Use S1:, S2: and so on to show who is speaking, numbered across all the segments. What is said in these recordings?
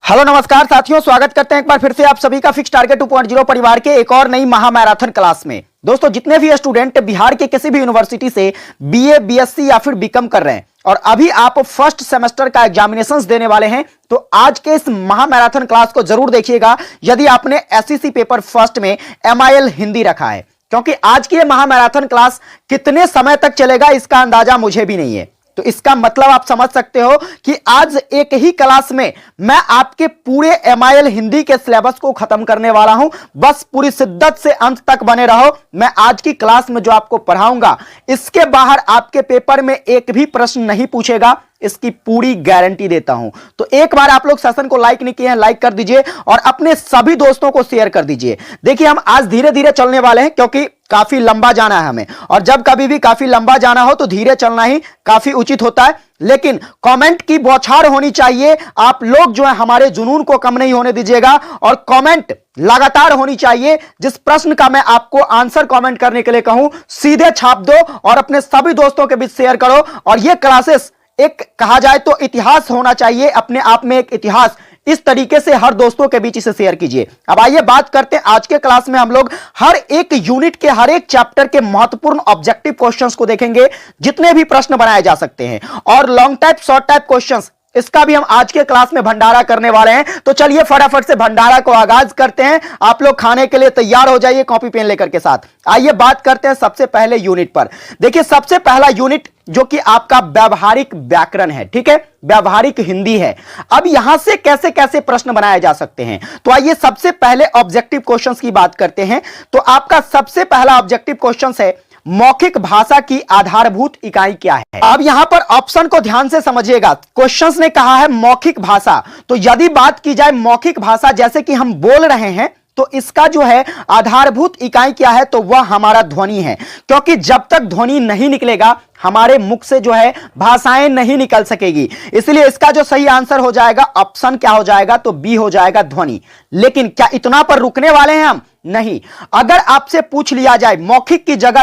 S1: Hello नमस्कार साथियों, स्वागत करते हैं एक बार फिर से आप सभी का फिक्स टारगेट 2.0 परिवार के एक और नई महामैराथन क्लास में। दोस्तों, जितने भी स्टूडेंट बिहार के किसी भी यूनिवर्सिटी से बीए, बीएससी या फिर बीकॉम कर रहे हैं और अभी आप फर्स्ट सेमेस्टर का एग्जामिनेशंस देने वाले हैं, तो आज के इस महामैराथन क्लास को जरूर देखिएगा यदि आपने एसईसी पेपर फर्स्ट में एमआईएल हिंदी रखा है, क्योंकि आज की ये महामैराथन क्लास कितने समय तक चलेगा इसका अंदाजा मुझे भी नहीं है। तो इसका मतलब आप समझ सकते हो कि आज एक ही क्लास में मैं आपके पूरे एमआईएल हिंदी के सिलेबस को खत्म करने वाला हूं। बस पूरी शिद्दत से अंत तक बने रहो। मैं आज की क्लास में जो आपको पढ़ाऊंगा, इसके बाहर आपके पेपर में एक भी प्रश्न नहीं पूछेगा, इसकी पूरी गारंटी देता हूं। तो एक बार आप लोग सेशन को लाइक नहीं किए हैं, लाइक कर दीजिए और अपने सभी दोस्तों को शेयर कर दीजिए। देखिए, हम आज धीरे धीरे चलने वाले हैं क्योंकि काफी लंबा जाना है हमें, और जब कभी भी काफी लंबा जाना हो तो धीरे चलना ही काफी उचित होता है। लेकिन कमेंट की बौछार होनी चाहिए। आप लोग जो है हमारे जुनून को कम नहीं होने दीजिएगा और कमेंट लगातार होनी चाहिए। जिस प्रश्न का मैं आपको आंसर कमेंट करने के लिए कहूं, सीधे छाप दो और अपने सभी दोस्तों के बीच शेयर करो। और यह क्लासेस एक कहा जाए तो इतिहास होना चाहिए, अपने आप में एक इतिहास। इस तरीके से हर दोस्तों के बीच इसे शेयर कीजिए। अब आइए बात करते हैं, आज के क्लास में हम लोग हर एक यूनिट के हर एक चैप्टर के महत्वपूर्ण ऑब्जेक्टिव क्वेश्चंस को देखेंगे, जितने भी प्रश्न बनाए जा सकते हैं, और long type, short type questions, इसका भी हम आज के क्लास में भंडारा करने वाले हैं। तो चलिए फटाफट से भंडारा को आगाज करते हैं। आप लोग खाने के लिए तैयार हो जाइए कॉपी पेन लेकर के साथ। आइए बात करते हैं सबसे पहले यूनिट पर। देखिए, सबसे पहला यूनिट जो कि आपका व्यावहारिक व्याकरण है, ठीक है, व्यावहारिक हिंदी है। अब यहां से कैसे कैसे प्रश्न बनाए जा सकते हैं, तो आइए सबसे पहले ऑब्जेक्टिव क्वेश्चंस की बात करते हैं। तो आपका सबसे पहला ऑब्जेक्टिव क्वेश्चन है, मौखिक भाषा की आधारभूत इकाई क्या है। अब यहां पर ऑप्शन को ध्यान से समझिएगा। क्वेश्चंस ने कहा है मौखिक भाषा, तो यदि बात की जाए मौखिक भाषा जैसे कि हम बोल रहे हैं, तो इसका जो है आधारभूत इकाई क्या है, तो वह हमारा ध्वनि है। क्योंकि जब तक ध्वनि नहीं निकलेगा, हमारे मुख से जो है भाषाएं नहीं निकल सकेगी। इसलिए इसका जो सही आंसर हो जाएगा, ऑप्शन क्या हो जाएगा, तो बी हो जाएगा, ध्वनि। लेकिन क्या इतना पर रुकने वाले हैं हम? नहीं। अगर आपसे पूछ लिया जाए मौखिक की जगह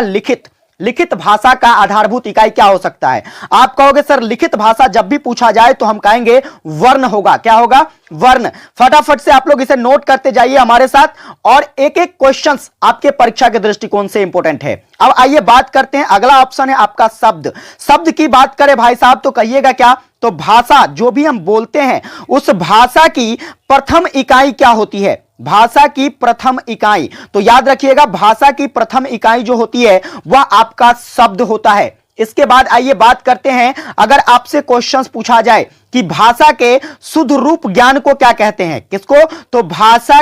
S1: लिखित भाषा का आधारभूत इकाई क्या हो सकता है, आप कहोगे सर लिखित भाषा जब भी पूछा जाए तो हम कहेंगे वर्ण होगा। क्या होगा? वर्ण। फटाफट से आप लोग इसे नोट करते जाइए हमारे साथ, और एक एक क्वेश्चंस आपके परीक्षा के दृष्टिकोण से इंपॉर्टेंट है। अब आइए बात करते हैं, अगला ऑप्शन है आपका शब्द की बात करें भाई साहब, तो कहिएगा क्या, तो भाषा जो भी हम बोलते हैं उस भाषा की प्रथम इकाई क्या होती है, भाषा की प्रथम इकाई। तो याद रखिएगा, भाषा की प्रथम इकाई जो होती है वह आपका शब्द होता है। इसके बाद आइए बात करते हैं, अगर आपसे क्वेश्चंस पूछा जाए कि भाषा के शुद्ध रूप ज्ञान को क्या कहते हैं, किसको, तो भाषा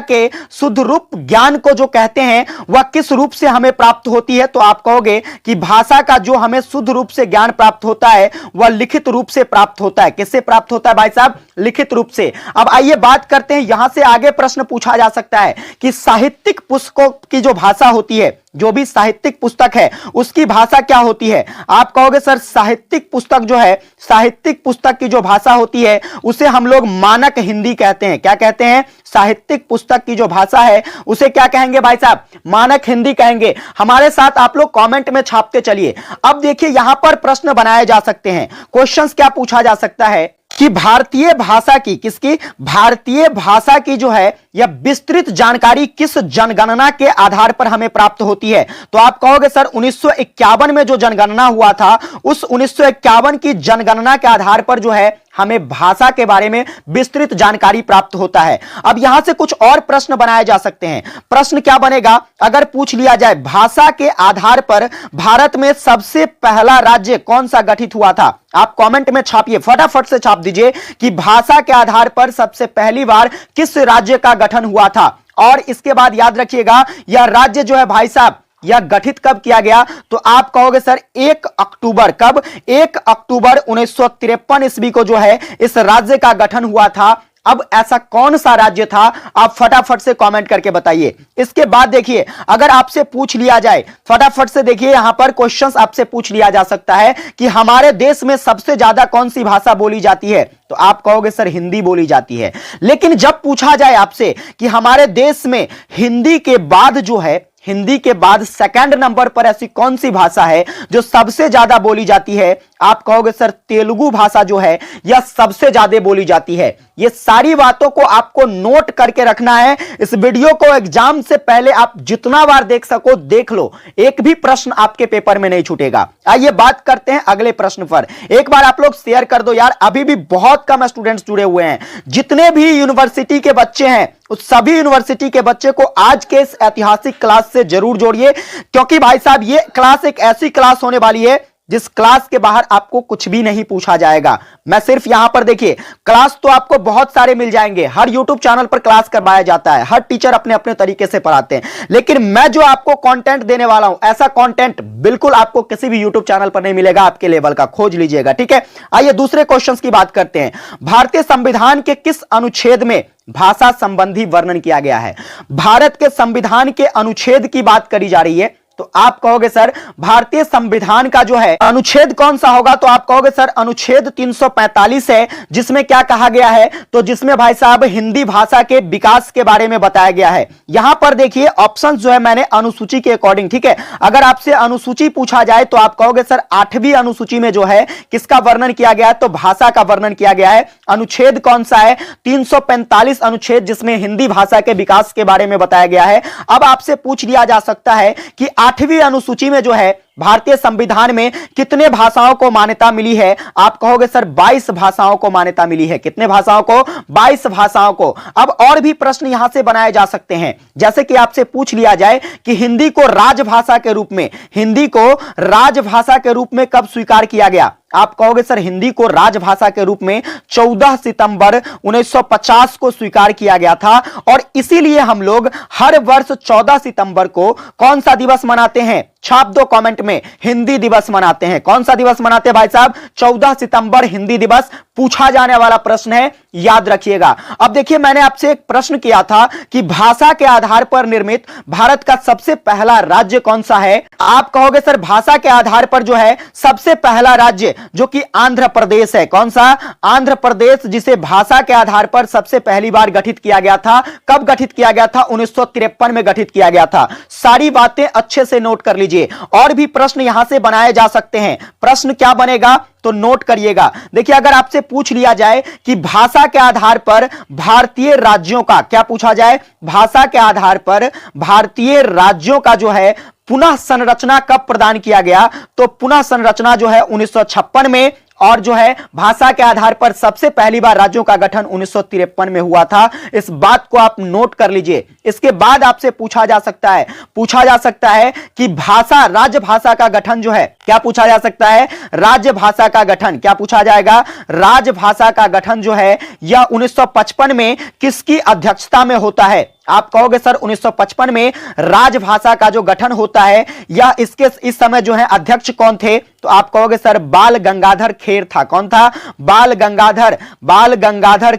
S1: के शुद्ध रूप ज्ञान को जो कहते हैं वह किस रूप से हमें प्राप्त होती है, तो आप कहोगे कि भाषा का जो हमें शुद्ध रूप से ज्ञान प्राप्त होता है वह लिखित रूप से प्राप्त होता है। किससे प्राप्त होता है भाई साहब? लिखित रूप से। अब आइए बात करते हैं, यहां से आगे प्रश्न पूछा जा सकता है कि साहित्यिक पुस्तकों की जो भाषा होती है, जो भी साहित्यिक पुस्तक है उसकी भाषा क्या होती है, आप कहोगे सर साहित्यिक पुस्तक जो है, साहित्यिक पुस्तक की जो भाषा होती है उसे हम लोग मानक हिंदी कहते हैं। क्या कहते हैं? साहित्यिक पुस्तक की जो भाषा है उसे क्या कहेंगे भाई साहब? मानक हिंदी कहेंगे। हमारे साथ आप लोग कमेंट में छापते चलिए। अब देखिए, यहां पर प्रश्न बनाए जा सकते हैं। क्वेश्चंस क्या पूछा जा सकता है कि भारतीय भाषा की, किसकी, भारतीय भाषा की जो है यह विस्तृत जानकारी किस जनगणना के आधार पर हमें प्राप्त होती है, तो आप कहोगे सर 1951 में जो जनगणना हुआ था उस 1951 की जनगणना के आधार पर जो है हमें भाषा के बारे में विस्तृत जानकारी प्राप्त होता है। अब यहां से कुछ और प्रश्न बनाए जा सकते हैं। प्रश्न क्या बनेगा, अगर पूछ लिया जाए भाषा के आधार पर भारत में सबसे पहला राज्य कौन सा गठित हुआ था, आप कमेंट में छापिए, फटाफट से छाप दीजिए कि भाषा के आधार पर सबसे पहली बार किस राज्य का गठन हुआ था। और इसके बाद याद रखिएगा, यह राज्य जो है भाई साहब यह गठित कब किया गया, तो आप कहोगे सर 1 अक्टूबर। कब? 1 अक्टूबर 1953 ईस्वी को जो है इस राज्य का गठन हुआ था। अब ऐसा कौन सा राज्य था, आप फटाफट से कमेंट करके बताइए। इसके बाद देखिए, अगर आपसे पूछ लिया जाए, फटाफट से देखिए, यहां पर क्वेश्चंस आपसे पूछ लिया जा सकता है कि हमारे देश में सबसे ज्यादा कौन सी भाषा बोली जाती है, तो आप कहोगे सर हिंदी बोली जाती है। लेकिन जब पूछा जाए आपसे कि हमारे देश में हिंदी के बाद जो है, हिंदी के बाद सेकंड नंबर पर ऐसी कौन सी भाषा है जो सबसे ज्यादा बोली जाती है, आप कहोगे सर तेलुगु भाषा जो है यह सबसे ज्यादा बोली जाती है। ये सारी बातों को आपको नोट करके रखना है। इस वीडियो को एग्जाम से पहले आप जितना बार देख सको देख लो, एक भी प्रश्न आपके पेपर में नहीं छूटेगा। आइए बात करते हैं अगले प्रश्न पर। एक बार आप लोग शेयर कर दो यार, अभी भी बहुत कम स्टूडेंट्स जुड़े हुए हैं। जितने भी यूनिवर्सिटी के बच्चे हैं उस सभी यूनिवर्सिटी के बच्चे को आज के इस ऐतिहासिक क्लास से जरूर जोड़िए, क्योंकि भाई साहब ये क्लास एक ऐसी क्लास होने वाली है जिस क्लास के बाहर आपको कुछ भी नहीं पूछा जाएगा। मैं सिर्फ यहां पर देखिए, क्लास तो आपको बहुत सारे मिल जाएंगे, हर यूट्यूब चैनल पर क्लास करवाया जाता है, हर टीचर अपने अपने तरीके से पढ़ाते हैं, लेकिन मैं जो आपको कंटेंट देने वाला हूं ऐसा कंटेंट बिल्कुल आपको किसी भी यूट्यूब चैनल पर नहीं मिलेगा। आपके लेवल का खोज लीजिएगा, ठीक है। आइए दूसरे क्वेश्चन की बात करते हैं। भारतीय संविधान के किस अनुच्छेद में भाषा संबंधी वर्णन किया गया है? भारत के संविधान के अनुच्छेद की बात करी जा रही है, तो आप कहोगे सर भारतीय संविधान का जो है अनुच्छेद कौन सा होगा? तो आप कहोगे सर अनुच्छेद 345 है, जिसमें क्या कहा गया है? तो जिसमें भाई साहब हिंदी भाषा के विकास के बारे में बताया गया है। यहां पर देखिए ऑप्शंस जो है मैंने अनुसूची के अकॉर्डिंग, ठीक है। अगर आपसे अनुसूची पूछा जाए तो आप कहोगे सर 8वीं अनुसूची में जो है किसका वर्णन किया गया है? तो भाषा का वर्णन किया गया है। अनुच्छेद कौन सा है? 345 अनुच्छेद, जिसमें हिंदी भाषा के विकास के बारे में बताया गया है। अब आपसे पूछ लिया जा सकता है कि 8वीं अनुसूची में जो है भारतीय संविधान में कितने भाषाओं को मान्यता मिली है? आप कहोगे सर 22 भाषाओं को मान्यता मिली है। कितने भाषाओं को? 22 भाषाओं को। अब और भी प्रश्न यहां से बनाए जा सकते हैं, जैसे कि आपसे पूछ लिया जाए कि हिंदी को राजभाषा के रूप में, हिंदी को राजभाषा के रूप में कब स्वीकार किया गया? आप कहोगे सर हिंदी को राजभाषा के रूप में 14 सितंबर 1950 को स्वीकार किया गया था, और इसीलिए हम लोग हर वर्ष 14 सितंबर को कौन सा दिवस मनाते हैं? छाप दो कमेंट में, हिंदी दिवस मनाते हैं। कौन सा दिवस मनाते हैं भाई साहब? 14 सितंबर हिंदी दिवस। पूछा जाने वाला प्रश्न है, याद रखिएगा। अब देखिए मैंने आपसे एक प्रश्न किया था कि भाषा के आधार पर निर्मित भारत का सबसे पहला राज्य कौन सा है? आप कहोगे सर भाषा के आधार पर जो है सबसे पहला राज्य जो कि आंध्र प्रदेश है। कौन सा? आंध्र प्रदेश, जिसे भाषा के आधार पर सबसे पहली बार गठित किया गया था। कब गठित किया गया था? 1953 में गठित किया गया था। सारी बातें अच्छे से नोट कर लीजिए। और भी प्रश्न यहां से बनाए जा सकते हैं। प्रश्न क्या बनेगा तो नोट करिएगा। देखिए अगर आपसे पूछ लिया जाए कि भाषा के आधार पर भारतीय राज्यों का, क्या पूछा जाए? भाषा के आधार पर भारतीय राज्यों का जो है पुनः संरचना कब प्रदान किया गया? तो पुनः संरचना जो है 1956 में, और जो है भाषा के आधार पर सबसे पहली बार राज्यों का गठन 1953 में हुआ था। इस बात को आप नोट कर लीजिए। इसके बाद आपसे पूछा जा सकता है कि भाषा, राजभाषा का गठन जो है, क्या पूछा जा सकता है? राजभाषा का गठन क्या पूछा जाएगा? राजभाषा का गठन जो है यह 1955 में किसकी अध्यक्षता में होता है? आप कहोगे सर 1955 में राजभाषा का जो गठन होता है, या इसके इस समय जो है अध्यक्ष कौन थे? तो आप कहोगे सर बाल गंगाधर खेर था। कौन था? बाल गंगाधर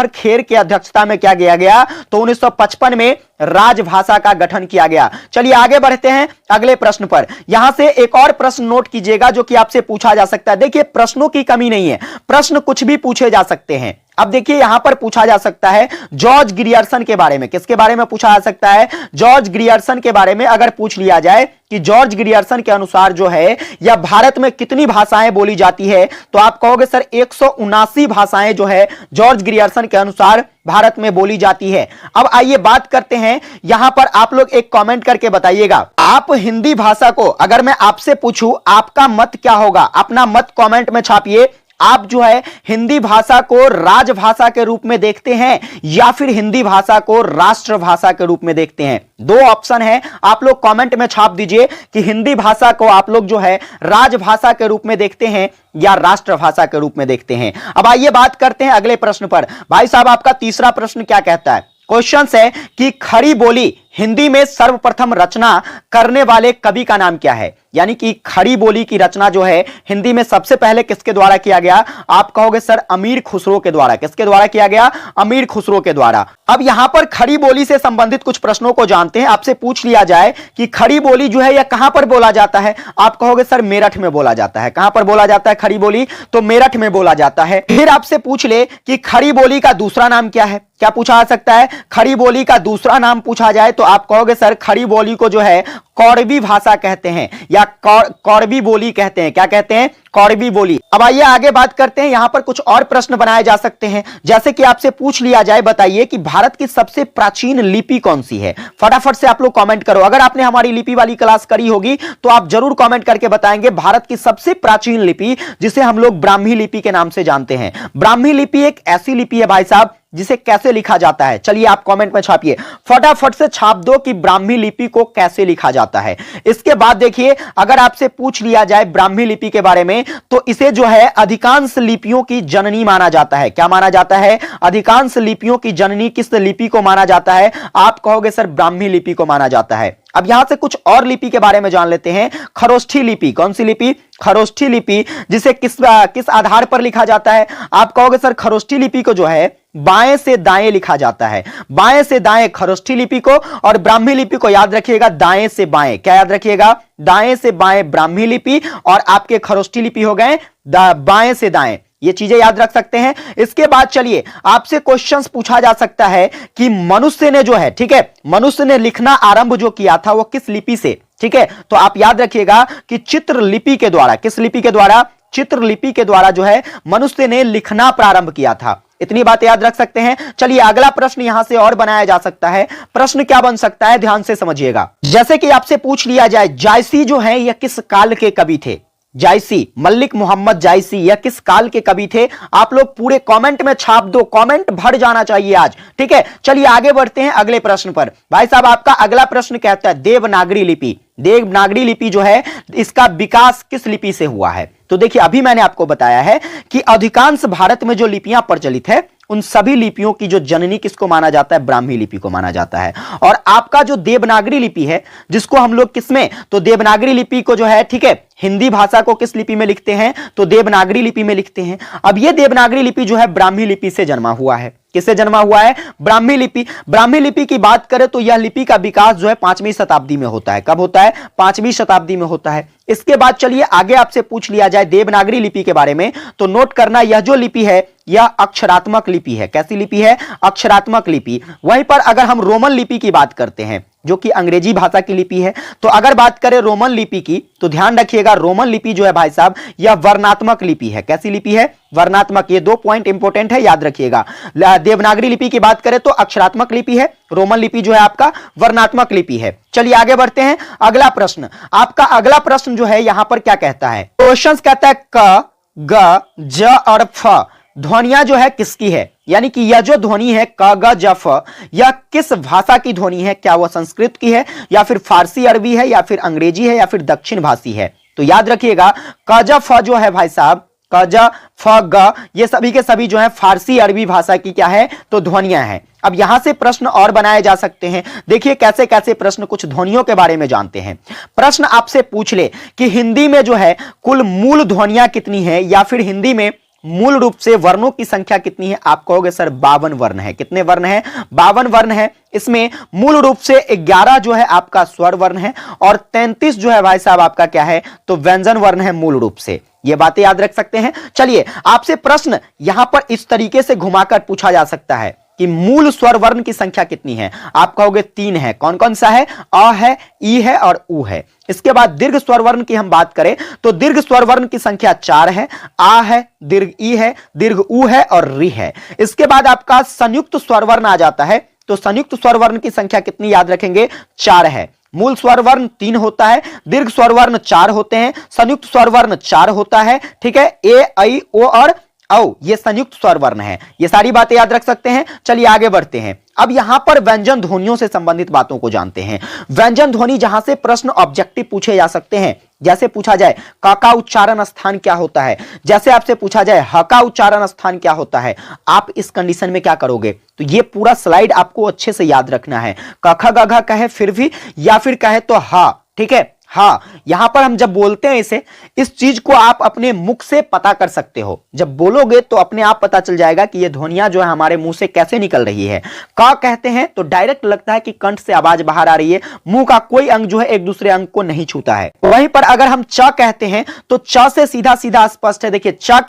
S1: खेर की अध्यक्षता में क्या किया गया? तो 1955 में राजभाषा का गठन किया गया। चलिए आगे बढ़ते हैं अगले प्रश्न पर। यहां से एक और प्रश्न नोट कीजिएगा जो कि आपसे पूछा जा सकता है। देखिए प्रश्नों की कमी नहीं है, प्रश्न कुछ भी पूछे जा सकते हैं। अब देखिए यहां पर पूछा जा सकता है जॉर्ज ग्रियर्सन के बारे में। किसके बारे में पूछा जा सकता है? जॉर्ज ग्रियर्सन के बारे में अगर पूछ लिया जाए कि जॉर्ज ग्रियर्सन के अनुसार जो है या भारत में कितनी भाषाएं बोली जाती है, तो आप कहोगे सर 179 भाषाएं जो है जॉर्ज ग्रियर्सन के अनुसार भारत में बोली जाती है। अब आइए बात करते हैं, यहां पर आप लोग एक कमेंट करके बताइएगा, आप हिंदी भाषा को अगर मैं आपसे पूछूं आपका मत क्या होगा? अपना मत कमेंट में छापिए। आप जो है हिंदी भाषा को राजभाषा के रूप में देखते हैं या फिर हिंदी भाषा को राष्ट्रभाषा के रूप में देखते हैं? दो ऑप्शन है, आप लोग कमेंट में छाप दीजिए कि हिंदी भाषा को आप लोग जो है राजभाषा के रूप में देखते हैं या राष्ट्रभाषा के रूप में देखते हैं। अब आइए बात करते हैं अगले प्रश्न पर। भाई साहब आपका तीसरा प्रश्न क्या कहता है? क्वेश्चन है कि खड़ी बोली हिंदी में सर्वप्रथम रचना करने वाले कवि का नाम क्या है? यानी कि खड़ी बोली की रचना जो है हिंदी में सबसे पहले किसके द्वारा किया गया? आप कहोगे सर अमीर खुसरो के द्वारा। किसके द्वारा किया गया? अमीर खुसरो के द्वारा। अब यहां पर खड़ी बोली से संबंधित कुछ प्रश्नों को जानते हैं। आपसे पूछ लिया जाए कि खड़ी बोली जो है यह कहां पर बोला जाता है? आप कहोगे सर मेरठ में बोला जाता है। कहां पर बोला जाता है खड़ी बोली? तो मेरठ में बोला जाता है। फिर आपसे पूछ ले कि खड़ी बोली का दूसरा नाम क्या है? क्या पूछा जा सकता है? खड़ी बोली का दूसरा नाम पूछा जाए तो आप कहोगे सर खड़ी बोली को जो है कौरवी भाषा कहते हैं या कौरवी बोली कहते हैं। क्या कहते हैं? कौरवी बोली। अब आइए आगे बात करते हैं। यहां पर कुछ और प्रश्न बनाए जा सकते हैं, जैसे कि आपसे पूछ लिया जाए, बताइए कि भारत की सबसे प्राचीन लिपि कौन सी है। फटाफट से आप लोग कमेंट करो। अगर आपने हमारी लिपि वाली क्लास करी होगी तो आप जरूर कमेंट करके बताएंगे भारत की सबसे प्राचीन लिपि, जिसे हम लोग ब्राह्मी लिपि के नाम से जानते हैं। ब्राह्मी लिपि एक ऐसी लिपि है भाई साहब जिसे कैसे लिखा जाता है, चलिए आप कमेंट में छापिए, फटाफट से छाप दो कि ब्राह्मी लिपि को कैसे लिखा जाता है। इसके बाद देखिए, अगर आपसे पूछ लिया जाए ब्राह्मी लिपि के बारे में तो इसे जो है अधिकांश लिपियों की जननी माना जाता है। क्या माना जाता है? अधिकांश लिपियों की जननी किस लिपि को माना जाता है? आप कहोगे सर ब्राह्मी लिपि को माना जाता है। अब यहां से कुछ और लिपि के बारे में जान लेते हैं। खरोष्ठी लिपि। कौन सी लिपि? खरोष्ठी लिपि, जिसे किस आधार पर लिखा जाता है? आप कहोगे सर खरोष्ठी लिपि को जो है बाएं से दाएं लिखा जाता है। बाएं से दाएं खरोष्ठी लिपि को, और ब्राह्मी लिपि को याद रखिएगा दाएं से बाएं। क्या याद रखिएगा? दाएं से बाएं ब्राह्मी लिपि, और आपके खरोष्ठी लिपि हो गए बाएं से दाएं। ये चीजें याद रख सकते हैं। इसके बाद चलिए आपसे क्वेश्चंस पूछा जा सकता है कि मनुष्य ने जो है, ठीक है, मनुष्य ने लिखना आरंभ जो किया था वो किस लिपि से? ठीक है, तो आप याद रखिएगा कि चित्र लिपि के द्वारा। किस लिपि के द्वारा? चित्र लिपि के द्वारा जो है मनुष्य ने लिखना प्रारंभ किया था। इतनी बात याद रख सकते हैं। चलिए अगला प्रश्न यहां से और बनाया जा सकता है। प्रश्न क्या बन सकता है, ध्यान से समझिएगा। जैसे कि आपसे पूछ लिया जाए जायसी जो है यह किस काल के कवि थे? जायसी, मलिक मोहम्मद जायसी, यह किस काल के कवि थे? आप लोग पूरे कमेंट में छाप दो, कमेंट भर जाना चाहिए आज, ठीक है। चलिए आगे बढ़ते हैं अगले प्रश्न पर। भाई साहब आपका अगला प्रश्न कहता है देवनागरी लिपि। देवनागरी लिपि जो है इसका विकास किस लिपि से हुआ है? तो देखिए अभी मैंने आपको बताया है कि अधिकांश भारत में जो लिपियां प्रचलित है उन सभी लिपियों की जो जननी किसको माना जाता है? ब्राह्मी लिपि को माना जाता है। और आपका जो देवनागरी लिपि है जिसको हम लोग किसमें, तो देवनागरी लिपि को जो है, ठीक है, हिंदी भाषा को किस लिपि में लिखते हैं? तो देवनागरी लिपि में लिखते हैं। अब यह देवनागरी लिपि जो है ब्राह्मी लिपि से जन्मा हुआ है। किससे जन्मा हुआ है? ब्राह्मी लिपि। ब्राह्मी लिपि की बात करें तो यह लिपि का विकास जो है 5वीं शताब्दी में होता है। कब होता है? 5वीं शताब्दी में होता है। इसके बाद चलिए आगे आपसे पूछ लिया जाए देवनागरी लिपि के बारे में, तो नोट करना यह जो लिपि है यह अक्षरात्मक लिपि है। कैसी लिपि है? अक्षरात्मक लिपि। वहीं पर अगर हम रोमन लिपि की बात करते हैं जो कि अंग्रेजी भाषा की लिपि है, तो अगर बात करें रोमन लिपि की तो ध्यान रखिएगा रोमन लिपि जो है भाई साहब यह वर्णात्मक लिपि है। कैसी लिपि है? वर्णात्मक। ये 2 पॉइंट इंपॉर्टेंट है, याद रखिएगा। देवनागरी लिपि की बात करें तो अक्षरात्मक लिपि है, रोमन लिपि जो है आपका वर्णात्मक लिपि है। चलिए आगे बढ़ते हैं। अगला प्रश्न, आपका अगला प्रश्न जो है यहां पर क्या कहता है? क्वेश्चन कहता है क, ग, ज और फ ध्वनियां जो है किसकी है? यानी कि यह जो ध्वनि है क, ग, ज, फ यह किस भाषा की ध्वनि है? क्या वह संस्कृत की है या फिर फारसी अरबी है या फिर अंग्रेजी है या फिर दक्षिण भाषी है? तो याद रखिएगा क, ज, फ जो है भाई साहब, क, ज, फ, ग ये सभी के सभी जो है फारसी अरबी भाषा की क्या है? तो ध्वनियां हैं। अब यहां से प्रश्न और बनाए जा सकते हैं। देखिए कैसे कैसे प्रश्न, कुछ ध्वनियों के बारे में जानते हैं। प्रश्न आपसे पूछ ले कि हिंदी में जो है कुल मूल ध्वनियां कितनी है, या फिर हिंदी में मूल रूप से वर्णों की संख्या कितनी है? आप कहोगे सर 52 वर्ण है। कितने वर्ण है? 52 वर्ण है। इसमें मूल रूप से 11 जो है आपका स्वर वर्ण है और 33 जो है भाई साहब आपका क्या है? तो व्यंजन वर्ण है मूल रूप से। ये बातें याद रख सकते हैं। चलिए आपसे प्रश्न यहां पर इस तरीके से घुमाकर पूछा जा सकता है कि मूल स्वर वर्ण की संख्या कितनी है? आप कहोगे 3 है। कौन कौन सा है? अ है, ई है और उ है। इसके बाद दीर्घ स्वर वर्ण की हम बात करें तो दीर्घ स्वर वर्ण की संख्या 4 है। आ है, दीर्घ ई है, दीर्घ उ है और री है। इसके बाद आपका संयुक्त स्वर वर्ण आ जाता है, तो संयुक्त स्वर वर्ण की संख्या कितनी याद रखेंगे? 4 है। मूल स्वर वर्ण 3 होता है, दीर्घ स्वर वर्ण 4 होते हैं, संयुक्त स्वर वर्ण 4 होता है, ठीक है। ए, ऐ, ओ और औ ये संयुक्त स्वर वर्ण है। ये सारी बातें याद रख सकते हैं। चलिए आगे बढ़ते हैं। अब यहां पर व्यंजन ध्वनियों से संबंधित बातों को जानते हैं। व्यंजन ध्वनि जहां से प्रश्न ऑब्जेक्टिव पूछे जा सकते हैं, जैसे पूछा जाए क का उच्चारण स्थान क्या होता है, जैसे आपसे पूछा जाए ह का उच्चारण स्थान क्या होता है, आप इस कंडीशन में क्या करोगे? तो ये पूरा स्लाइड आपको अच्छे से याद रखना है। क ख ग घ कहे फिर भी या फिर कहे तो ह, ठीक है, हाँ, यहां पर हम जब बोलते हैं इस चीज को आप अपने मुख से पता कर सकते हो। जब बोलोगे तो अपने आप पता चल जाएगा कि ये ध्वनियां जो है हमारे मुंह से कैसे निकल रही है। क कहते हैं तो डायरेक्ट लगता है कि कंठ से आवाज बाहर आ रही है, मुंह का कोई अंग जो है एक दूसरे अंग को नहीं छूता है। वहीं पर अगर हम च कहते हैं तो च से सीधा सीधा स्पष्ट है। देखिए च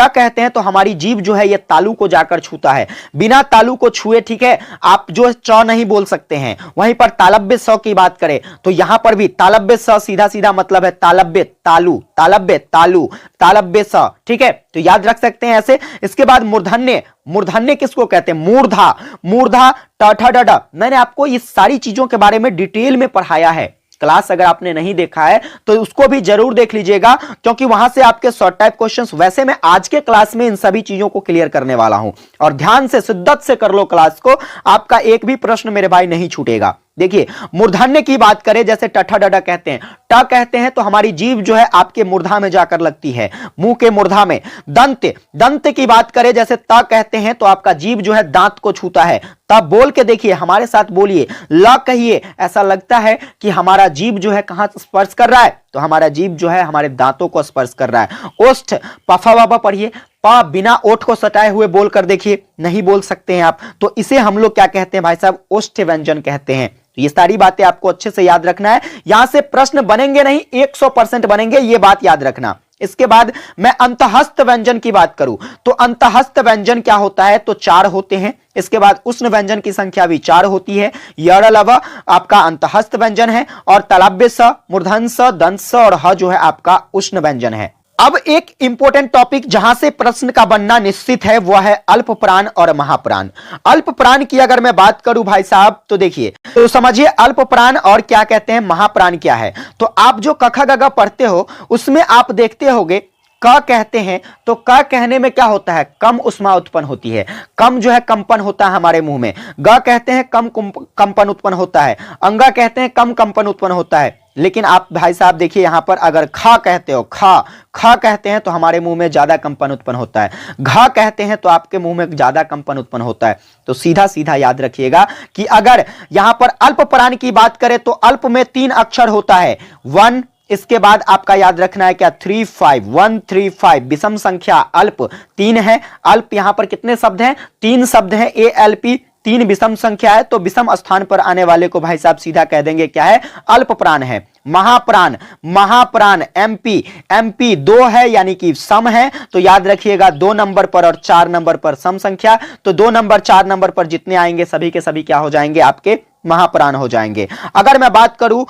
S1: कहते हैं तो हमारी जीभ जो है ये तालू को जाकर छूता है, बिना तालू को छुए, ठीक है, आप जो च नहीं बोल सकते हैं। वहीं पर तालब्य स की बात करें तो यहां पर भी तालब्य स सीधा सीधा मतलब है तालब्य तालू, तालब्य तालू, तालब्य स, ठीक है, तो याद रख सकते हैं ऐसे। इसके बाद मूर्धन्य, मूर्धन्य किसको कहते हैं? मूर्धा, मूर्धा ट ठ ड ढ। मैंने आपको ये सारी चीजों के बारे में डिटेल में पढ़ाया है। क्लास अगर आपने नहीं देखा है तो उसको भी जरूर देख लीजिएगा, क्योंकि वहां से आपके शॉर्ट टाइप क्वेश्चंस, वैसे मैं आज के क्लास में इन सभी चीजों को क्लियर करने वाला हूं। और ध्यान से शिद्दत से कर लो क्लास को, आपका एक भी प्रश्न मेरे भाई नहीं छूटेगा। देखिए मूर्धन्य की बात करें, जैसे टठा डडा कहते हैं, ट कहते हैं तो हमारी जीभ जो है आपके मूर्धा में जाकर लगती है, मुंह के मूर्धा में। दंत, दंत की बात करें, जैसे त कहते हैं तो आपका जीभ जो है दांत को छूता है। तब बोल के देखिए, हमारे साथ बोलिए, ल कहिए, ऐसा लगता है कि हमारा जीभ जो है कहां स्पर्श कर रहा है, तो हमारा जीभ जो है हमारे दांतों को स्पर्श कर रहा है। ओष्ठ, पफा वाबा पढ़िए, पा बिना ओठ को सटाए हुए बोलकर देखिए, नहीं बोल सकते हैं आप, तो इसे हम लोग क्या कहते हैं भाई साहब? ओष्ठ व्यंजन कहते हैं। तो ये सारी बातें आपको अच्छे से याद रखना है, यहां से प्रश्न बनेंगे नहीं, 100% बनेंगे, ये बात याद रखना। इसके बाद मैं अंतहस्त व्यंजन की बात करूं तो अंतहस्त व्यंजन क्या होता है? तो 4 होते हैं। इसके बाद उष्ण व्यंजन की संख्या भी 4 होती है। यड़ लव आपका अंतहस्त व्यंजन है, और तालब्य स, मूर्धन्य स, दंत स और ह जो है आपका उष्ण व्यंजन है। अब एक इंपॉर्टेंट टॉपिक जहां से प्रश्न का बनना निश्चित है वह है अल्प प्राण और महाप्राण। अल्प प्राण की अगर मैं बात करूं भाई साहब तो देखिए, तो समझिए अल्प प्राण और क्या कहते हैं, महाप्राण क्या है। तो आप जो क ख ग घ पढ़ते हो उसमें आप देखते होगे, क कहते हैं तो क कहने में क्या होता है? कम उष्मा उत्पन्न होती है, कम जो है कंपन होता है हमारे मुंह में। ग कहते हैं कम कंपन उत्पन्न होता है। अंगा कहते हैं कम कंपन उत्पन्न होता है। लेकिन आप भाई साहब देखिए यहां पर अगर खा कहते हो, खा कहते हैं तो हमारे मुंह में ज्यादा कंपन उत्पन्न होता है। घा कहते हैं तो आपके मुंह में ज्यादा कंपन उत्पन्न होता है। तो सीधा सीधा याद रखिएगा कि अगर यहां पर अल्प प्राण की बात करें तो अल्प में 3 अक्षर होता है, 1, इसके बाद आपका याद रखना है क्या? 3 5, 1 3 5। विषम संख्या अल्प 3 है। अल्प यहां पर कितने शब्द हैं? 3 शब्द हैं। ALP 3 विषम संख्या है, तो विषम स्थान पर आने वाले को भाई साहब सीधा कह देंगे क्या है? अल्प प्राण है। महाप्राण, महाप्राण MP 2 है, यानी कि सम है, तो याद रखिएगा 2 नंबर पर और 4 नंबर पर सम संख्या, तो 2 नंबर 4 नंबर पर जितने आएंगे सभी के सभी क्या हो जाएंगे? आपके महाप्राण हो जाएंगे। अगर मैं बात करूं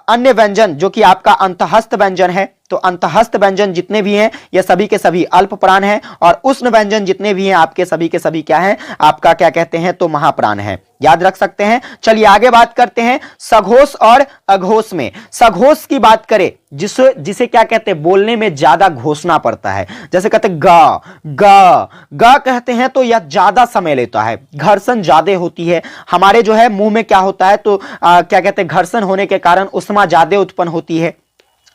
S1: अन्य व्यंजन जो कि आपका अंतहस्त व्यंजन है, तो अंतहस्त व्यंजन जितने भी हैं ये सभी के सभी अल्प प्राण हैं, और उष्ण व्यंजन जितने भी हैं आपके सभी के सभी क्या हैं? आपका क्या कहते हैं? तो महाप्राण है। याद रख सकते हैं। चलिए आगे बात करते हैं सघोष और अघोष में। सघोष की बात करें जिसे क्या कहते हैं? बोलने में ज्यादा घोषणा पड़ता है, जैसे कहते हैं गा गा गा कहते हैं तो यह ज्यादा समय लेता है, घर्षण ज्यादा होती है हमारे जो है मुंह में, क्या होता है? तो क्या कहते हैं? घर्षण होने के कारण उष्मा ज्यादा उत्पन्न होती है।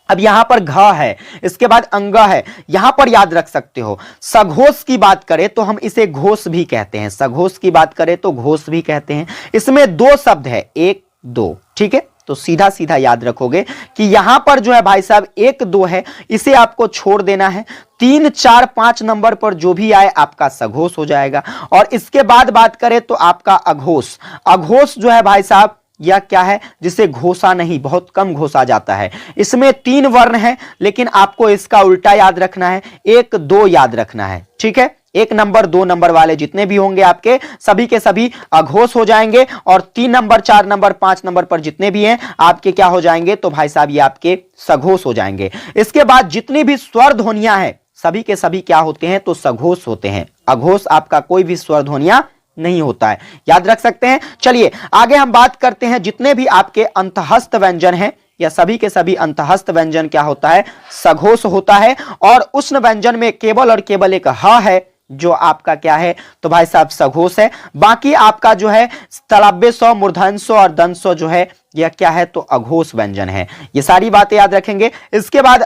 S1: अब यहां पर घ है, इसके बाद अंगा है, यहां पर याद रख सकते हो। सघोष की बात करें तो हम इसे घोष भी कहते हैं, सघोष की बात करें तो घोष भी कहते हैं। इसमें 2 शब्द है, 1 2, ठीक है, तो सीधा सीधा याद रखोगे कि यहां पर जो है भाई साहब 1 2 है, इसे आपको छोड़ देना है। 3 4 5 नंबर पर जो भी आए आपका सघोष हो जाएगा। और इसके बाद बात करें तो आपका अघोष। अघोष जो है भाई साहब यह क्या है? जिसे घोषा नहीं, बहुत कम घोषा जाता है। इसमें 3 वर्ण हैं, लेकिन आपको इसका उल्टा याद रखना है, 1 2 याद रखना है, ठीक है। 1 नंबर 2 नंबर वाले जितने भी होंगे आपके सभी के सभी अघोष हो जाएंगे, और 3 नंबर 4 नंबर 5 नंबर पर जितने भी हैं आपके क्या हो जाएंगे? तो भाई साहब ये आपके सघोष हो जाएंगे। इसके बाद जितनी भी स्वर ध्वनियां हैं सभी के सभी क्या होते हैं? तो सघोष होते हैं। अघोष आपका कोई भी स्वर ध्वनियां नहीं होता है, याद रख सकते हैं। चलिए आगे हम बात करते हैं जितने भी आपके अंतहस्त व्यंजन हैं, या सभी के सभी अंतहस्त व्यंजन क्या होता है? सघोष होता है। और उष्ण व्यंजन में केवल और केवल एक ह है जो आपका क्या है? तो भाई साहब सघोष है। बाकी आपका जो है तालब्य स, मूर्धन्य स और दंत स जो है यह क्या है? तो अघोष व्यंजन है। ये सारी बातें याद रखेंगे। इसके बाद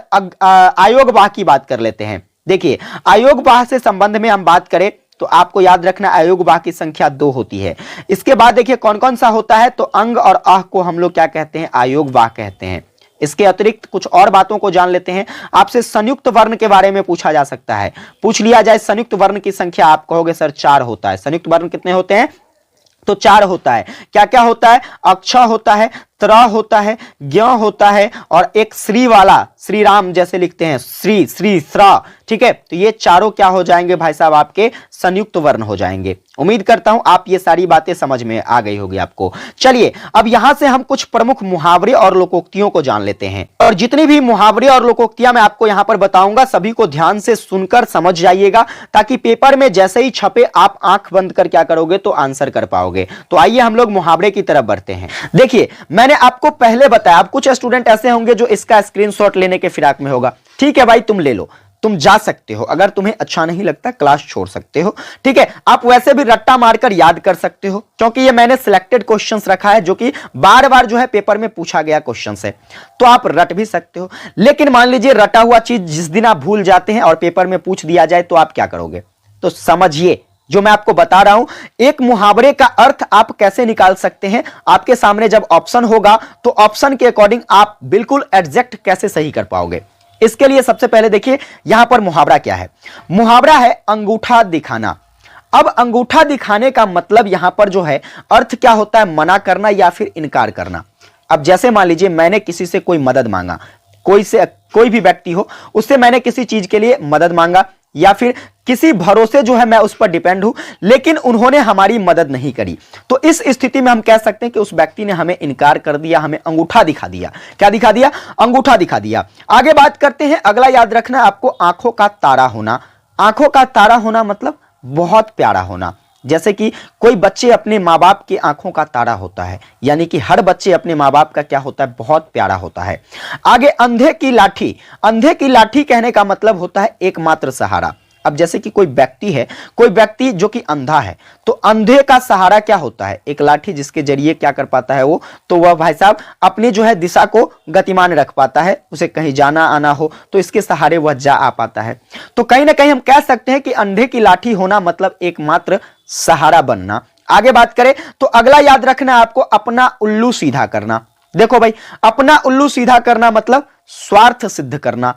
S1: आयोग वाह की बात कर लेते हैं। देखिए आयोग वाह से संबंध में हम बात करें तो आपको याद रखना आयोग वाह की संख्या 2 होती है। इसके बाद देखिए कौन कौन सा होता है? तो अंग और आह को हम लोग क्या कहते हैं? आयोग वाह कहते हैं। इसके अतिरिक्त कुछ और बातों को जान लेते हैं। आपसे संयुक्त वर्ण के बारे में पूछा जा सकता है। पूछ लिया जाए संयुक्त वर्ण की संख्या, आप कहोगे सर 4 होता है। संयुक्त वर्ण कितने होते हैं? तो 4 होता है। क्या क्या होता है? अक्ष होता है, त्र होता है, ज्ञ होता है और एक श्री वाला, श्री राम जैसे लिखते हैं, श्री श्री श्रा। ठीक है, तो ये चारों क्या हो जाएंगे भाई साहब? आपके संयुक्त वर्ण हो जाएंगे। उम्मीद करता हूं आप ये सारी बातें समझ में आ गई होगी आपको। चलिए अब यहां से हम कुछ प्रमुख मुहावरे और लोकोक्तियों को जान लेते हैं। और जितनी भी मुहावरे और लोकोक्तियां मैं आपको यहां पर बताऊंगा, सभी को ध्यान से सुनकर समझ जाइएगा, ताकि पेपर में जैसे ही छपे आप आंख बंद कर क्या करोगे तो आंसर कर पाओगे। तो आइए हम लोग मुहावरे की तरफ बढ़ते हैं। देखिए मैंने आपको पहले बताया, अब कुछ स्टूडेंट ऐसे होंगे जो इसका स्क्रीनशॉट लेने के फिराक में होगा। ठीक है भाई, तुम ले लो, तुम जा सकते हो। अगर तुम्हें अच्छा नहीं लगता क्लास छोड़ सकते हो। ठीक है, आप वैसे भी रट्टा मारकर याद कर सकते हो, क्योंकि ये मैंने सिलेक्टेड क्वेश्चंस रखा है जो कि बार बार जो है पेपर में पूछा गया क्वेश्चंस है, तो आप रट भी सकते हो। लेकिन मान लीजिए रटा हुआ चीज जिस दिन आप भूल जाते हैं और पेपर में पूछ दिया जाए तो आप क्या करोगे? तो समझिए जो मैं आपको बता रहा हूं, एक मुहावरे का अर्थ आप कैसे निकाल सकते हैं। आपके सामने जब ऑप्शन होगा तो ऑप्शन के अकॉर्डिंग आप बिल्कुल एग्जैक्ट कैसे सही कर पाओगे। इसके लिए सबसे पहले देखिए यहां पर मुहावरा क्या है। मुहावरा है अंगूठा दिखाना। अब अंगूठा दिखाने का मतलब यहां पर जो है अर्थ क्या होता है? मना करना या फिर इनकार करना। अब जैसे मान लीजिए मैंने किसी से कोई मदद मांगा, कोई भी व्यक्ति हो, उससे मैंने किसी चीज के लिए मदद मांगा या फिर किसी भरोसे जो है मैं उस पर डिपेंड हूं, लेकिन उन्होंने हमारी मदद नहीं करी, तो इस स्थिति में हम कह सकते हैं कि उस व्यक्ति ने हमें इनकार कर दिया, हमें अंगूठा दिखा दिया। क्या दिखा दिया? अंगूठा दिखा दिया। आगे बात करते हैं, अगला याद रखना आपको, आंखों का तारा होना। आंखों का तारा होना मतलब बहुत प्यारा होना। जैसे कि कोई बच्चे अपने माँ बाप की आंखों का तारा होता है, यानी कि हर बच्चे अपने माँ बाप का क्या होता है? बहुत प्यारा होता है। आगे अंधे की लाठी। अंधे की लाठी कहने का मतलब होता है एकमात्र सहारा। अब जैसे कि कोई व्यक्ति जो कि अंधा है, तो अंधे का सहारा क्या होता है? एक लाठी, जिसके जरिए क्या कर पाता है वो, तो वह भाई साहब अपनी जो है दिशा को गतिमान रख पाता है। उसे कहीं जाना आना हो तो इसके सहारे वह जा आ पाता है। तो कहीं ना कहीं हम कह सकते हैं कि अंधे की लाठी होना मतलब एकमात्र सहारा बनना। आगे बात करें तो अगला याद रखना आपको, अपना उल्लू सीधा करना। देखो भाई, अपना उल्लू सीधा करना मतलब स्वार्थ सिद्ध करना।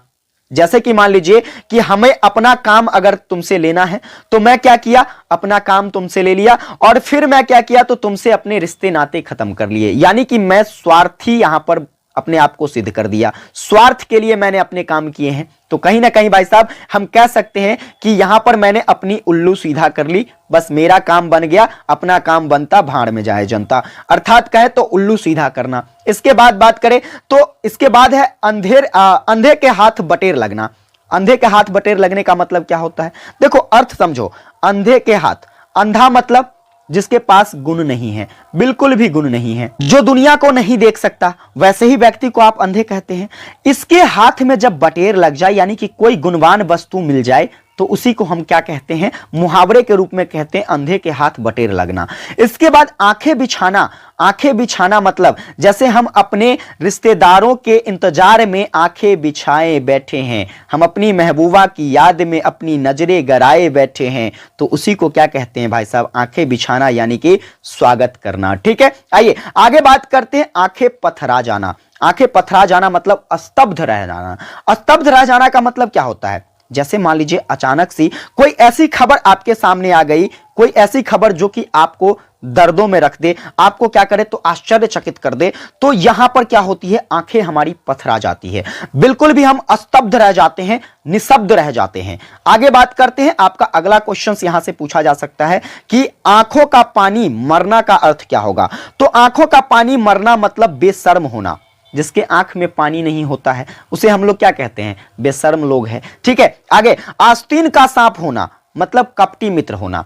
S1: जैसे कि मान लीजिए कि हमें अपना काम अगर तुमसे लेना है, तो मैं क्या किया? अपना काम तुमसे ले लिया और फिर मैं क्या किया? तो तुमसे अपने रिश्ते नाते खत्म कर लिए। यानी कि मैं स्वार्थी यहां पर अपने आप को सिद्ध कर दिया, स्वार्थ के लिए मैंने अपने काम किए हैं। तो कहीं ना कहीं भाई साहब हम कह सकते हैं कि यहां पर मैंने अपनी उल्लू सीधा कर ली, बस मेरा काम बन गया, अपना काम बनता भाड़ में जाए जनता, अर्थात कहे तो उल्लू सीधा करना। इसके बाद बात करें तो इसके बाद है अंधे के हाथ बटेर लगना। अंधे के हाथ बटेर लगने का मतलब क्या होता है? देखो अर्थ समझो, अंधे के हाथ, अंधा मतलब जिसके पास गुण नहीं है, बिल्कुल भी गुण नहीं है, जो दुनिया को नहीं देख सकता, वैसे ही व्यक्ति को आप अंधे कहते हैं। इसके हाथ में जब बटेर लग जाए, यानी कि कोई गुणवान वस्तु मिल जाए, तो उसी को हम क्या कहते हैं? मुहावरे के रूप में कहते हैं अंधे के हाथ बटेर लगना। इसके बाद आंखें बिछाना। आंखें बिछाना मतलब जैसे हम अपने रिश्तेदारों के इंतजार में आंखें बिछाए बैठे हैं, हम अपनी महबूबा की याद में अपनी नजरें गराए बैठे हैं, तो उसी को क्या कहते हैं भाई साहब? आंखें बिछाना, यानी कि स्वागत करना। ठीक है, आइए आगे बात करते हैं, आंखें पथरा जाना। आंखें पथरा जाना मतलब स्तब्ध रह जाना। स्तब्ध रह जाना का मतलब क्या होता है? जैसे मान लीजिए अचानक सी कोई ऐसी खबर आपके सामने आ गई, कोई ऐसी खबर जो कि आपको दर्दों में रख दे, आपको क्या करे तो आश्चर्यचकित कर दे, तो यहां पर क्या होती है? आंखें हमारी पथरा जाती है, बिल्कुल भी हम स्तब्ध रह जाते हैं, निशब्द रह जाते हैं। आगे बात करते हैं, आपका अगला क्वेश्चन यहां से पूछा जा सकता है कि आंखों का पानी मरना का अर्थ क्या होगा? तो आंखों का पानी मरना मतलब बेशर्म होना। जिसके आंख में पानी नहीं होता है उसे हम लोग क्या कहते हैं? बेशर्म लोग हैं। ठीक है, आगे आस्तीन का सांप होना मतलब कपटी मित्र होना।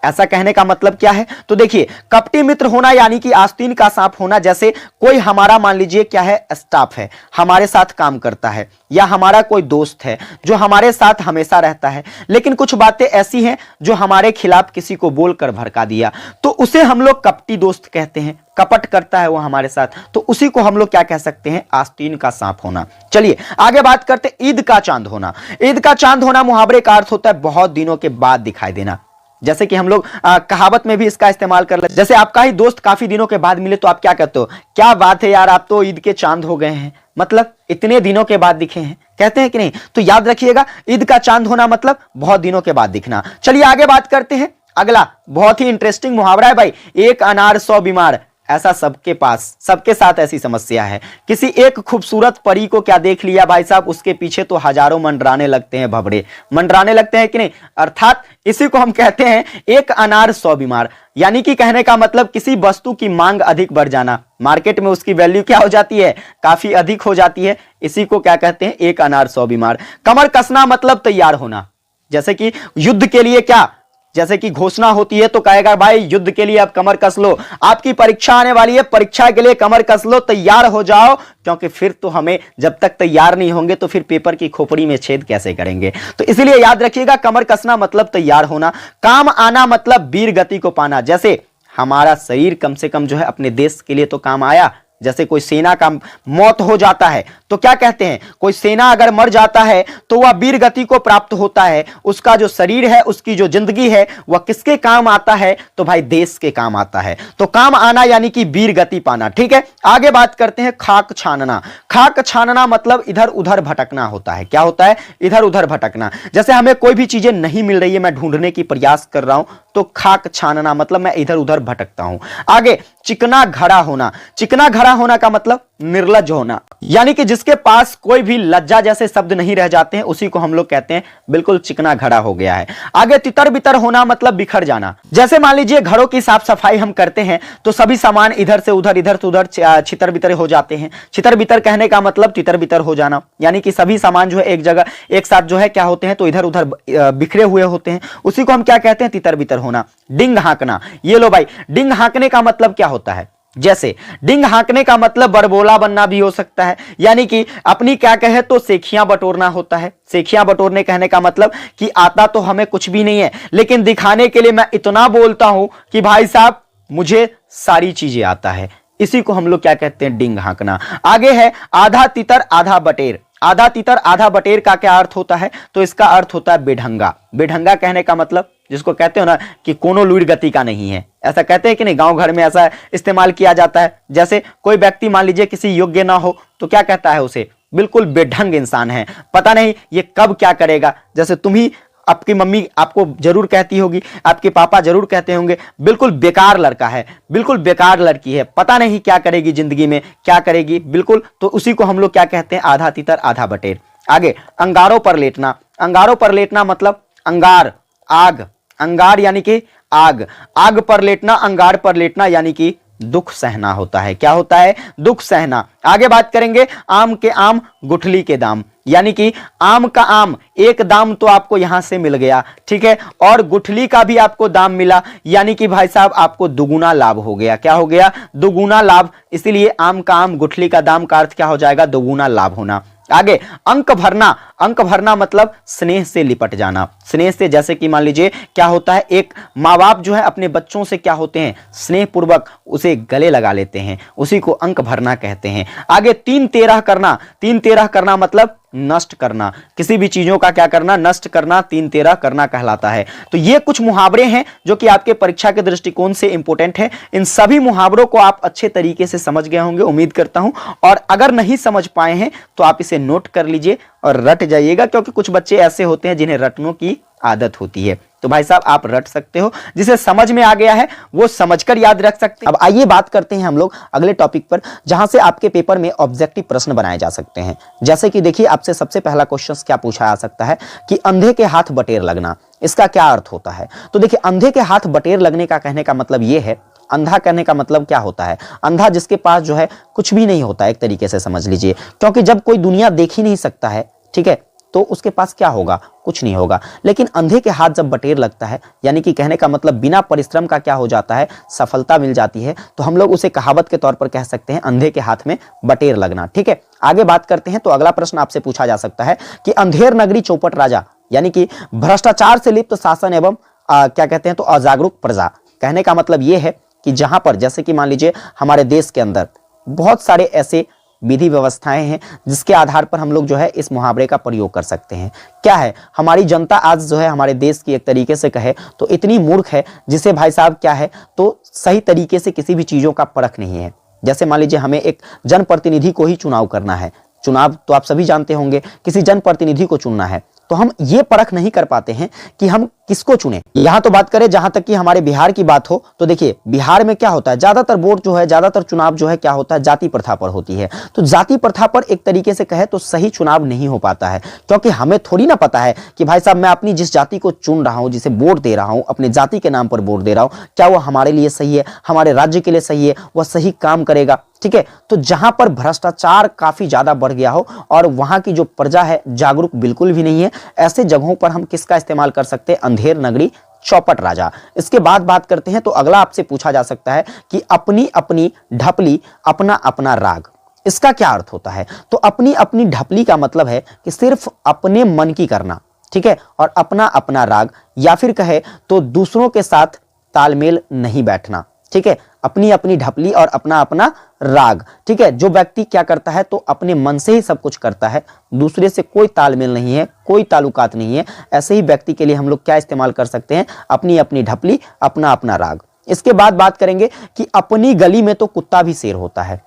S1: ऐसा कहने का मतलब क्या है? तो देखिए, कपटी मित्र होना यानी कि आस्तीन का सांप होना। जैसे कोई हमारा मान लीजिए क्या है, स्टाफ है, हमारे साथ काम करता है, या हमारा कोई दोस्त है जो हमारे साथ हमेशा रहता है, लेकिन कुछ बातें ऐसी हैं जो हमारे खिलाफ किसी को बोलकर भड़का दिया, तो उसे हम लोग कपटी दोस्त कहते हैं। कपट करता है वो हमारे साथ, तो उसी को हम लोग क्या कह सकते हैं? आस्तीन का सांप होना। चलिए आगे बात करते हैं, ईद का चांद होना। ईद का चांद होना मुहावरे का अर्थ होता है बहुत दिनों के बाद दिखाई देना। जैसे कि हम लोग कहावत में भी इसका इस्तेमाल कर ले, जैसे आपका ही दोस्त काफी दिनों के बाद मिले तो आप क्या कहते हो, क्या बात है यार, आप तो ईद के चांद हो गए हैं, मतलब इतने दिनों के बाद दिखे हैं, कहते हैं कि नहीं। तो याद रखिएगा, ईद का चांद होना मतलब बहुत दिनों के बाद दिखना। चलिए आगे बात करते हैं। अगला बहुत ही इंटरेस्टिंग मुहावरा है भाई, एक अनार 100 बीमार। ऐसा सबके पास, सबके साथ ऐसी समस्या है। किसी एक खूबसूरत परी को क्या देख लिया भाई साहब, उसके पीछे तो हजारों मंडराने लगते हैं, भबड़े मंडराने लगते हैं कि नहीं। अर्थात इसी को हम कहते हैं एक अनार 100 बीमार। यानी कि कहने का मतलब किसी वस्तु की मांग अधिक बढ़ जाना, मार्केट में उसकी वैल्यू क्या हो जाती है, काफी अधिक हो जाती है। इसी को क्या कहते हैं, एक अनार 100 बीमार। कमर कसना मतलब तैयार होना, जैसे कि युद्ध के लिए क्या, जैसे कि घोषणा होती है तो कहेगा भाई युद्ध के लिए अब कमर कस लो, आपकी परीक्षा आने वाली है, परीक्षा के लिए कमर कस लो, तैयार हो जाओ, क्योंकि फिर तो हमें जब तक तैयार नहीं होंगे तो फिर पेपर की खोपड़ी में छेद कैसे करेंगे। तो इसलिए याद रखिएगा, कमर कसना मतलब तैयार होना। काम आना मतलब वीर गति को पाना, जैसे हमारा शरीर कम से कम जो है अपने देश के लिए तो काम आया। जैसे कोई सेना का मौत हो जाता है तो क्या कहते हैं, कोई सेना अगर मर जाता है तो वह वीर गति को प्राप्त होता है। उसका जो शरीर है, उसकी जो जिंदगी है, वह किसके काम आता है, तो भाई देश के काम आता है। तो काम आना यानी कि वीर गति पाना। ठीक है, आगे बात करते हैं खाक छानना। खाक छानना मतलब इधर उधर भटकना होता है। क्या होता है, इधर उधर भटकना। जैसे हमें कोई भी चीजें नहीं मिल रही है, मैं ढूंढने की प्रयास कर रहा हूं, तो खाक छानना मतलब मैं इधर उधर भटकता हूं। आगे चिकना घड़ा होना। चिकना घड़ा होना का मतलब निर्लज्ज होना, यानी कि जिसके पास कोई भी लज्जा जैसे शब्द नहीं रह जाते हैं, उसी को हम लोग कहते हैं बिल्कुल चिकना घड़ा हो गया है। आगे तितर बितर होना मतलब बिखर जाना। जैसे मान लीजिए घरों की साफ सफाई हम करते हैं तो सभी सामान इधर से उधर छितर बितर हो जाते हैं। छितर बितर कहने का मतलब तितर बितर हो जाना, यानी कि सभी सामान जो है एक जगह एक साथ जो है क्या होते हैं, तो इधर उधर बिखरे हुए होते हैं, उसी को हम क्या कहते हैं, तितर बितर होना। डिंग हाँकना, ये लो भाई, डिंग हाँकने का मतलब क्या होता है, जैसे डिंग हाँकने का मतलब बड़बोला बनना भी हो सकता है, यानी कि अपनी क्या कहे तो सेखियां बटोरना होता है। सेखियां बटोरने कहने का मतलब कि आता तो हमें कुछ भी नहीं है, लेकिन दिखाने के लिए मैं इतना बोलता हूं कि भाई साहब मुझे सारी चीजें आता है। इसी को हम लोग क्या कहते हैं, डिंग हाँकना। आगे है आधा तितर आधा बटेर। आधा तितर आधा बटेर का क्या अर्थ होता है, तो इसका अर्थ होता है बेढंगा। बेढंगा कहने का मतलब जिसको कहते हो ना कि कोनो लुईर गति का नहीं है, ऐसा कहते हैं कि नहीं, गांव घर में ऐसा इस्तेमाल किया जाता है। जैसे कोई व्यक्ति मान लीजिए किसी योग्य ना हो तो क्या कहता है उसे, बिल्कुल बेढंग इंसान है, पता नहीं ये कब क्या करेगा। जैसे तुम ही, आपकी मम्मी आपको जरूर कहती होगी, आपके पापा जरूर कहते होंगे, बिल्कुल बेकार लड़का है, बिल्कुल बेकार लड़की है, पता नहीं क्या करेगी जिंदगी में, क्या करेगी, बिल्कुल। तो उसी को हम लोग क्या कहते हैं, आधा तितर आधा बटेर। आगे अंगारों पर लेटना। अंगारों पर लेटना मतलब अंगार, आग, अंगार यानी कि आग, आग पर लेटना, अंगार पर लेटना यानी कि दुख सहना होता है। क्या होता है, दुख सहना। आगे बात करेंगे आम के आम गुठली के दाम, यानी कि आम का आम एक दाम तो आपको यहां से मिल गया, ठीक है, और गुठली का भी आपको दाम मिला, यानी कि भाई साहब आपको दुगुना लाभ हो गया। क्या हो गया, दुगुना लाभ। इसीलिए आम का आम गुठली का दाम का अर्थ क्या हो जाएगा, दुगुना लाभ होना। आगे अंक भरना। अंक भरना मतलब स्नेह से लिपट जाना। स्नेह से, जैसे कि मान लीजिए क्या होता है, एक माँ बाप जो है अपने बच्चों से क्या होते हैं, स्नेह पूर्वक उसे गले लगा लेते हैं, उसी को अंक भरना कहते हैं। आगे तीन तेरह करना। तीन तेरह करना मतलब नष्ट करना, किसी भी चीजों का क्या करना, नष्ट करना, तीन तेरह करना कहलाता है। तो ये कुछ मुहावरे हैं जो कि आपके परीक्षा के दृष्टिकोण से इंपॉर्टेंट है। इन सभी मुहावरों को आप अच्छे तरीके से समझ गए होंगे, उम्मीद करता हूं। और अगर नहीं समझ पाए हैं तो आप इसे नोट कर लीजिए और रट जाइएगा, क्योंकि कुछ बच्चे ऐसे होते हैं जिन्हें रटनों की आदत होती है। तो भाई साहब आप रट सकते हो, जिसे समझ में आ गया है वो समझकर याद रख सकते हैं। अब आइए बात करते हैं हम लोग अगले टॉपिक पर, जहां से आपके पेपर में ऑब्जेक्टिव प्रश्न बनाए जा सकते हैं। जैसे कि देखिए, आपसे सबसे पहला क्वेश्चन क्या पूछा जा सकता है कि अंधे के हाथ बटेर लगना, इसका क्या अर्थ होता है। तो देखिए, अंधे के हाथ बटेर लगने का कहने का मतलब ये है, अंधा कहने का मतलब क्या होता है, अंधा जिसके पास जो है कुछ भी नहीं होता, एक तरीके से समझ लीजिए, क्योंकि जब कोई दुनिया देख ही नहीं सकता है, ठीक है, तो उसके पास क्या होगा, कुछ नहीं होगा। लेकिन अंधे के हाथ जब बटेर लगता है, यानी कि कहने का मतलब बिना परिश्रम का क्या हो जाता है, सफलता मिल जाती है, तो हम लोग उसे कहावत के तौर पर कह सकते हैं अंधे के हाथ में बटेर लगना। ठीक है, आगे बात करते हैं। तो अगला प्रश्न आपसे पूछा जा सकता है कि अंधेर नगरी चौपट राजा, यानी कि भ्रष्टाचार से लिप्त शासन एवं क्या कहते हैं, तो अजागरूक प्रजा। कहने का मतलब यह है कि जहां पर, जैसे कि मान लीजिए हमारे देश के अंदर बहुत सारे ऐसे विधि व्यवस्थाएं हैं जिसके आधार पर हम लोग जो है इस मुहावरे का प्रयोग कर सकते हैं। क्या है, हमारी जनता आज जो है हमारे देश की एक तरीके से कहे तो इतनी मूर्ख है जिसे भाई साहब क्या है तो सही तरीके से किसी भी चीजों का परख नहीं है। जैसे मान लीजिए हमें एक जनप्रतिनिधि को ही चुनाव करना है, चुनाव तो आप सभी जानते होंगे, किसी जनप्रतिनिधि को चुनना है, तो हम ये परख नहीं कर पाते हैं कि हम किसको चुने। यहां तो बात करें जहां तक कि हमारे बिहार की बात हो तो देखिए बिहार में क्या होता है, ज्यादातर वोट जो है, ज्यादातर चुनाव जो है क्या होता है, जाति प्रथा पर होती है। तो जाति प्रथा पर एक तरीके से कहे तो सही चुनाव नहीं हो पाता है, क्योंकि हमें थोड़ी ना पता है कि भाई साहब मैं अपनी जिस जाति को चुन रहा हूं, जिसे वोट दे रहा हूं, अपने जाति के नाम पर वोट दे रहा हूं, क्या वो हमारे लिए सही है, हमारे राज्य के लिए सही है, वह सही काम करेगा। ठीक है, तो जहां पर भ्रष्टाचार काफी ज्यादा बढ़ गया हो और वहां की जो प्रजा है जागरूक बिल्कुल भी नहीं है, ऐसे जगहों पर हम किसका इस्तेमाल कर सकते हैं, अंधेर नगरी चौपट राजा। इसके बाद बात करते हैं तो अगला आपसे पूछा जा सकता है कि अपनी अपनी ढपली अपना अपना राग, इसका क्या अर्थ होता है। तो अपनी अपनी ढपली का मतलब है कि सिर्फ अपने मन की करना, ठीक है, और अपना अपना राग, या फिर कहे तो दूसरों के साथ तालमेल नहीं बैठना। ठीक है, अपनी अपनी ढपली और अपना अपना राग। ठीक है, जो व्यक्ति क्या करता है तो अपने मन से ही सब कुछ करता है, दूसरे से कोई तालमेल नहीं है, कोई ताल्लुकात नहीं है, ऐसे ही व्यक्ति के लिए हम लोग क्या इस्तेमाल कर सकते हैं, अपनी अपनी ढपली अपना अपना राग। इसके बाद बात करेंगे कि अपनी गली में तो कुत्ता भी शेर होता है।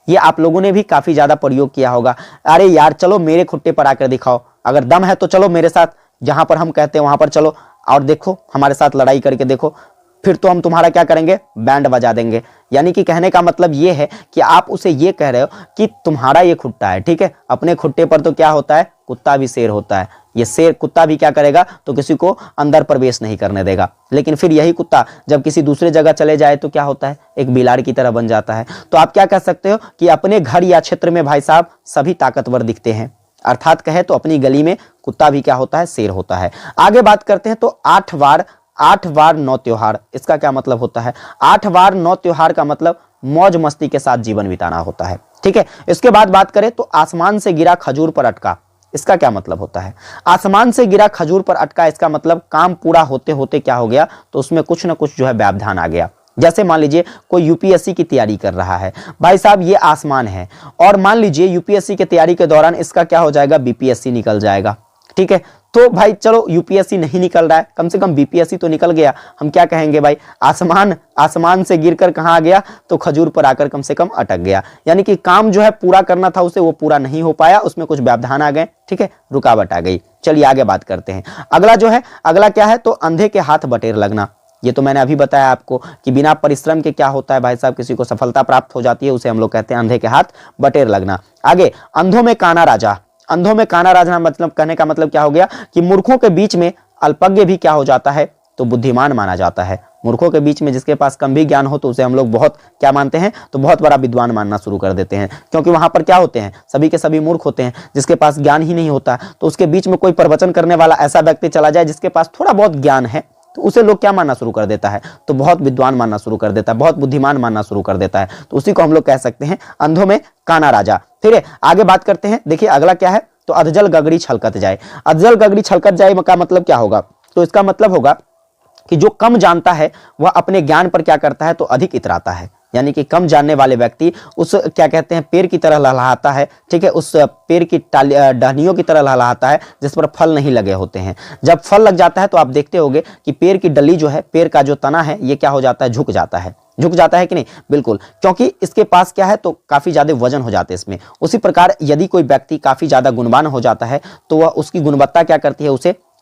S1: ये आप लोगों ने भी काफी ज्यादा प्रयोग किया होगा, अरे यार चलो मेरे खुट्टे पर आकर दिखाओ, अगर दम है तो चलो मेरे साथ, जहां पर हम कहते हैं वहां पर चलो और देखो, हमारे साथ लड़ाई करके देखो, फिर तो हम तुम्हारा क्या करेंगे, बैंड बजा देंगे। यानी कि कहने का मतलब ये है कि आप उसे ये कह रहे हो कि तुम्हारा ये खुट्टा है, ठीक है, अपने खुट्टे पर तो क्या होता है, कुत्ता भी शेर होता है। ये शेर कुत्ता भी क्या करेगा तो किसी को अंदर प्रवेश नहीं करने देगा, लेकिन फिर यही कुत्ता जब किसी दूसरे जगह चले जाए तो क्या होता है, एक बिलाड़ की तरह बन जाता है। तो आप क्या कह सकते हो कि अपने घर या क्षेत्र में भाई साहब सभी ताकतवर दिखते हैं, अर्थात कहे तो अपनी गली में कुत्ता भी क्या होता है, शेर होता है। आगे बात करते हैं तो 8 वार 9 त्योहार, इसका क्या मतलब होता है। 8 वार 9 त्योहार का मतलब मौज मस्ती के साथ जीवन बिताना होता है। ठीक है, इसके बाद बात करें तो आसमान से गिरा खजूर पर अटका, इसका क्या मतलब होता है। आसमान से गिरा खजूर पर अटका, इसका मतलब काम पूरा होते होते क्या हो गया तो उसमें कुछ ना कुछ जो है व्यवधान आ गया। जैसे मान लीजिए कोई यूपीएससी की तैयारी कर रहा है, भाई साहब ये आसमान है, और मान लीजिए यूपीएससी की तैयारी के दौरान इसका क्या हो जाएगा, बीपीएससी निकल जाएगा। ठीक है, तो भाई चलो यूपीएससी नहीं निकल रहा है, कम से कम बीपीएससी तो निकल गया, हम क्या कहेंगे भाई, आसमान से गिरकर कहां आ गया तो खजूर पर आकर कम से कम अटक गया। यानी कि काम जो है पूरा करना था उसे, वो पूरा नहीं हो पाया, उसमें कुछ व्यवधान आ गए, ठीक है, रुकावट आ गई। चलिए आगे बात करते हैं। अगला जो है, अगला क्या है तो अंधे के हाथ बटेर लगना। ये तो मैंने अभी बताया आपको कि बिना परिश्रम के क्या होता है भाई साहब, किसी को सफलता प्राप्त हो जाती है, उसे हम लोग कहते हैं अंधे के हाथ बटेर लगना। आगे अंधों में काना राजा, अंधों में काना राजा मतलब कहने का मतलब क्या हो गया कि मूर्खों के बीच में अल्पज्ञ भी क्या हो जाता है तो बुद्धिमान माना जाता है। मूर्खों के बीच में जिसके पास कम भी ज्ञान हो तो उसे हम लोग बहुत क्या मानते हैं तो बहुत बड़ा विद्वान मानना शुरू कर देते हैं, क्योंकि वहां पर क्या होते हैं, सभी के सभी मूर्ख होते हैं, जिसके पास ज्ञान ही नहीं होता। तो उसके बीच में कोई प्रवचन करने वाला ऐसा व्यक्ति चला जाए जिसके पास थोड़ा बहुत ज्ञान है तो उसे लोग क्या मानना शुरू कर देता है तो बहुत विद्वान मानना शुरू कर देता है, बहुत बुद्धिमान मानना शुरू कर देता है। तो उसी को हम लोग कह सकते हैं अंधों में काना राजा। फिर आगे बात करते हैं, देखिए अगला क्या है तो अधजल गगड़ी छलकत जाए। अधजल गगड़ी छलकत जाए का मतलब क्या होगा तो इसका मतलब होगा कि जो कम जानता है वह अपने ज्ञान पर क्या करता है तो अधिक इतराता है। यानी कि कम जानने वाले व्यक्ति उस क्या कहते हैं पेड़ की तरह लहलहाता है, ठीक है, उस पेड़ की टहनियों की तरह लहलहाता है जिस पर फल नहीं लगे होते हैं। जब फल लग जाता है तो आप देखते होंगे कि पेड़ की डली जो है, पेड़ का जो तना है ये क्या हो जाता है, झुक जाता है, झुक जाता है कि नहीं, बिल्कुल, क्योंकि इसके पास क्या है तो काफी ज्यादा वजन हो जाते हैं इसमें। उसी प्रकार यदि कोई व्यक्ति काफी ज्यादा गुणवान हो जाता है तो वह उसकी गुणवत्ता क्या करती है,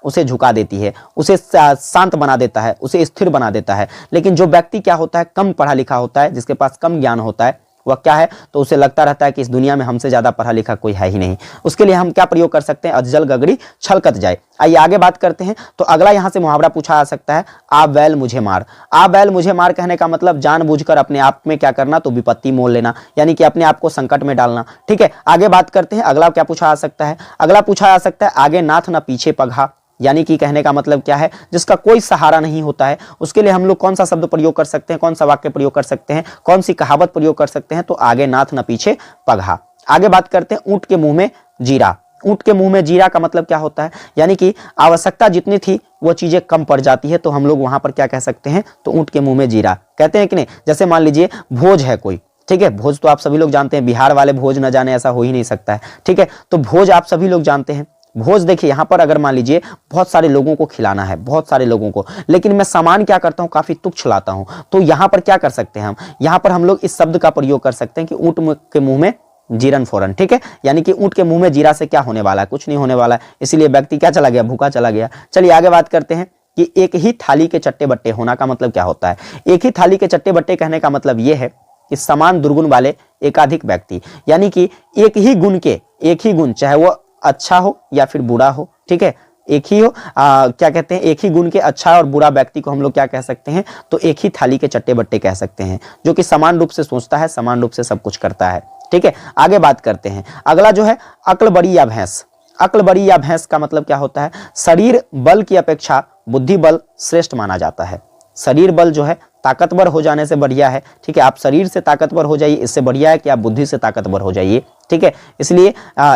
S1: उसे झुका देती है, उसे शांत बना देता है, उसे स्थिर बना देता है। लेकिन जो व्यक्ति क्या होता है कम पढ़ा लिखा होता है, जिसके पास कम ज्ञान होता है, वह क्या है तो उसे लगता रहता है कि इस दुनिया में हमसे ज्यादा पढ़ा लिखा कोई है ही नहीं। उसके लिए हम क्या प्रयोग कर सकते हैं, अधजल गगड़ी छलकत जाए। आइए आगे बात करते हैं तो अगला यहां से मुहावरा पूछा जा सकता है, आ बैल मुझे मार। आ बैल मुझे मार कहने का मतलब जानबूझकर अपने आप में क्या करना तो विपत्ति मोल लेना, यानी कि अपने आप को संकट में डालना। ठीक है, आगे बात करते हैं, अगला क्या पूछा जा सकता है, अगला पूछा जा सकता है आगे नाथ न पीछे पगहा। यानी कि कहने का मतलब क्या है, जिसका कोई सहारा नहीं होता है, उसके लिए हम लोग कौन सा शब्द प्रयोग कर सकते हैं, कौन सा वाक्य प्रयोग कर सकते हैं, कौन सी कहावत प्रयोग कर सकते हैं तो आगे नाथ न पीछे पगहा। आगे बात करते हैं ऊंट के मुंह में जीरा। ऊंट के मुंह में जीरा का मतलब क्या होता है, यानी कि आवश्यकता जितनी थी वो चीजें कम पड़ जाती है, तो हम लोग वहां पर क्या कह सकते हैं तो ऊंट के मुंह में जीरा कहते हैं कि नहीं। जैसे मान लीजिए भोज है कोई, ठीक है। भोज तो आप सभी लोग जानते हैं, बिहार वाले भोज न जाने ऐसा हो ही नहीं सकता है, ठीक है। तो भोज आप सभी लोग जानते हैं। भोज देखिए यहाँ पर अगर मान लीजिए बहुत सारे लोगों को खिलाना है, बहुत सारे लोगों को, लेकिन मैं सामान क्या करता हूँ, काफी तुच्छ लाता हूँ, तो यहाँ पर क्या कर सकते हैं हम, यहाँ पर हम लोग इस शब्द का प्रयोग कर सकते हैं कि ऊंट के मुंह में जीरन फोरन, ठीक है। यानी कि ऊंट के मुंह में जीरा से क्या होने वाला है, कुछ नहीं होने वाला है, इसीलिए व्यक्ति क्या चला गया, भूखा चला गया। चलिए आगे बात करते हैं कि एक ही थाली के चट्टे बट्टे होना का मतलब क्या होता है। एक ही थाली के चट्टे बट्टे कहने का मतलब यह है कि समान दुर्गुण वाले एकाधिक व्यक्ति, यानी कि एक ही गुण के, एक ही गुण, चाहे वो अच्छा हो या फिर बुरा हो, ठीक है, एक ही हो, क्या कहते हैं, एक ही गुण के अच्छा और बुरा व्यक्ति को हम लोग क्या कह सकते हैं, तो एक ही थाली के चट्टे बट्टे कह सकते हैं, जो कि समान रूप से सोचता है, समान रूप से सब कुछ करता है, ठीक है। आगे बात करते हैं, अगला जो है अक्ल बड़ी या भैंस। अक्ल बड़ी या भैंस का मतलब क्या होता है, शरीर बल की अपेक्षा बुद्धि बल श्रेष्ठ माना जाता है। शरीर बल जो है ताकतवर हो जाने से बढ़िया है, ठीक है। आप शरीर से ताकतवर हो जाइए, इससे बढ़िया है कि आप बुद्धि से ताकतवर हो जाइए, ठीक है। इसलिए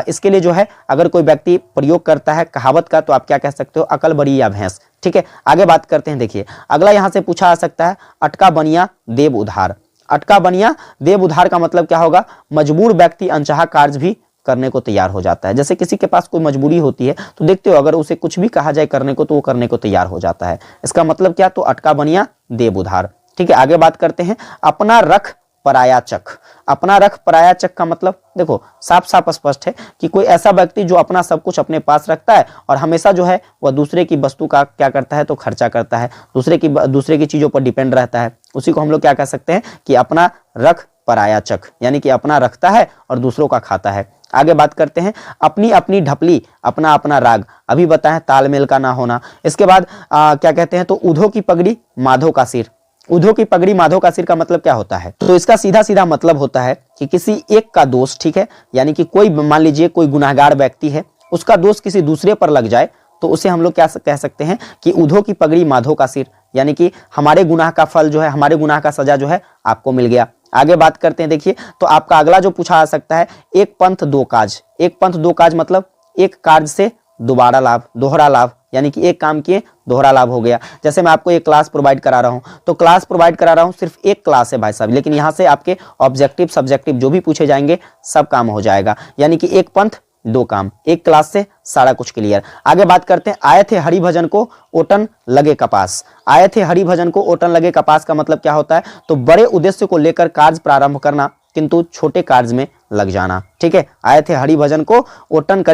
S1: इसके लिए जो है अगर कोई व्यक्ति प्रयोग करता है कहावत का, तो आप क्या कह सकते हो, अकल बड़ी या भैंस, ठीक है। आगे बात करते हैं, देखिए अगला यहां से पूछा आ सकता है, अटका बनिया देव उधार। अटका बनिया देव उधार का मतलब क्या होगा, मजबूर व्यक्ति अनचाहा कार्य भी करने को तैयार हो जाता है। जैसे किसी के पास कोई मजबूरी होती है, तो देखते हो अगर उसे कुछ भी कहा जाए करने को, तो वो करने को तैयार हो जाता है। इसका मतलब क्या, तो अटका बनिया देव उधार, ठीक है। आगे बात करते हैं, अपना रख पराया चक। अपना रख पराया चक का मतलब देखो साफ साफ स्पष्ट है कि कोई ऐसा व्यक्ति जो अपना सब कुछ अपने पास रखता है और हमेशा जो है वह दूसरे की वस्तु का क्या करता है, तो खर्चा करता है, दूसरे की चीजों पर डिपेंड रहता है, उसी को हम लोग क्या कह सकते हैं कि अपना रख पराया चक, यानी कि अपना रखता है और दूसरों का खाता है। आगे बात करते हैं, अपनी अपनी ढपली अपना अपना राग। अभी बताएं तालमेल का ना होना। इसके बाद क्या कहते हैं, तो उधो की पगड़ी माधो का सिर। उधो की पगड़ी माधो का सिर का मतलब क्या होता है, तो इसका सीधा सीधा मतलब होता है कि किसी एक का दोष, ठीक है, यानी कि कोई मान लीजिए कोई गुनाहगार व्यक्ति है, उसका दोष किसी दूसरे पर लग जाए, तो उसे हम लोग क्या कह सकते हैं कि उधो की पगड़ी माधो का सिर, यानी कि हमारे गुनाह का फल जो है, हमारे गुनाह का सजा जो है आपको मिल गया। आगे बात करते हैं, देखिए तो आपका अगला जो पूछा आ सकता है, एक पंथ दो काज। एक पंथ दो काज मतलब एक कार्य से दोबारा लाभ, दोहरा लाभ, यानी कि एक काम किए दोहरा लाभ हो गया। जैसे मैं आपको एक क्लास प्रोवाइड करा रहा हूं, तो क्लास प्रोवाइड करा रहा हूं, सिर्फ एक क्लास है भाई साहब, लेकिन यहां से आपके ऑब्जेक्टिव सब्जेक्टिव जो भी पूछे जाएंगे सब काम हो जाएगा, यानी कि एक पंथ दो काम, एक क्लास से सारा कुछ क्लियर। आगे बात करते हैं, आए थे हरि भजन को ओटन लगे कपास। आए थे हरि भजन को ओटन लगे कपास का मतलब क्या होता है, तो बड़े उद्देश्य को लेकर कार्य प्रारंभ करना किंतु छोटे कार्य में लग जाना, ठीक है। आए थे हरि भजन को ओटन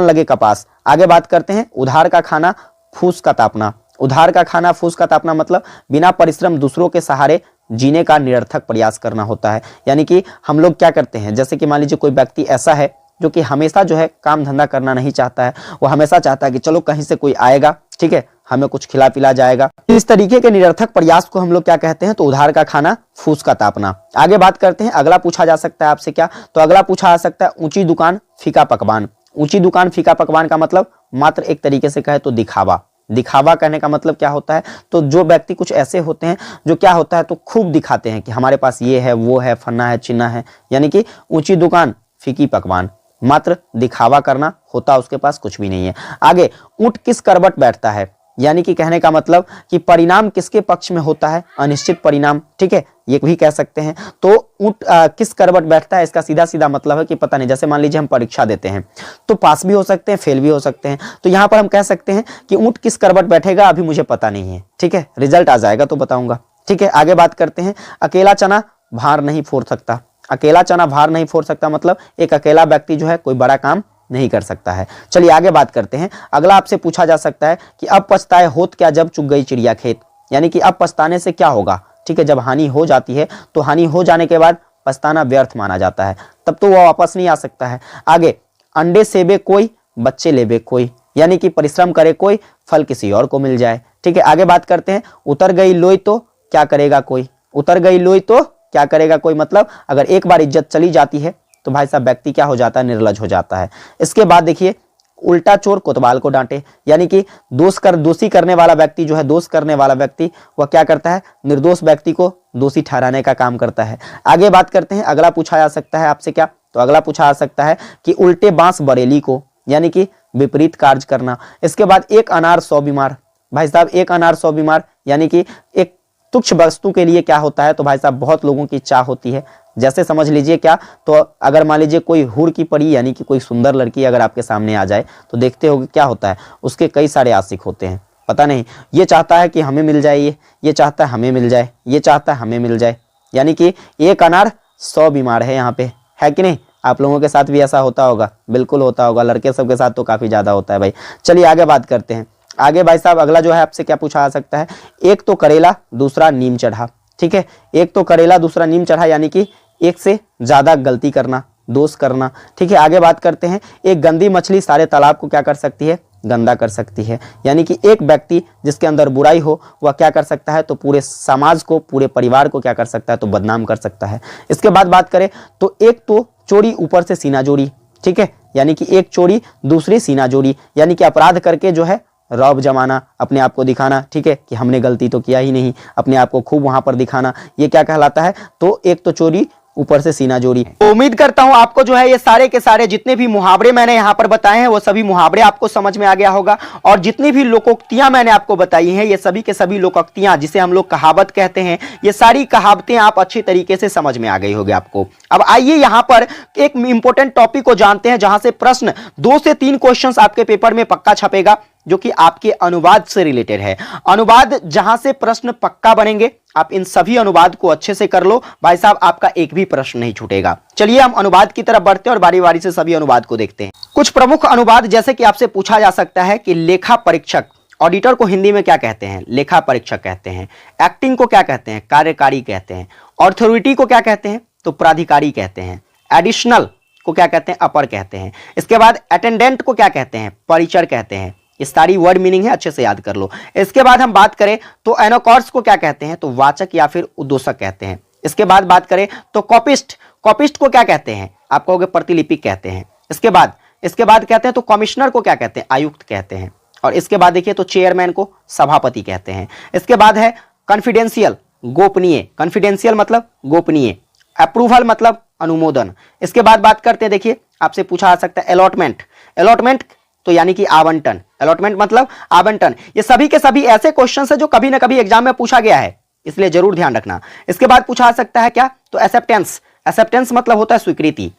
S1: लगे कपास। आगे बात करते हैं, उधार का खाना फूस का तापना। उधार का खाना फूस का तापना मतलब बिना परिश्रम दूसरों के सहारे जीने का निरर्थक प्रयास करना होता है। यानी कि हम लोग क्या करते हैं, जैसे कि मान लीजिए कोई व्यक्ति ऐसा है जो कि हमेशा जो है काम धंधा करना नहीं चाहता है, वो हमेशा चाहता है कि चलो कहीं से कोई आएगा, ठीक है, हमें कुछ खिला पिला जाएगा। इस तरीके के निरर्थक प्रयास को हम लोग क्या कहते हैं, तो उधार का खाना फूस का तापना। आगे बात करते हैं, अगला पूछा जा सकता है आपसे क्या, तो अगला पूछा आ सकता है, ऊंची दुकान फीका पकवान। ऊंची दुकान फीका पकवान का मतलब मात्र एक तरीके से कहे तो दिखावा। दिखावा कहने का मतलब क्या होता है, तो जो व्यक्ति कुछ ऐसे होते हैं जो क्या होता है, तो खूब दिखाते हैं कि हमारे पास ये है, वो है, फन्ना है, चिन्ना है, यानी कि ऊंची दुकान फीकी पकवान, मात्र दिखावा करना, होता उसके पास कुछ भी नहीं है। आगे, ऊंट किस करवट बैठता है, यानी कि कहने का मतलब कि परिणाम किसके पक्ष में होता है, अनिश्चित परिणाम, ठीक है, ये भी कह सकते हैं। तो ऊंट किस करवट बैठता है, इसका सीधा सीधा मतलब है कि पता नहीं। जैसे मान लीजिए हम परीक्षा देते हैं, तो पास भी हो सकते हैं, फेल भी हो सकते हैं, तो यहां पर हम कह सकते हैं कि ऊंट किस करवट बैठेगा अभी मुझे पता नहीं है, ठीक है, रिजल्ट आ जाएगा तो बताऊंगा, ठीक है। आगे बात करते हैं, अकेला चना भार नहीं फोड़ सकता। अकेला चना भार नहीं फोड़ सकता मतलब एक अकेला व्यक्ति जो है कोई बड़ा काम नहीं कर सकता है। चलिए आगे बात करते हैं, अगला आपसे पूछा जा सकता है कि अब पछताए होत क्या जब चुग गई चिड़िया खेत। यानी कि अब पछताने से क्या होगा, ठीक है, जब हानि हो जाती है तो हानि हो जाने के बाद पछताना व्यर्थ माना जाता है, तब तो वह वापस नहीं आ सकता है। आगे, अंडे सेबे कोई बच्चे लेबे कोई, यानी कि परिश्रम करे कोई फल किसी और को मिल जाए, ठीक है। आगे बात करते हैं, उतर गई लोई तो क्या करेगा कोई। उतर गई लोई तो क्या करेगा कोई मतलब अगर एक बार इज्जत चली जाती है तो भाई साहब व्यक्ति क्या हो जाता है, निर्लज हो जाता है। इसके बाद देखिए, उल्टा चोर कोतवाल को डांटे, यानी कि दोषी करने वाला व्यक्ति जो है, दोष करने वाला व्यक्ति वह क्या करता है, निर्दोष व्यक्ति को दोषी ठहराने का काम करता है। आगे बात करते हैं, अगला पूछा जा सकता है आपसे क्या, तो अगला पूछा आ सकता है कि उल्टे बांस बरेली को, यानी कि विपरीत कार्य करना। इसके बाद, एक अनार 100 बीमार। भाई साहब एक अनार 100 बीमार, यानी कि एक तुच्छ वस्तु के लिए क्या होता है, तो भाई साहब बहुत लोगों की चाह होती है। जैसे समझ लीजिए क्या, तो अगर मान लीजिए कोई हूर की परी यानी कि कोई सुंदर लड़की अगर आपके सामने आ जाए तो देखते हो कि क्या होता है, उसके कई सारे आशिक होते हैं। पता नहीं, ये चाहता है कि हमें मिल जाए, ये चाहता है हमें मिल जाए, ये चाहता है हमें मिल जाए, यानी कि एक अनार 100 बीमार है यहाँ पे, है कि नहीं। आप लोगों के साथ भी ऐसा होता होगा, बिल्कुल होता होगा, लड़के सबके साथ तो काफी ज्यादा होता है भाई। चलिए आगे बात करते हैं। आगे भाई साहब अगला जो है आपसे क्या पूछा जा सकता है, एक तो करेला दूसरा नीम चढ़ा, ठीक है। एक तो करेला दूसरा नीम चढ़ा यानी कि एक से ज्यादा गलती करना, दोष करना, ठीक है। आगे बात करते हैं, एक गंदी मछली सारे तालाब को क्या कर सकती है, गंदा कर सकती है। यानी कि एक व्यक्ति जिसके अंदर बुराई हो वह क्या कर सकता है, तो पूरे समाज को, पूरे परिवार को क्या कर सकता है, तो बदनाम कर सकता है। इसके बाद बात करें तो एक तो चोरी ऊपर से सीना जोड़ी, ठीक है, यानी कि एक चोरी दूसरी सीना जोड़ी, यानी कि अपराध करके जो है रौब जमाना, अपने आप को दिखाना, ठीक है, कि हमने गलती तो किया ही नहीं, अपने आप को खूब वहां पर दिखाना, ये क्या कहलाता है, तो एक तो चोरी ऊपर से सीना जोड़ी। तो उम्मीद करता हूं आपको जो है ये सारे के सारे जितने भी मुहावरे मैंने यहां पर बताए हैं वो सभी मुहावरे आपको समझ में आ गया होगा, और जितनी भी लोकोक्तियां मैंने आपको बताई हैं ये सभी के सभी लोकोक्तियां जिसे हम लोग कहावत कहते हैं, ये सारी कहावतें आप अच्छी तरीके से समझ में आ गई होगी आपको। अब आइए यहां पर एक इंपॉर्टेंट टॉपिक को जानते हैं जहां से प्रश्न 2 से 3 क्वेश्चंस आपके पेपर में पक्का छपेगा, जो कि आपके अनुवाद से रिलेटेड है। अनुवाद जहां से प्रश्न पक्का बनेंगे, आप इन सभी अनुवाद को अच्छे से कर लो भाई साहब, आपका एक भी प्रश्न नहीं छूटेगा। चलिए हम अनुवाद की तरफ बढ़ते हैं और बारी बारी से सभी अनुवाद को देखते हैं। कुछ प्रमुख अनुवाद, जैसे कि आपसे पूछा जा सकता है कि लेखा परीक्षक, ऑडिटर को हिंदी में क्या कहते हैं, लेखा परीक्षक कहते हैं। एक्टिंग को क्या कहते हैं, कार्यकारी कहते हैं। ऑथोरिटी को क्या कहते हैं, तो प्राधिकारी कहते हैं। एडिशनल को क्या कहते हैं, अपर कहते हैं। इसके बाद अटेंडेंट को क्या कहते हैं, परिचर कहते हैं। ये सारी वर्ड मीनिंग है, अच्छे से याद कर लो। इसके बाद हम बात करें तो एनोकॉर्ड्स को क्या कहते हैं, तो वाचक या फिर उद्घोषक कहते हैं। इसके बाद बात करें तो कॉपिस्ट, कॉपिस्ट को क्या कहते हैं, आप कहोगे प्रतिलिपिक कहते हैं। इसके बाद कहते हैं तो कमिश्नर को क्या कहते हैं, आयुक्त कहते हैं। और इसके बाद देखिए तो चेयरमैन को सभापति कहते हैं। इसके बाद है कॉन्फिडेंशियल, गोपनीय, कॉन्फिडेंशियल मतलब गोपनीय। अप्रूवल मतलब अनुमोदन। इसके बाद बात करते हैं, देखिए आपसे पूछा जा सकता है अलॉटमेंट, अलॉटमेंट तो यानी कि आवंटन, अलॉटमेंट मतलब आवंटन। ये सभी के सभी ऐसे क्वेश्चन है जो कभी ना कभी एग्जाम में पूछा गया है, इसलिए जरूर ध्यान रखना। इसके बाद पूछा जा सकता है क्या, तो एक्सेप्टेंस, एक्सेप्टेंस मतलब होता है स्वीकृति।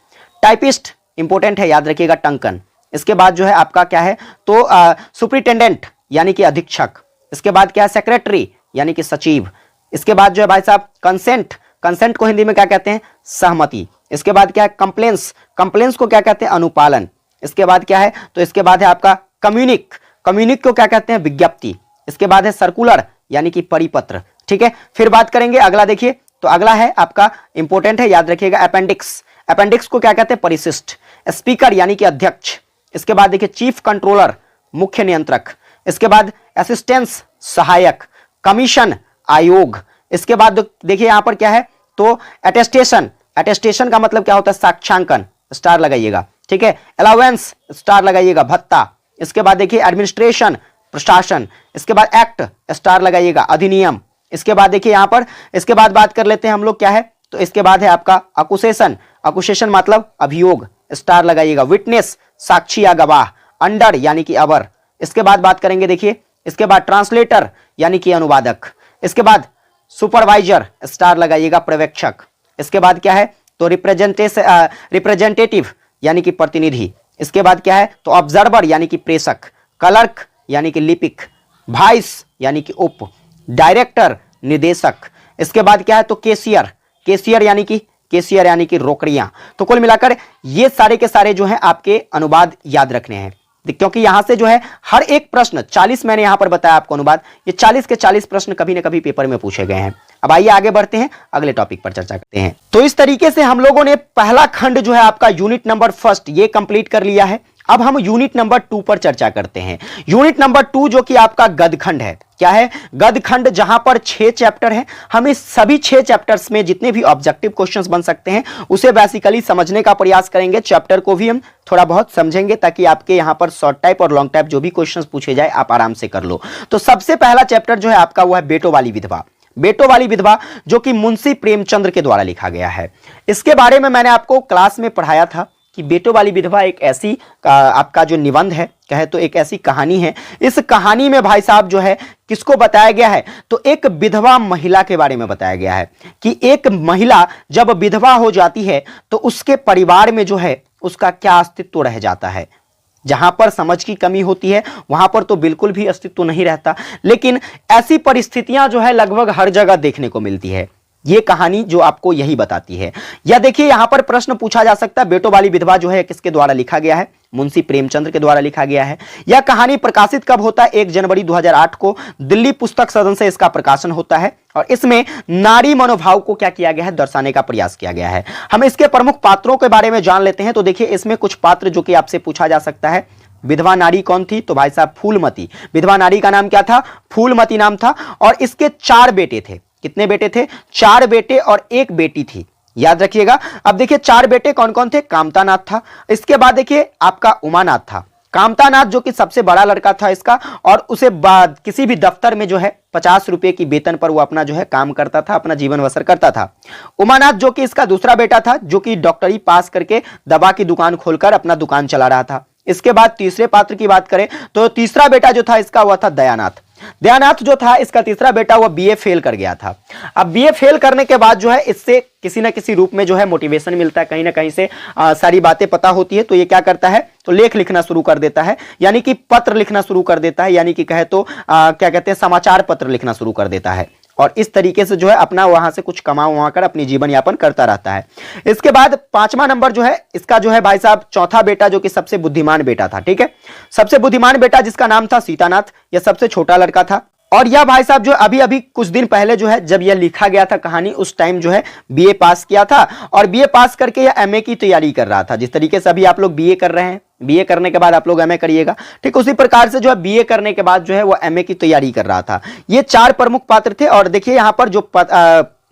S1: टाइपिस्ट इंपॉर्टेंट है, याद रखिएगा, टंकन। इसके बाद जो है आपका क्या है, तो सुपरिटेंडेंट यानी कि अधीक्षक। इसके बाद क्या है, सेक्रेटरी यानी कि सचिव। इसके बाद जो है भाई साहब कंसेंट, कंसेंट को हिंदी में क्या कहते हैं, सहमति। इसके बाद क्या है कंप्लेंस, कंप्लेंस को क्या कहते हैं, अनुपालन। इसके बाद क्या है, तो इसके बाद है आपका कम्युनिक, कम्युनिक को क्या कहते हैं, विज्ञप्ति। इसके बाद है सर्कुलर यानी कि परिपत्र, ठीक है। फिर बात करेंगे अगला, देखिए तो अगला है आपका इंपॉर्टेंट है, याद रखिएगा, अपेंडिक्स, अपेंडिक्स को क्या कहते हैं, परिशिष्ट। स्पीकर यानी कि अध्यक्ष। इसके बाद देखिए चीफ कंट्रोलर, मुख्य नियंत्रक। इसके बाद असिस्टेंस, सहायक। कमीशन, आयोग। इसके बाद देखिए यहां पर क्या है, तो अटेस्टेशन, अटेस्टेशन का मतलब क्या होता है, साक्ष्यांकन, स्टार लगाइएगा, ठीक है। अलाउंस, स्टार लगाइएगा, भत्ता। इसके बाद देखिए एडमिनिस्ट्रेशन, प्रशासन। इसके बाद एक्ट, स्टार लगाइएगा, अधिनियम। इसके बाद देखिए यहां पर, इसके बाद बात कर लेते हैं हम लोग क्या है, तो इसके बाद है आपका अकुसेशन, अकुसेशन मतलब अभियोग, स्टार लगाइएगा। विटनेस, साक्षी या गवाह। अंडर यानी कि अवर। इसके बाद बात करेंगे, देखिए इसके बाद ट्रांसलेटर यानी कि अनुवादक। इसके बाद सुपरवाइजर, स्टार लगाइएगा, पर्यवेक्षक। इसके बाद क्या है, तो रिप्रेजेंटेटिव यानी कि प्रतिनिधि। इसके बाद क्या है, तो ऑब्जर्वर यानी कि प्रेषक। क्लर्क यानी कि लिपिक। वाइस यानी कि उप। डायरेक्टर, निदेशक। इसके बाद क्या है, तो केशियर, केशियर यानी कि रोकड़ियां। तो कुल मिलाकर ये सारे के सारे जो हैं आपके अनुवाद याद रखने हैं, क्योंकि यहां से जो है हर एक प्रश्न 40 मैंने यहां पर बताया आपको अनुवाद, ये 40 के 40 प्रश्न कभी ना कभी पेपर में पूछे गए हैं। अब आइए आगे बढ़ते हैं, अगले टॉपिक पर चर्चा करते हैं। तो इस तरीके से हम लोगों ने पहला खंड जो है आपका यूनिट नंबर 1 ये कंप्लीट कर लिया है। अब हम यूनिट नंबर 2 पर चर्चा करते हैं। यूनिट नंबर 2 जो कि आपका गद्यखंड है, क्या है, गद्यखंड, जहां पर 6 चैप्टर हैं। हम इस सभी 6 चैप्टर्स में जितने भी ऑब्जेक्टिव क्वेश्चंस बन सकते हैं उसे बेसिकली समझने का प्रयास करेंगे। चैप्टर को भी हम थोड़ा बहुत समझेंगे ताकि आपके यहां पर शॉर्ट टाइप और लॉन्ग टाइप जो भी क्वेश्चंस पूछे जाए आप आराम से कर लो। तो सबसे पहला चैप्टर जो है आपका वो है बेटों वाली विधवा। बेटों वाली विधवा जो कि मुंशी प्रेमचंद्र के द्वारा लिखा गया है। इसके बारे में मैंने आपको क्लास में पढ़ाया था कि बेटों वाली विधवा एक ऐसी आपका जो निबंध है, कहे तो एक ऐसी कहानी है। इस कहानी में भाई साहब जो है किसको बताया गया है, तो एक विधवा महिला के बारे में बताया गया है कि एक महिला जब विधवा हो जाती है तो उसके परिवार में जो है उसका क्या अस्तित्व रह जाता है। जहां पर समझ की कमी होती है वहां पर तो बिल्कुल भी अस्तित्व नहीं रहता, लेकिन ऐसी परिस्थितियां जो है लगभग हर जगह देखने को मिलती है। ये कहानी जो आपको यही बताती है। या देखिए यहां पर प्रश्न पूछा जा सकता है, बेटों वाली विधवा जो है किसके द्वारा लिखा गया है, मुंशी प्रेमचंद्र के द्वारा लिखा गया है। यह कहानी प्रकाशित कब होता है, 1 जनवरी 2008 को दिल्ली पुस्तक सदन से इसका प्रकाशन होता है और इसमें नारी मनोभाव को क्या किया गया है, दर्शाने का प्रयास किया गया है। हम इसके प्रमुख पात्रों के बारे में जान लेते हैं। तो देखिए इसमें कुछ पात्र जो कि आपसे पूछा जा सकता है। विधवा नारी कौन थी, तो भाई साहब फूलमती। विधवा नारी का नाम क्या था, फूलमती नाम था। और इसके 4 बेटे थे। कितने बेटे थे, 4 बेटे और 1 बेटी थी, याद रखिएगा। अब देखिए 4 बेटे कौन कौन थे, कामतानाथ था। इसके बाद देखिए आपका उमानाथ था। कामतानाथ जो कि सबसे बड़ा लड़का था इसका, और उसे बाद किसी भी दफ्तर में जो है 50 रुपए की वेतन पर वो अपना जो है काम करता था, अपना जीवन बसर करता था। उमानाथ जो कि इसका दूसरा बेटा था, जो कि डॉक्टरी पास करके दवा की दुकान खोलकर अपना दुकान चला रहा था। इसके बाद तीसरे पात्र की बात करें तो तीसरा बेटा जो था इसका हुआ था दयानाथ। दयानाथ जो था इसका तीसरा बेटा, वो बीए फेल कर गया था। अब बीए फेल करने के बाद जो है इससे किसी ना किसी रूप में जो है मोटिवेशन मिलता है, कहीं ना कहीं से सारी बातें पता होती है। तो ये क्या करता है, तो लेख लिखना शुरू कर देता है, यानी कि पत्र लिखना शुरू कर देता है, यानी कि कहे तो क्या कहते हैं, समाचार पत्र लिखना शुरू कर देता है। और इस तरीके से जो है अपना वहां से कुछ कमा कर अपनी जीवन यापन करता रहता है। इसके बाद 5वां नंबर जो है इसका जो है भाई साहब चौथा बेटा, जो कि सबसे बुद्धिमान बेटा था। ठीक है, सबसे बुद्धिमान बेटा जिसका नाम था सीतानाथ, यह सबसे छोटा लड़का था। और यह भाई साहब जो अभी अभी कुछ दिन पहले जो है जब यह लिखा गया था कहानी, उस टाइम जो है बीए पास किया था और बीए पास करके यह एमए की तैयारी कर रहा था। जिस तरीके से अभी आप लोग बीए कर रहे हैं, बीए करने के बाद आप लोग एमए करिएगा, ठीक उसी प्रकार से जो है बीए करने के बाद जो है वो एमए की तैयारी कर रहा था। ये 4 प्रमुख पात्र थे। और देखिए यहां पर जो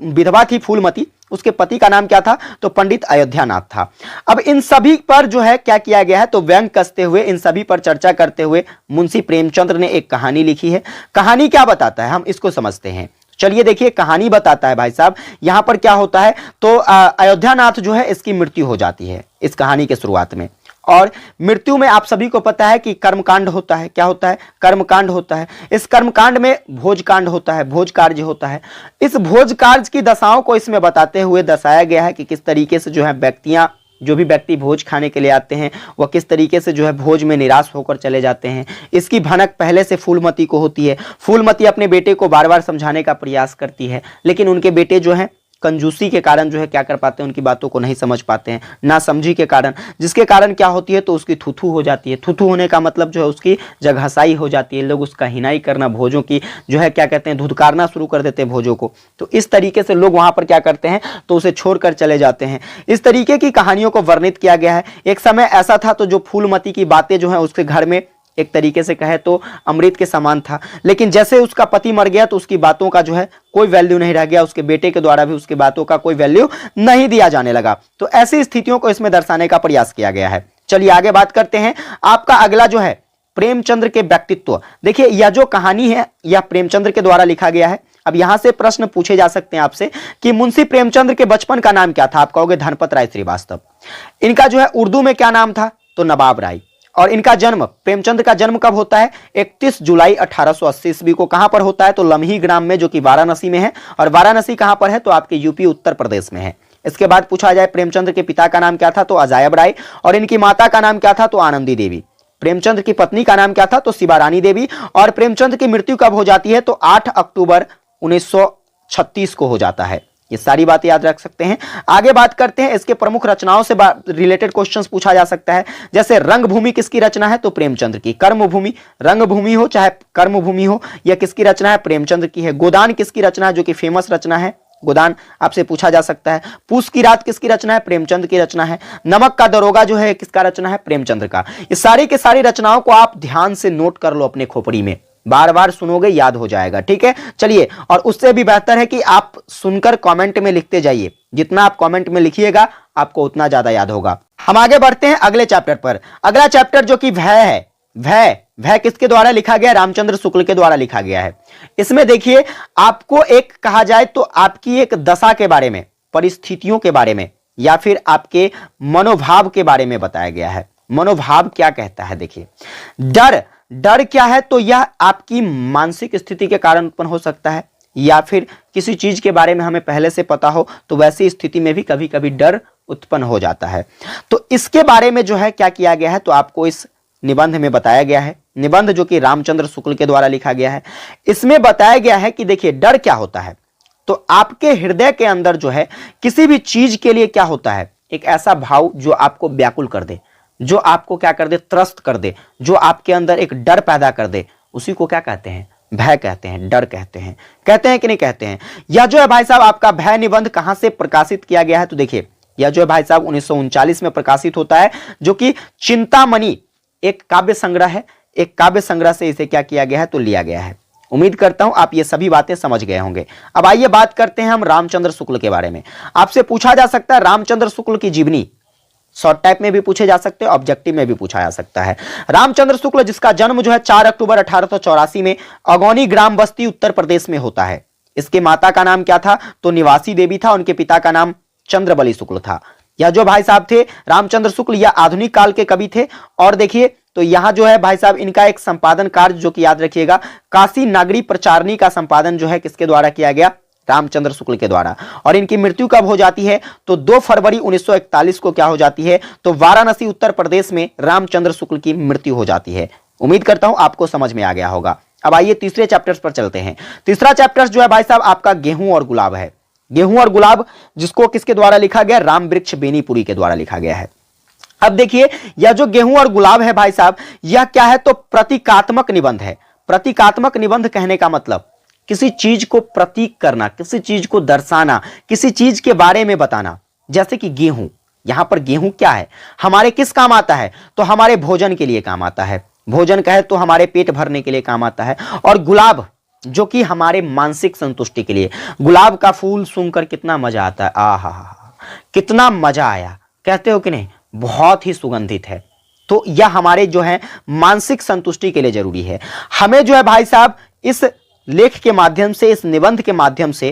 S1: विधवा थी फूलमती, उसके पति का नाम क्या था, तो पंडित अयोध्यानाथ था। अब इन सभी पर जो है क्या किया गया है, तो व्यंग कसते हुए, इन सभी पर चर्चा करते हुए मुंशी प्रेमचंद्र ने एक कहानी लिखी है। कहानी क्या बताता है, हम इसको समझते हैं। चलिए देखिए कहानी बताता है भाई साहब, यहां पर क्या होता है, तो अयोध्यानाथ जो है इसकी मृत्यु हो जाती है इस कहानी के शुरुआत में। और मृत्यु में आप सभी को पता है कि कर्मकांड होता है। क्या होता है, कर्मकांड होता है। इस कर्मकांड में भोजकांड होता है, भोज कार्य होता है। इस भोज कार्य की दशाओं को इसमें बताते हुए दर्शाया गया है कि किस तरीके से जो है व्यक्तियां, जो भी व्यक्ति भोज खाने के लिए आते हैं वह किस तरीके से जो है भोज में निराश होकर चले जाते हैं। इसकी भनक पहले से फूलमती को होती है। फूलमती अपने बेटे को बार बार समझाने का प्रयास करती है, लेकिन उनके बेटे जो है कंजूसी के कारण जो है क्या कर पाते हैं, उनकी बातों को नहीं समझ पाते हैं, ना समझी के कारण, जिसके कारण क्या होती है, तो उसकी थूथू हो जाती है। थूथू होने का मतलब जो है उसकी जगहसाई हो जाती है। लोग उसका हिनाई करना, भोजों की जो है क्या कहते हैं, धुतकारना शुरू कर देते हैं भोजों को। तो इस तरीके से लोग वहां पर क्या करते हैं, तो उसे छोड़कर चले जाते हैं। इस तरीके की कहानियों को वर्णित किया गया है। एक समय ऐसा था तो जो फूलमती की बातें जो है उसके घर में एक तरीके से कहे तो अमृत के समान था, लेकिन जैसे उसका पति मर गया तो उसकी बातों का जो है कोई वैल्यू नहीं रह गया। उसके बेटे के द्वारा भी उसकी बातों का कोई वैल्यू नहीं दिया जाने लगा। तो ऐसी स्थितियों को इसमें दर्शाने का प्रयास किया गया है। चलिए आगे बात करते हैं। आपका अगला जो है प्रेमचंद्र के व्यक्तित्व। देखिए यह जो कहानी है यह प्रेमचंद्र के द्वारा लिखा गया है। अब यहां से प्रश्न पूछे जा सकते हैं आपसे कि मुंशी प्रेमचंद्र के बचपन का नाम क्या था। आप कहोगे धनपत राय श्रीवास्तव। इनका जो है उर्दू में क्या नाम था, तो नवाब राय। और इनका जन्म, प्रेमचंद्र का जन्म कब होता है, 31 जुलाई 1880 ईस्वी को। कहां पर होता है, तो लम्ही ग्राम में, जो कि वाराणसी में है। और वाराणसी कहां पर है, तो आपके यूपी उत्तर प्रदेश में है। इसके बाद पूछा जाए प्रेमचंद्र के पिता का नाम क्या था, तो अजायब राय। और इनकी माता का नाम क्या था, तो आनंदी देवी। प्रेमचंद्र की पत्नी का नाम क्या था, तो शिवारानी देवी। और प्रेमचंद्र की मृत्यु कब हो जाती है, तो 8 अक्टूबर 1936 को हो जाता है। ये सारी बातें याद रख सकते हैं। आगे बात करते हैं इसके प्रमुख रचनाओं से रिलेटेड क्वेश्चंस पूछा जा सकता है। जैसे रंगभूमि किसकी रचना है, तो प्रेमचंद्र की। कर्मभूमि, रंगभूमि हो चाहे कर्मभूमि हो, यह किसकी रचना है, प्रेमचंद्र की है। गोदान किसकी रचना है, जो कि फेमस रचना है, गोदान आपसे पूछा जा सकता है। पूस की रात किसकी रचना है, प्रेमचंद्र की रचना है। नमक का दरोगा जो है किसका रचना है, प्रेमचंद्र का। ये सारी के सारी रचनाओं को आप ध्यान से नोट कर लो अपने खोपड़ी में, बार बार सुनोगे याद हो जाएगा। ठीक है, चलिए। और उससे भी बेहतर है कि आप सुनकर कमेंट में लिखते जाइए। जितना आप कमेंट में लिखिएगा आपको उतना ज्यादा याद होगा। हम आगे बढ़ते हैं अगले चैप्टर पर। अगला चैप्टर जो कि भय है। भय किसके द्वारा लिखा गया, रामचंद्र शुक्ल के द्वारा लिखा गया है। इसमें देखिए आपको एक कहा जाए तो आपकी एक दशा के बारे में, परिस्थितियों के बारे में, या फिर आपके मनोभाव के बारे में बताया गया है। मनोभाव क्या कहता है, देखिए डर, डर क्या है तो यह आपकी मानसिक स्थिति के कारण उत्पन्न हो सकता है, या फिर किसी चीज के बारे में हमें पहले से पता हो तो वैसी स्थिति में भी कभी कभी डर उत्पन्न हो जाता है। तो इसके बारे में जो है क्या किया गया है तो आपको इस निबंध में बताया गया है। निबंध जो कि रामचंद्र शुक्ल के द्वारा लिखा गया है, इसमें बताया गया है कि देखिए डर क्या होता है। तो आपके हृदय के अंदर जो है किसी भी चीज के लिए क्या होता है, एक ऐसा भाव जो आपको व्याकुल कर दे, जो आपको क्या कर दे, त्रस्त कर दे, जो आपके अंदर एक डर पैदा कर दे, उसी को क्या कहते हैं, भय कहते हैं, डर कहते हैं। कहते हैं कि नहीं कहते हैं। यह जो है भाई साहब आपका भय निबंध कहां से प्रकाशित किया गया है तो देखिए यह जो है भाई साहब 1939 में प्रकाशित होता है, जो कि चिंतामणि एक काव्य संग्रह है। एक काव्य संग्रह से इसे क्या किया गया है तो लिया गया है। उम्मीद करता हूं आप ये सभी बातें समझ गए होंगे। अब आइए बात करते हैं हम रामचंद्र शुक्ल के बारे में। आपसे पूछा जा सकता है रामचंद्र शुक्ल की जीवनी, शॉर्ट टाइप में भी पूछे जा सकते हैं, ऑब्जेक्टिव में भी पूछा जा सकता है। रामचंद्र शुक्ल जिसका जन्म जो है 4 अक्टूबर 1884 में अगौनी ग्राम बस्ती उत्तर प्रदेश में होता है। इसके माता का नाम क्या था तो निवासी देवी था, उनके पिता का नाम चंद्रबली शुक्ल था। यह जो भाई साहब थे रामचंद्र शुक्ल, यह आधुनिक काल के कवि थे। और देखिए तो यहां जो है भाई साहब इनका एक संपादन कार्य जो कि याद रखिएगा, काशी नागरी प्रचारणी का संपादन जो है किसके द्वारा किया गया, रामचंद्र शुक्ल के द्वारा। और इनकी मृत्यु कब हो जाती है तो 2 फरवरी 1941 को क्या हो जाती है तो वाराणसी उत्तर प्रदेश में रामचंद्र शुक्ल की मृत्यु हो जाती है। उम्मीद करता हूं आपको समझ में आ गया होगा। अब आइए तीसरे चैप्टर्स पर चलते हैं। तीसरा चैप्टर जो है भाई साहब आपका गेहूं और गुलाब है। गेहूं और गुलाब जिसको किसके द्वारा लिखा गया, राम वृक्ष बेनीपुरी के द्वारा लिखा गया है। अब देखिए यह जो गेहूं और गुलाब है भाई साहब, यह क्या है तो प्रतीकात्मक निबंध है। प्रतीकात्मक निबंध कहने का मतलब किसी चीज को प्रतीक करना, किसी चीज को दर्शाना, किसी चीज के बारे में बताना। जैसे कि गेहूं, यहां पर गेहूं क्या है, हमारे किस काम आता है तो हमारे भोजन के लिए काम आता है। भोजन कहे तो हमारे पेट भरने के लिए काम आता है। और गुलाब जो कि हमारे मानसिक संतुष्टि के लिए। गुलाब का फूल सूंघकर कितना मजा आता है, आहा कितना मजा आया, कहते हो कि नहीं, बहुत ही सुगंधित है। तो यह हमारे जो है मानसिक संतुष्टि के लिए जरूरी है। हमें जो है भाई साहब इस लेख के माध्यम से, इस निबंध के माध्यम से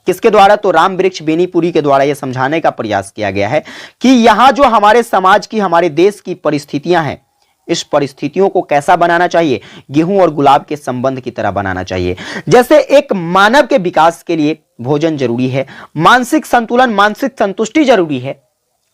S1: किसके द्वारा तो राम वृक्ष बेनीपुरी के द्वारा यह समझाने का प्रयास किया गया है कि यहां जो हमारे समाज की, हमारे देश की परिस्थितियां हैं, इस परिस्थितियों को कैसा बनाना चाहिए, गेहूं और गुलाब के संबंध की तरह बनाना चाहिए। जैसे एक मानव के विकास के लिए भोजन जरूरी है, मानसिक संतुलन, मानसिक संतुष्टि जरूरी है,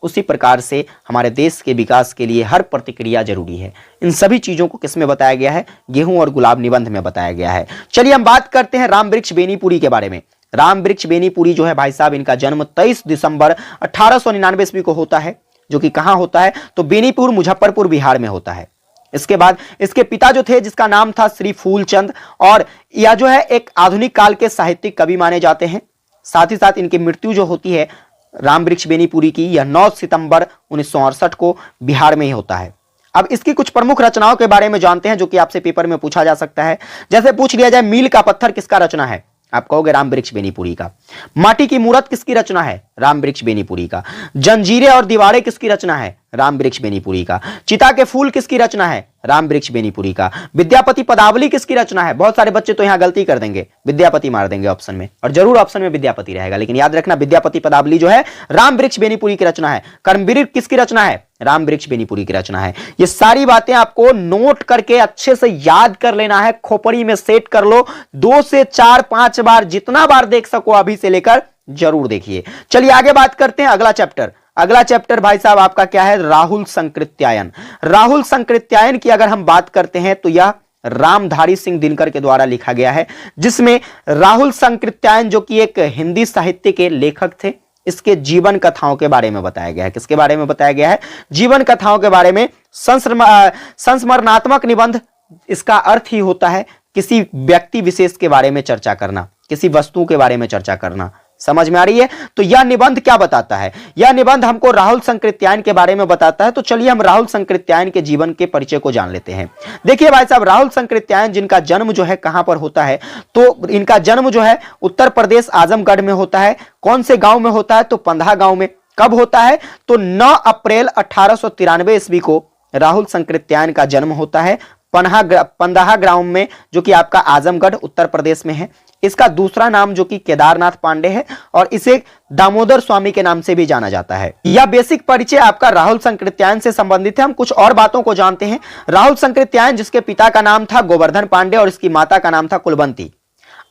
S1: उसी प्रकार से हमारे देश के विकास के लिए हर प्रतिक्रिया जरूरी है। इन सभी चीजों को किसमें बताया गया है, गेहूं और गुलाब निबंध में बताया गया है। चलिए हम बात करते हैं राम वृक्ष बेनीपुरी के बारे में। राम वृक्ष बेनीपुरी जो है भाई साहब इनका जन्म 23 दिसंबर 1899 ईस्वी को होता है, जो कि कहां होता है तो बेनीपुर मुजफ्फरपुर बिहार में होता है। इसके बाद इसके पिता जो थे जिसका नाम था श्री फूलचंद, और यह जो है एक आधुनिक काल के साहित्यिक कवि माने जाते हैं। साथ ही साथ इनकी मृत्यु जो होती है राम वृक्ष बेनीपुरी की, यह 9 सितंबर 1968 को बिहार में ही होता है। अब इसकी कुछ प्रमुख रचनाओं के बारे में जानते हैं जो कि आपसे पेपर में पूछा जा सकता है। जैसे पूछ लिया जाए मील का पत्थर किसका रचना है, आप कहोगे राम वृक्ष बेनीपुरी का। माटी की मूरत किसकी रचना है, राम वृक्ष बेनीपुरी का। जंजीरें और दीवारें किसकी रचना है, राम वृक्ष बेनीपुरी का। चिता के फूल किसकी रचना है, राम वृक्ष बेनीपुरी का। विद्यापति पदावली किसकी रचना है, बहुत सारे बच्चे तो यहां गलती कर देंगे, विद्यापति मार देंगे ऑप्शन में, और जरूर ऑप्शन में विद्यापति रहेगा, लेकिन याद रखना विद्यापति पदावली जो है राम वृक्ष बेनीपुरी की रचना है। कर्मवीर किसकी रचना है, राम वृक्ष बेनीपुरी की रचना है। ये सारी बातें आपको नोट करके अच्छे से याद कर लेना है, खोपड़ी में सेट कर लो। 2 से 4 5 बार, जितना बार देख सको अभी से लेकर जरूर देखिए। चलिए आगे बात करते हैं अगला चैप्टर। अगला चैप्टर भाई साहब आपका क्या है, राहुल संकृत्यायन। राहुल संकृत्यायन की अगर हम बात करते हैं तो यह रामधारी सिंह दिनकर के द्वारा लिखा गया है, जिसमें राहुल संकृत्यायन जो कि एक हिंदी साहित्य के लेखक थे, इसके जीवन कथाओं के बारे में बताया गया है। किसके बारे में बताया गया है, जीवन कथाओं के बारे में। संस्मरणात्मक निबंध, इसका अर्थ ही होता है किसी व्यक्ति विशेष के बारे में चर्चा करना, किसी वस्तु के बारे में चर्चा करना। समझ में आ रही है। तो यह निबंध क्या बताता है, यह निबंध हमको राहुल संकृत्यायन के बारे में बताता है। तो चलिए हम राहुल संकृत्यायन के जीवन के परिचय को जान लेते हैं। देखिए भाई साहब राहुल संकृत्यायन जिनका जन्म जो है कहां पर होता है तो इनका जन्म जो है उत्तर प्रदेश आजमगढ़ में होता है। कौन से गांव में होता है तो पंधा गांव में। कब होता है तो 9 अप्रैल 1893 ईस्वी को राहुल संकृत्यायन का जन्म होता है पंधा ग्राम में, जो कि आपका आजमगढ़ उत्तर प्रदेश में है। इसका दूसरा नाम जो कि केदारनाथ पांडे है और इसे दामोदर स्वामी के नाम से भी जाना जाता है। यह बेसिक परिचय आपका राहुल संकृत्यायन से संबंधित है। हम कुछ और बातों को जानते हैं। राहुल संकृत्यायन जिसके पिता का नाम था गोवर्धन पांडे और इसकी माता का नाम था कुलवंती।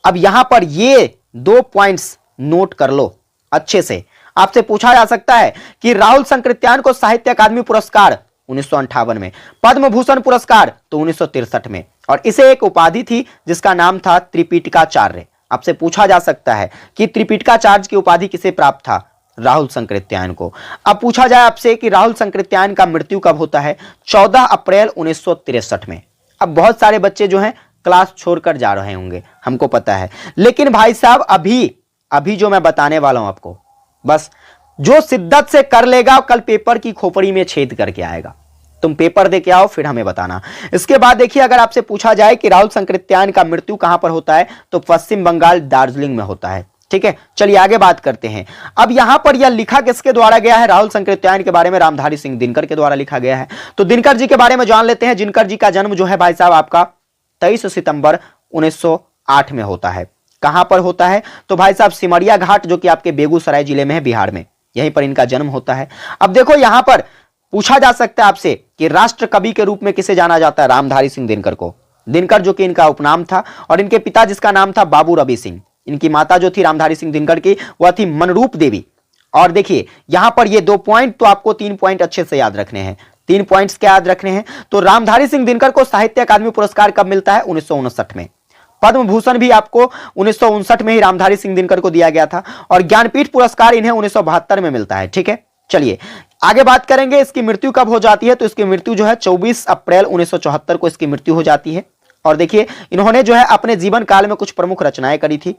S1: अब यहां पर ये 2 पॉइंट्स नोट कर लो अच्छे से। आपसे पूछा जा सकता है कि राहुल संकृत्यायन को साहित्य अकादमी पुरस्कार 1958 में, पद्म भूषण पुरस्कार तो 1963 में, और इसे एक उपाधि थी जिसका नाम था त्रिपिटकाचार्य। आपसे पूछा जा सकता है कि त्रिपिटकाचार्य की उपाधि किसे प्राप्त था? राहुल संकृत्यायन को। अब पूछा जाए आपसे कि राहुल संकृत्यायन का मृत्यु कब होता है? 14 अप्रैल 1963 में। अब बहुत सारे बच्चे जो हैं क्लास छोड़कर जा रहे होंगे, हमको पता है, लेकिन भाई साहब अभी जो मैं बताने वाला हूं आपको, बस जो शिद्दत से कर लेगा कल पेपर की खोपड़ी में छेद करके आएगा। तुम पेपर दे के आओ फिर हमें बताना। इसके बाद देखिए, अगर आपसे पूछा जाए कि राहुल संकृत्यायन का मृत्यु कहां पर होता है, तो पश्चिम बंगाल दार्जिलिंग में होता है। ठीक है, चलिए आगे बात करते हैं। अब यहां पर यह लिखा किसके द्वारा गया है? राहुल संकृत्यायन के बारे में रामधारी सिंह दिनकर के द्वारा लिखा गया है। तो दिनकर जी के बारे में जान लेते हैं। दिनकर जी का जन्म जो है भाई साहब आपका 23 सितंबर 1908 में होता है। कहां पर होता है? तो भाई साहब सिमरिया घाट, जो कि आपके बेगूसराय जिले में है, बिहार में, यहीं पर इनका जन्म होता है। अब देखो यहां पर पूछा जा सकता है आपसे कि राष्ट्र कवि के रूप में किसे जाना जाता है? रामधारी सिंह दिनकर को। दिनकर जो कि इनका उपनाम था, और इनके पिता जिसका नाम था बाबू रवि सिंह, इनकी माता जो थी रामधारी सिंह दिनकर की, वह थी मनरूप देवी। और देखिए यहां पर ये 2 पॉइंट, तो आपको 3 पॉइंट अच्छे से याद रखने हैं। 3 पॉइंट्स क्या याद रखने हैं? तो रामधारी सिंह दिनकर को साहित्य अकादमी पुरस्कार कब मिलता है? 1959 में। पद्म भूषण भी आपको 1959 में ही रामधारी सिंह दिनकर को दिया गया था, और ज्ञानपीठ पुरस्कार इन्हें 1972 में मिलता है। ठीक है, चलिए आगे बात करेंगे। इसकी मृत्यु कब हो जाती है? तो इसकी मृत्यु जो है 24 अप्रैल 1974 को इसकी मृत्यु हो जाती है। और देखिए इन्होंने जो है अपने जीवन काल में कुछ प्रमुख रचनाएं करी थी,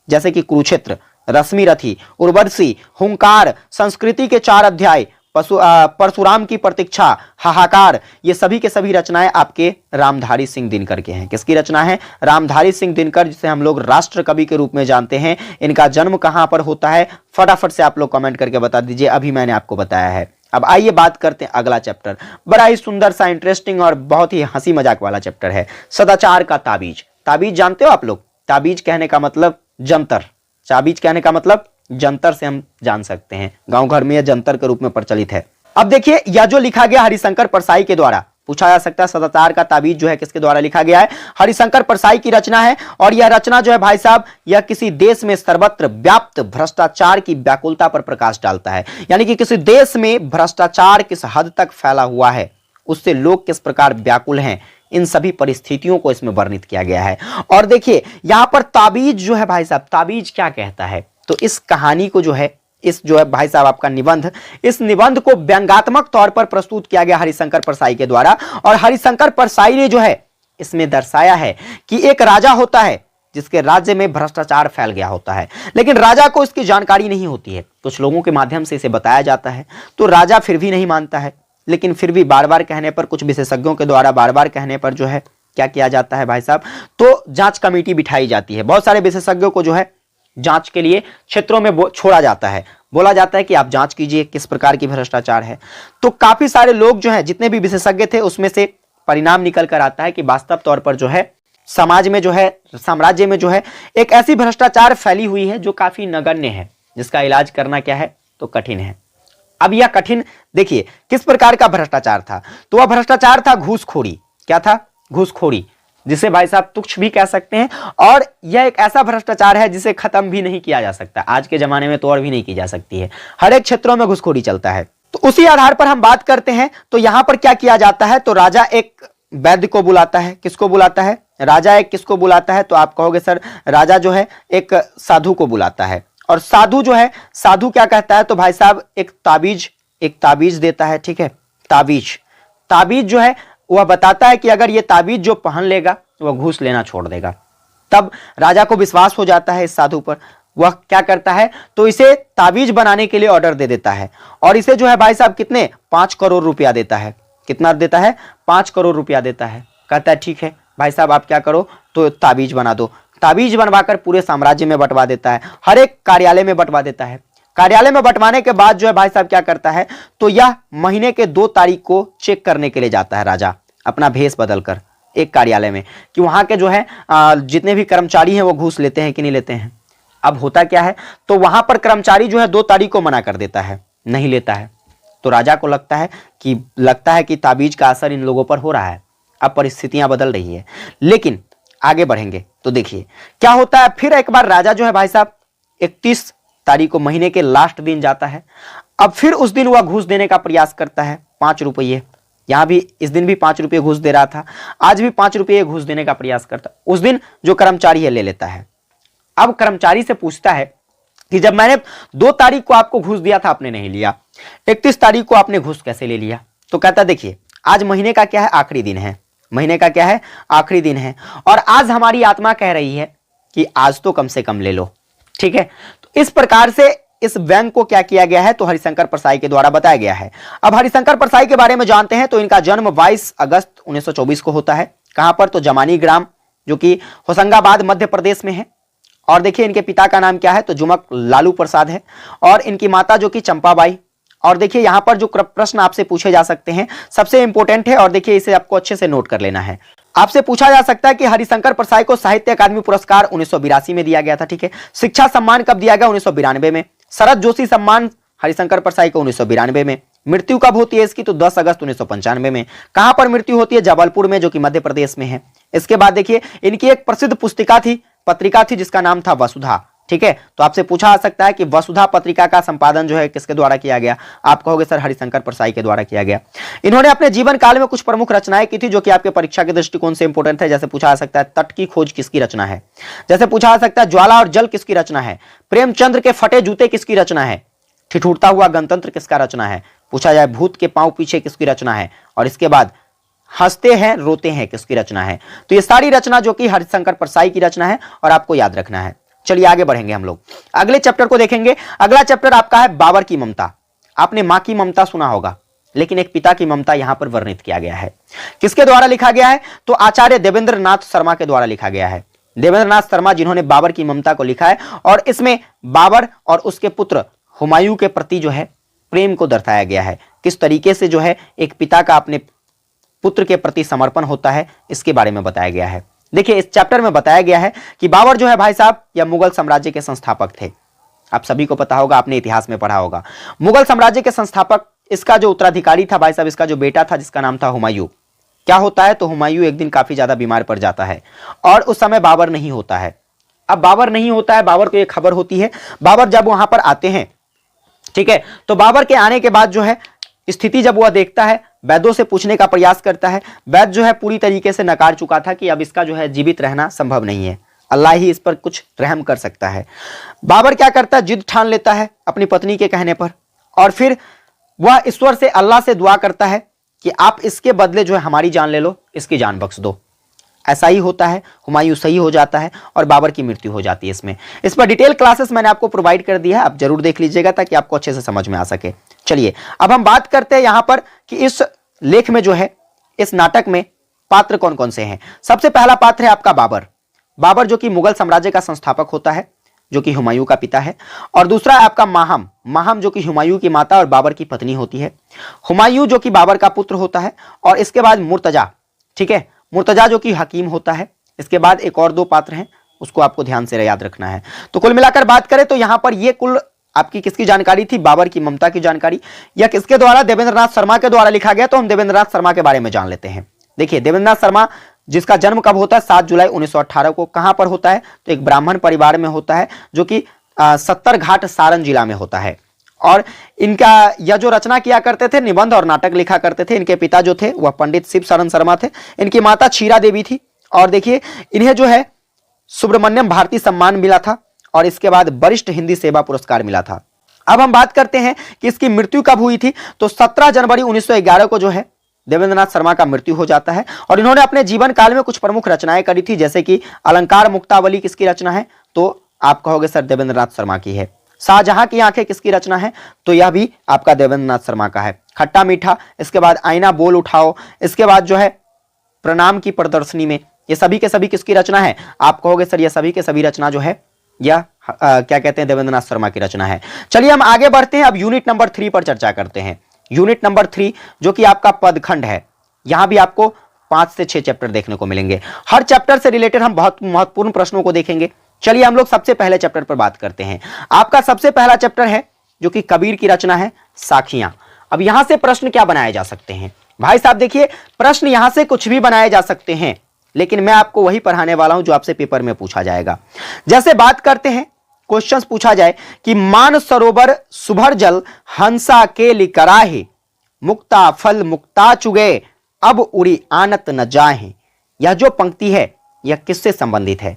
S1: जैसे कि कुरुक्षेत्र, रश्मि रथी, उर्वशी, हुंकार, संस्कृति के 4 अध्याय, परशुराम की प्रतीक्षा, हाहाकार, ये सभी के सभी रचनाएं आपके रामधारी सिंह दिनकर के हैं। किसकी रचना है? रामधारी सिंह दिनकर, जिसे हम लोग राष्ट्र कवि के रूप में जानते हैं। इनका जन्म कहां पर होता है? फटाफट से आप लोग कमेंट करके बता दीजिए, अभी मैंने आपको बताया है। अब आइए बात करते हैं अगला चैप्टर। बड़ा ही सुंदर सा, इंटरेस्टिंग और बहुत ही हंसी मजाक वाला चैप्टर है, सदाचार का ताबीज। ताबीज जानते हो आप लोग? ताबीज कहने का मतलब जंतर, ताबीज कहने का मतलब जंतर से हम जान सकते हैं, गांव घर में यह जंतर के रूप में प्रचलित है। अब देखिए यह जो लिखा गया हरिशंकर परसाई के द्वारा, पूछा जा सकता है सदाचार का ताबीज जो है किसके द्वारा लिखा गया है? हरिशंकर परसाई की रचना है। और यह रचना जो है भाई साहब, यह किसी देश में सर्वत्र व्याप्त भ्रष्टाचार की व्याकुलता पर प्रकाश डालता है। यानी कि किसी देश में भ्रष्टाचार किस हद तक फैला हुआ है, उससे लोग किस प्रकार व्याकुल हैं, इन सभी परिस्थितियों को इसमें वर्णित किया गया है। और देखिए यहां पर ताबीज जो है भाई साहब, ताबीज क्या कहता है? तो इस कहानी को जो है, इस जो है भाई साहब आपका निबंध, इस निबंध को व्यंग्यात्मक तौर पर प्रस्तुत किया गया हरिशंकर परसाई के द्वारा। और हरिशंकर परसाई ने जो है इसमें दर्शाया है कि एक राजा होता है जिसके राज्य में भ्रष्टाचार फैल गया होता है, लेकिन राजा को इसकी जानकारी नहीं होती है। कुछ लोगों के माध्यम से इसे बताया जाता है, तो राजा फिर भी नहीं मानता है, लेकिन फिर भी बार बार कहने पर, कुछ विशेषज्ञों के द्वारा बार बार कहने पर जो है क्या किया जाता है भाई साहब? तो जांच कमेटी बिठाई जाती है। बहुत सारे विशेषज्ञों को जो है जांच के लिए क्षेत्रों में छोड़ा जाता है, बोला जाता है कि आप जांच कीजिए किस प्रकार की भ्रष्टाचार है। तो काफी सारे लोग जो हैं, जितने भी विशेषज्ञ थे, उसमें से परिणाम निकल कर आता है कि वास्तव तौर पर जो है समाज में जो है, साम्राज्य में जो है एक ऐसी भ्रष्टाचार फैली हुई है जो काफी नगण्य है, जिसका इलाज करना क्या है? तो कठिन है। अब यह कठिन, देखिए किस प्रकार का भ्रष्टाचार था? तो वह भ्रष्टाचार था घूसखोरी। क्या था? घूसखोरी, जिसे भाई साहब तुच्छ भी कह सकते हैं। और यह एक ऐसा भ्रष्टाचार है जिसे खत्म भी नहीं किया जा सकता। आज के जमाने में तो और भी नहीं की जा सकती है, हर एक क्षेत्रों में घूसखोरी चलता है। तो उसी आधार पर हम बात करते हैं। तो यहां पर क्या किया जाता है? तो राजा एक वैद्य को बुलाता है। किसको बुलाता है? राजा एक किसको बुलाता है? तो आप कहोगे सर राजा जो है एक साधु को बुलाता है। और साधु जो है, साधु क्या कहता है? तो भाई साहब एक ताबीज देता है। ठीक है, ताबीज जो है वह बताता है कि अगर ये ताबीज जो पहन लेगा वह घूस लेना छोड़ देगा। तब राजा को विश्वास हो जाता है इस साधु पर। वह क्या करता है? तो इसे ताबीज बनाने के लिए ऑर्डर दे देता है, और इसे जो है भाई साहब कितने 5 करोड़ रुपया देता है। कितना देता है? 5 करोड़ रुपया देता है। कहता है ठीक है भाई साहब आप क्या करो, तो ताबीज बना दो। ताबीज बनवाकर पूरे साम्राज्य में बंटवा देता है, हर एक कार्यालय में बंटवा देता है। कार्यालय में बंटवाने के बाद जो है भाई साहब क्या करता है? तो यह महीने के 2 तारीख को चेक करने के लिए जाता है राजा, अपना भेष बदलकर। एक कार्यालय में कि वहां के जो है जितने भी कर्मचारी हैं वो घूस लेते हैं कि नहीं लेते हैं। अब होता क्या है, तो वहां पर कर्मचारी जो है 2 तारीख को मना कर देता है, नहीं लेता है। तो राजा को लगता है कि ताबीज का असर इन लोगों पर हो रहा है। अब परिस्थितियां बदल रही है, लेकिन आगे बढ़ेंगे तो देखिए क्या होता है। फिर एक बार राजा जो है भाई साहब 31 तारीख को महीने के लास्ट दिन जाता है। अब फिर उस दिन वह घूस देने का प्रयास करता है, 5 रुपये। यहां भी इस दिन भी 5 रुपये घूस दे रहा था, आज भी 5 रुपये घूस देने का प्रयास करता। उस दिन जो कर्मचारी है ले लेता है। अब कर्मचारी से पूछता है कि जब मैंने 2 तारीख को आपको घूस दिया था आपने नहीं लिया, 31 तारीख को आपने घूस कैसे ले लिया। तो कहता देखिए आज महीने का क्या है, आखिरी दिन है, महीने का क्या है, आखिरी दिन है, और आज हमारी आत्मा कह रही है कि आज तो कम से कम ले लो, ठीक है। तो इस प्रकार से इस व्यंग को क्या किया गया है, तो हरिशंकर परसाई के द्वारा बताया गया है। अब हरिशंकर परसाई के बारे में जानते हैं। तो इनका जन्म 22 अगस्त 1924 को होता है। कहां पर, तो जमानी ग्राम, जो कि होशंगाबाद मध्य प्रदेश में है। और देखिए इनके पिता का नाम क्या है, तो जुमक लालू प्रसाद है, और इनकी माता जो कि चंपाबाई। और देखिए यहां पर जो प्रश्न आपसे पूछे जा सकते हैं सबसे इंपॉर्टेंट है, और देखिए इसे आपको अच्छे से नोट कर लेना है। आपसे पूछा जा सकता है कि हरिशंकर परसाई को साहित्य अकादमी पुरस्कार 1982 में दिया गया था, ठीक है। शिक्षा सम्मान कब दिया गया, 1992 में। शरद जोशी सम्मान हरिशंकर परसाई को 1992 में। मृत्यु कब होती है इसकी, तो 10 अगस्त 1995 में। कहां पर मृत्यु होती है, जबलपुर में, जो कि मध्य प्रदेश में है। इसके बाद देखिए इनकी एक प्रसिद्ध पत्रिका थी जिसका नाम था वसुधा, ठीक है। तो आपसे पूछा जा सकता है कि वसुधा पत्रिका का संपादन जो है किसके द्वारा किया गया। आप कहोगे सर हरिशंकर परसाई के द्वारा किया गया। इन्होंने अपने जीवन काल में कुछ प्रमुख रचनाएं की थी जो कि आपके परीक्षा के दृष्टिकोण से इंपॉर्टेंट है। जैसे पूछा जा सकता है तट की खोज किसकी रचना है, जैसे पूछा जा सकता है ज्वाला और जल किसकी रचना है, प्रेमचंद्र के फटे जूते किसकी रचना है, ठिठुरता हुआ गणतंत्र किसका रचना है, पूछा जाए भूत के पांव पीछे किसकी रचना है, और इसके बाद हंसते हैं रोते हैं किसकी रचना है। तो ये सारी रचना जो कि हरिशंकर परसाई की रचना है, और आपको याद रखना है। चलिए आगे बढ़ेंगे हम लोग, अगले चैप्टर को देखेंगे। अगला चैप्टर आपका है बाबर की ममता। आपने मां की ममता सुना होगा, लेकिन एक पिता की ममता यहां पर वर्णित किया गया है। किसके द्वारा लिखा गया है, तो आचार्य देवेंद्र नाथ शर्मा के द्वारा लिखा गया है। देवेंद्र नाथ शर्मा जिन्होंने बाबर की ममता को लिखा है, और इसमें बाबर और उसके पुत्र हुमायूं के प्रति जो है प्रेम को दर्शाया गया है। किस तरीके से जो है एक पिता का अपने पुत्र के प्रति समर्पण होता है, इसके बारे में बताया गया है। देखिए इस चैप्टर में बताया गया है कि बाबर जो है भाई साहब या मुगल साम्राज्य के संस्थापक थे। आप सभी को पता होगा, आपने इतिहास में पढ़ा होगा। मुगल साम्राज्य के संस्थापक, इसका जो उत्तराधिकारी था भाई साहब, इसका जो बेटा था जिसका नाम था हुमायूं। क्या होता है, तो हुमायूं एक दिन काफी ज्यादा बीमार पड़ जाता है, और उस समय बाबर नहीं होता है। अब बाबर नहीं होता है, बाबर को एक खबर होती है। बाबर जब वहां पर आते हैं, ठीक है, तो बाबर के आने के बाद जो है स्थिति जब वह देखता है, वैद्यों से पूछने का प्रयास करता है। वैद्य जो है पूरी तरीके से नकार चुका था कि अब इसका जो है जीवित रहना संभव नहीं है, अल्लाह ही इस पर कुछ रहम कर सकता है। बाबर क्या करता है, जिद ठान लेता है अपनी पत्नी के कहने पर, और फिर वह ईश्वर से, अल्लाह से दुआ करता है कि आप इसके बदले जो है हमारी जान ले लो, इसकी जान बख्श दो। ऐसा ही होता है, हुमायूं सही हो जाता है और बाबर की मृत्यु हो जाती है। इस पर डिटेल क्लासेस मैंने आपको प्रोवाइड कर दिया है, आप जरूर देख लीजिएगा ताकि आपको अच्छे से समझ में आ सके। चलिए अब हम बात करते हैं यहां पर कि इस लेख में जो है, इस नाटक में पात्र कौन कौन से हैं। सबसे पहला पात्र है आपका बाबर। बाबर जो कि मुगल साम्राज्य का संस्थापक होता है, जो कि हुमायूं का पिता है। और दूसरा है आपका माहम। माहम जो कि हुमायूं की माता और बाबर की पत्नी होती है। हुमायूं जो कि बाबर का पुत्र होता है। और इसके बाद मुर्तजा, ठीक है, मुर्तजा जो कि हकीम होता है। इसके बाद एक और 2 पात्र हैं, उसको आपको ध्यान से याद रखना है। तो कुल मिलाकर बात करें तो यहां पर ये कुल आपकी किसकी जानकारी थी, बाबर की ममता की जानकारी। या किसके द्वारा, देवेंद्रनाथ शर्मा के द्वारा लिखा गया। तो हम देवेंद्रनाथ शर्मा के बारे में जान लेते हैं। देखिए देवेंद्रनाथ शर्मा जिसका जन्म कब होता है, 7 जुलाई 1918 को। कहां पर होता है, तो एक ब्राह्मण परिवार में होता है, जो कि 70 घाट सारण जिला में होता है। और इनका यह जो रचना किया करते थे, निबंध और नाटक लिखा करते थे। इनके पिता जो थे वह पंडित शिव शरण शर्मा थे। इनकी माता क्षीरा देवी थी। और देखिए इन्हें जो है सुब्रमण्यम भारती सम्मान मिला था, और इसके बाद वरिष्ठ हिंदी सेवा पुरस्कार मिला था। अब हम बात करते हैं कि इसकी मृत्यु कब हुई थी, तो 17 जनवरी 1911 को जो है देवेंद्रनाथ शर्मा का मृत्यु हो जाता है। और इन्होंने अपने जीवन काल में कुछ प्रमुख रचनाएं करी थी, जैसे कि अलंकार मुक्तावली किसकी रचना है, तो आप कहोगे सर देवेंद्रनाथ शर्मा की है। शाहजहां की आंखें किसकी रचना है, तो यह भी आपका देवेंद्रनाथ शर्मा का है। खट्टा मीठा, इसके बाद आईना बोल उठाओ, इसके बाद जो है प्रणाम की प्रदर्शनी में, ये सभी के सभी किसकी रचना है, आप कहोगे सर ये सभी के सभी रचना जो है या क्या कहते हैं, देवेंद्रनाथ शर्मा की रचना है। चलिए हम आगे बढ़ते हैं, अब यूनिट नंबर 3 पर चर्चा करते हैं। यूनिट नंबर 3 जो कि आपका पदखंड है। यहां भी आपको 5 से 6 चैप्टर देखने को मिलेंगे। हर चैप्टर से रिलेटेड हम बहुत महत्वपूर्ण प्रश्नों को देखेंगे। चलिए हम लोग सबसे पहले चैप्टर पर बात करते हैं। आपका सबसे पहला चैप्टर है जो कि कबीर की रचना है साखियां। अब यहां से प्रश्न क्या बनाए जा सकते हैं भाई साहब? देखिए, प्रश्न यहां से कुछ भी बनाए जा सकते हैं, लेकिन मैं आपको वही पढ़ाने वाला हूं जो आपसे पेपर में पूछा जाएगा। जैसे बात करते हैं, क्वेश्चंस पूछा जाए कि मान सरोवर सुभर जल हंसा के लिकराहे, मुक्ता फल मुक्ता चुगे अब उड़ी आनत न जाहे। यह जो पंक्ति है यह किससे संबंधित है?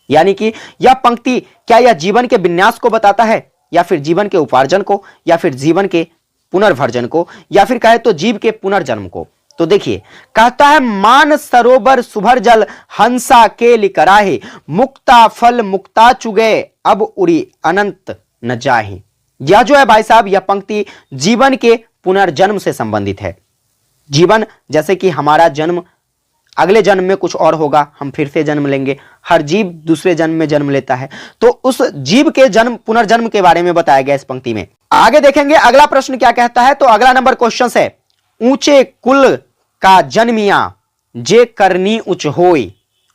S1: यानी कि यह पंक्ति क्या यह जीवन के विन्यास को बताता है, या फिर जीवन के उपार्जन को, या फिर जीवन के पुनर्भर्जन को, या फिर कहे तो जीव के पुनर्जन्म को? तो देखिए, कहता है मान सरोवर सुभर जल हंसा के लिकराहे, मुक्ता फल मुक्ता चुगे अब उड़ी अनंत न जाहे। यह जो है भाई साहब, यह पंक्ति जीवन के पुनर्जन्म से संबंधित है। जीवन जैसे कि हमारा जन्म, अगले जन्म में कुछ और होगा, हम फिर से जन्म लेंगे, हर जीव दूसरे जन्म में जन्म लेता है, तो उस जीव के जन्म पुनर्जन्म के बारे में बताया गया इस पंक्ति में। आगे देखेंगे अगला प्रश्न क्या कहता है। तो अगला नंबर क्वेश्चन है, ऊंचे कुल का जन्मिया जे करनी उच होय,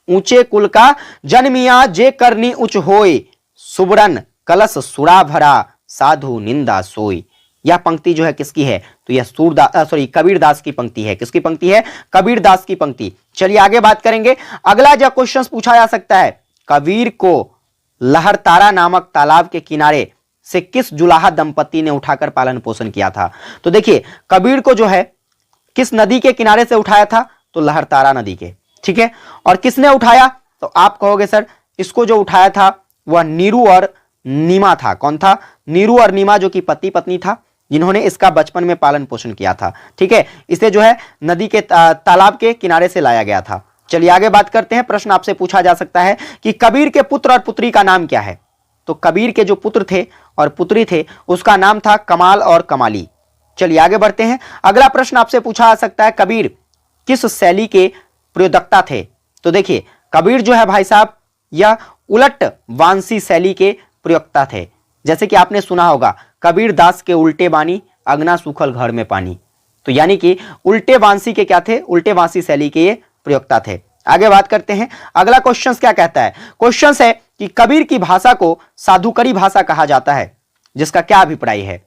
S1: ऊंचे कुल का जन्मिया जे करनी उच होय, सुबरन कलश सुरा भरा साधु निंदा सोई। यह पंक्ति जो है किसकी है? तो यह कबीरदास की पंक्ति है। किसकी पंक्ति है? कबीरदास की पंक्ति। चलिए आगे बात करेंगे। अगला जो क्वेश्चन पूछा जा सकता है, कबीर को लहरतारा नामक तालाब के किनारे से किस जुलाहा दंपति ने उठाकर पालन पोषण किया था? तो देखिए, कबीर को जो है किस नदी के किनारे से उठाया था? तो लहरतारा नदी के, ठीक है। और किसने उठाया? तो आप कहोगे सर इसको जो उठाया था वह नीरू और नीमा था। कौन था? नीरू और नीमा, जो कि पति पत्नी था, जिन्होंने इसका बचपन में पालन पोषण किया था, ठीक है। इसे जो है नदी के तालाब के किनारे से लाया गया था। चलिए आगे बात करते हैं। प्रश्न आपसे पूछा जा सकता है कि कबीर के पुत्र और पुत्री का नाम क्या है? तो कबीर के जो पुत्र थे और पुत्री थे उसका नाम था कमाल और कमाली। चलिए आगे बढ़ते हैं। अगला प्रश्न आपसे पूछा जा सकता है, कबीर किस शैली के प्रयोक्ता थे? तो देखिए, कबीर जो है भाई साहब यह उलट वांसी शैली के प्रयोक्ता थे। जैसे कि आपने सुना होगा, कबीर दास के उल्टे बानी अगना सूखल घर में पानी। तो यानी कि उल्टे वांसी के क्या थे? उल्टे वांसी शैली के ये प्रयोक्ता थे। आगे बात करते हैं। अगला क्वेश्चन क्या कहता है? क्वेश्चन है कि कबीर की भाषा को साधुकरी भाषा कहा जाता है, जिसका क्या अभिप्राय है?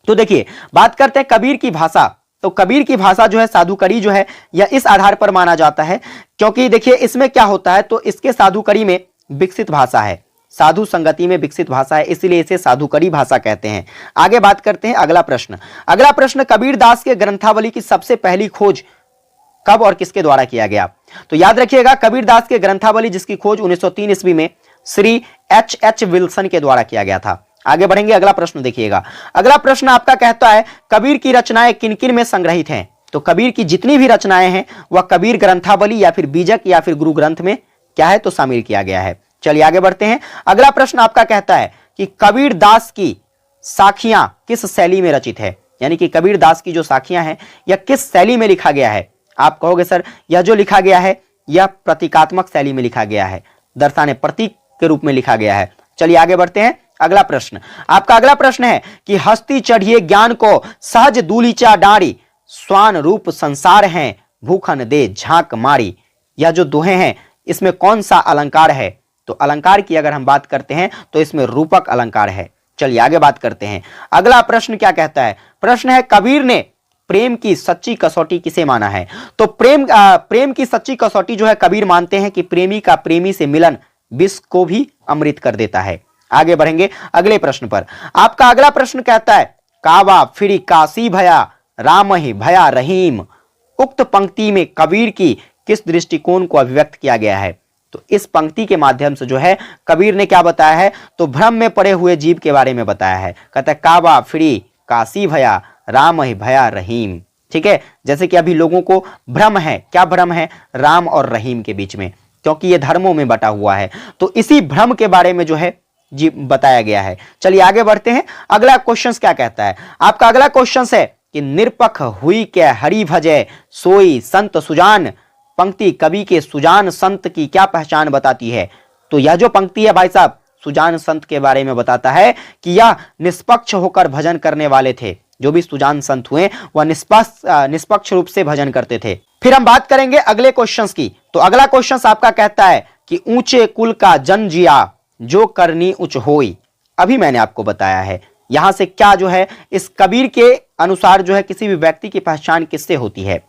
S1: तो देखिए, बात करते हैं कबीर की भाषा। तो कबीर की भाषा जो है साधुकरी जो है यह इस आधार पर माना जाता है क्योंकि देखिए इसमें क्या होता है, तो इसके साधुकरी में विकसित भाषा है, साधु संगति में विकसित भाषा है, इसलिए इसे साधुकरी भाषा कहते हैं। आगे बात करते हैं अगला प्रश्न। अगला प्रश्न, कबीर दास के ग्रंथावली की सबसे पहली खोज कब और किसके द्वारा किया गया? तो याद रखिएगा, कबीर दास के ग्रंथावली जिसकी खोज 1903 ईस्वी में श्री एच विल्सन के द्वारा किया गया था। आगे बढ़ेंगे, अगला प्रश्न देखिएगा। अगला प्रश्न आपका कहता है, कबीर की रचनाएं किन किन में संग्रहित हैं? तो कबीर की जितनी भी रचनाएं हैं वह कबीर ग्रंथावली या फिर बीजक या फिर गुरु ग्रंथ में क्या है? तो शामिल किया गया है। चलिए आगे बढ़ते हैं। अगला प्रश्न आपका कहता है कि कबीर दास की साखियां किस शैली में रचित है? यानी कि कबीर दास की जो साखियां हैं यह किस शैली में लिखा गया है? आप कहोगे सर यह जो लिखा गया है यह प्रतीकात्मक शैली में लिखा गया है, दर्शाने प्रतीक के रूप में लिखा गया है। चलिए आगे बढ़ते हैं। अगला प्रश्न आपका अगला प्रश्न है कि हस्ती चढ़िए ज्ञान को सहज दूलीचा डारी, स्वान रूप संसार हैं भूखन दे झांक मारी। यह जो दोहे हैं इसमें कौन सा अलंकार है? तो अलंकार की अगर हम बात करते हैं तो इसमें रूपक अलंकार है। चलिए आगे बात करते हैं। अगला प्रश्न क्या कहता है? प्रश्न है, कबीर ने प्रेम की सच्ची कसौटी किसे माना है? तो प्रेम की सच्ची कसौटी जो है कबीर मानते हैं कि प्रेमी का प्रेमी से मिलन विष को भी अमृत कर देता है। आगे बढ़ेंगे अगले प्रश्न पर। आपका अगला प्रश्न कहता है, काबा फिरी काशी भया राम ही भया रहीम। उक्त पंक्ति में कबीर की किस दृष्टिकोण को अभिव्यक्त किया गया है? तो इस पंक्ति के माध्यम से जो है कबीर ने क्या बताया है? तो भ्रम में पड़े हुए जीव के बारे में बताया है। कहता है काबा फिरी काशी भया राम ही भया रहीम। ठीक है, जैसे कि अभी लोगों को भ्रम है, क्या भ्रम है? राम और रहीम के बीच में, क्योंकि ये धर्मों में बटा हुआ है। तो इसी भ्रम के बारे में जो है जी बताया गया है। चलिए आगे बढ़ते हैं। अगला क्वेश्चन क्या कहता है? आपका अगला क्वेश्चन है कि निरपख हुई के हरि भजय सोई संत सुजान। पंक्ति कवि के सुजान संत की क्या पहचान बताती है? तो यह जो पंक्ति है भाई साहब सुजान संत के बारे में बताता है कि यह निष्पक्ष होकर भजन करने वाले थे, जो भी सुजान संत हुए वह निष्पक्ष रूप से भजन करते थे। फिर हम बात करेंगे अगले क्वेश्चंस की। तो अगला क्वेश्चन आपका कहता है कि ऊंचे कुल का जन जिया जो करनी उच्च होई। अभी मैंने आपको बताया है यहां से क्या जो है इस कबीर के अनुसार जो है किसी भी व्यक्ति की पहचान किससे होती है।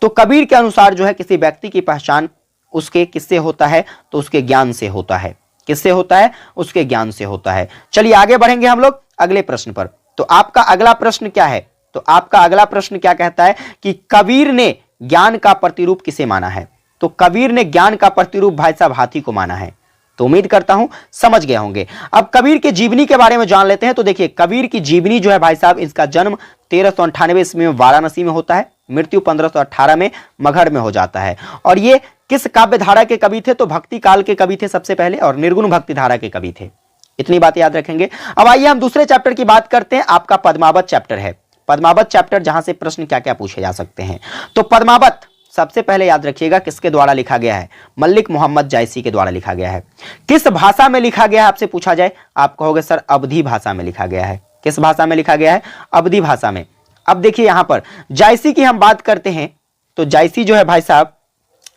S1: तो कबीर के अनुसार जो है किसी व्यक्ति की पहचान उसके किससे होता है, तो उसके ज्ञान से होता है। किससे होता है? उसके ज्ञान से होता है। चलिए आगे बढ़ेंगे हम लोग अगले प्रश्न पर। तो आपका अगला प्रश्न क्या है? तो आपका अगला प्रश्न क्या कहता है कि कबीर ने ज्ञान का प्रतिरूप किसे माना है? तो कबीर ने ज्ञान का प्रतिरूप भाई साहब हाथी को माना है। तो उम्मीद करता हूं समझ गए होंगे। अब कबीर के जीवनी के बारे में जान लेते हैं। तो देखिए कबीर की जीवनी जो है भाई साहब, इसका जन्म 1398 ईस्वी में वाराणसी में होता है, मृत्यु 1518 में मगध में हो जाता है। और ये किस काव्य धारा के कवि थे? तो भक्ति काल के कवि थे सबसे पहले, और निर्गुण भक्ति धारा के कवि थे। इतनी बात याद रखेंगे। अब आइए हम दूसरे चैप्टर की बात करते हैं। आपका पद्मावत चैप्टर है। पद्मावत चैप्टर जहां से प्रश्न क्या क्या पूछे जा सकते हैं। तो पद्मावत सबसे पहले याद रखिएगा किसके द्वारा लिखा गया है? मलिक मोहम्मद जायसी के द्वारा लिखा गया है। किस भाषा में लिखा गया है आपसे पूछा जाए, आप कहोगे सर अवधी भाषा में लिखा गया है। किस भाषा में लिखा गया है? अवधी भाषा में। अब देखिए यहां पर जायसी की हम बात करते हैं। तो जायसी जो है भाई साहब,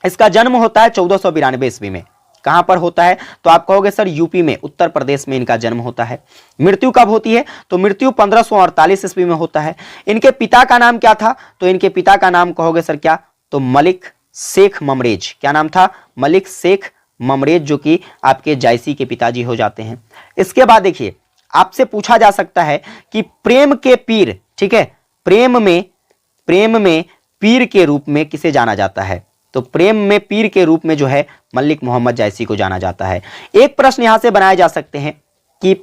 S1: इसका जन्म होता है 1492 ईस्वी में। कहां पर होता है? तो आप कहोगे सर यूपी में, उत्तर प्रदेश में इनका जन्म होता है। मृत्यु कब होती है? तो मृत्यु 1548 ईस्वी में होता है। इनके पिता का नाम क्या था? तो इनके पिता का नाम कहोगे सर क्या? तो मलिक शेख ममरेज। क्या नाम था? मलिक शेख ममरेज, जो कि आपके जायसी के पिताजी हो जाते हैं। इसके बाद देखिए आपसे पूछा जा सकता है कि प्रेम के पीर, ठीक है, प्रेम में पीर के रूप में किसे जाना जाता है? तो प्रेम में पीर के रूप में जो है मलिक मोहम्मद जायसी को जाना जाता है। एक प्रश्न यहां से बनाए जा सकते हैं कि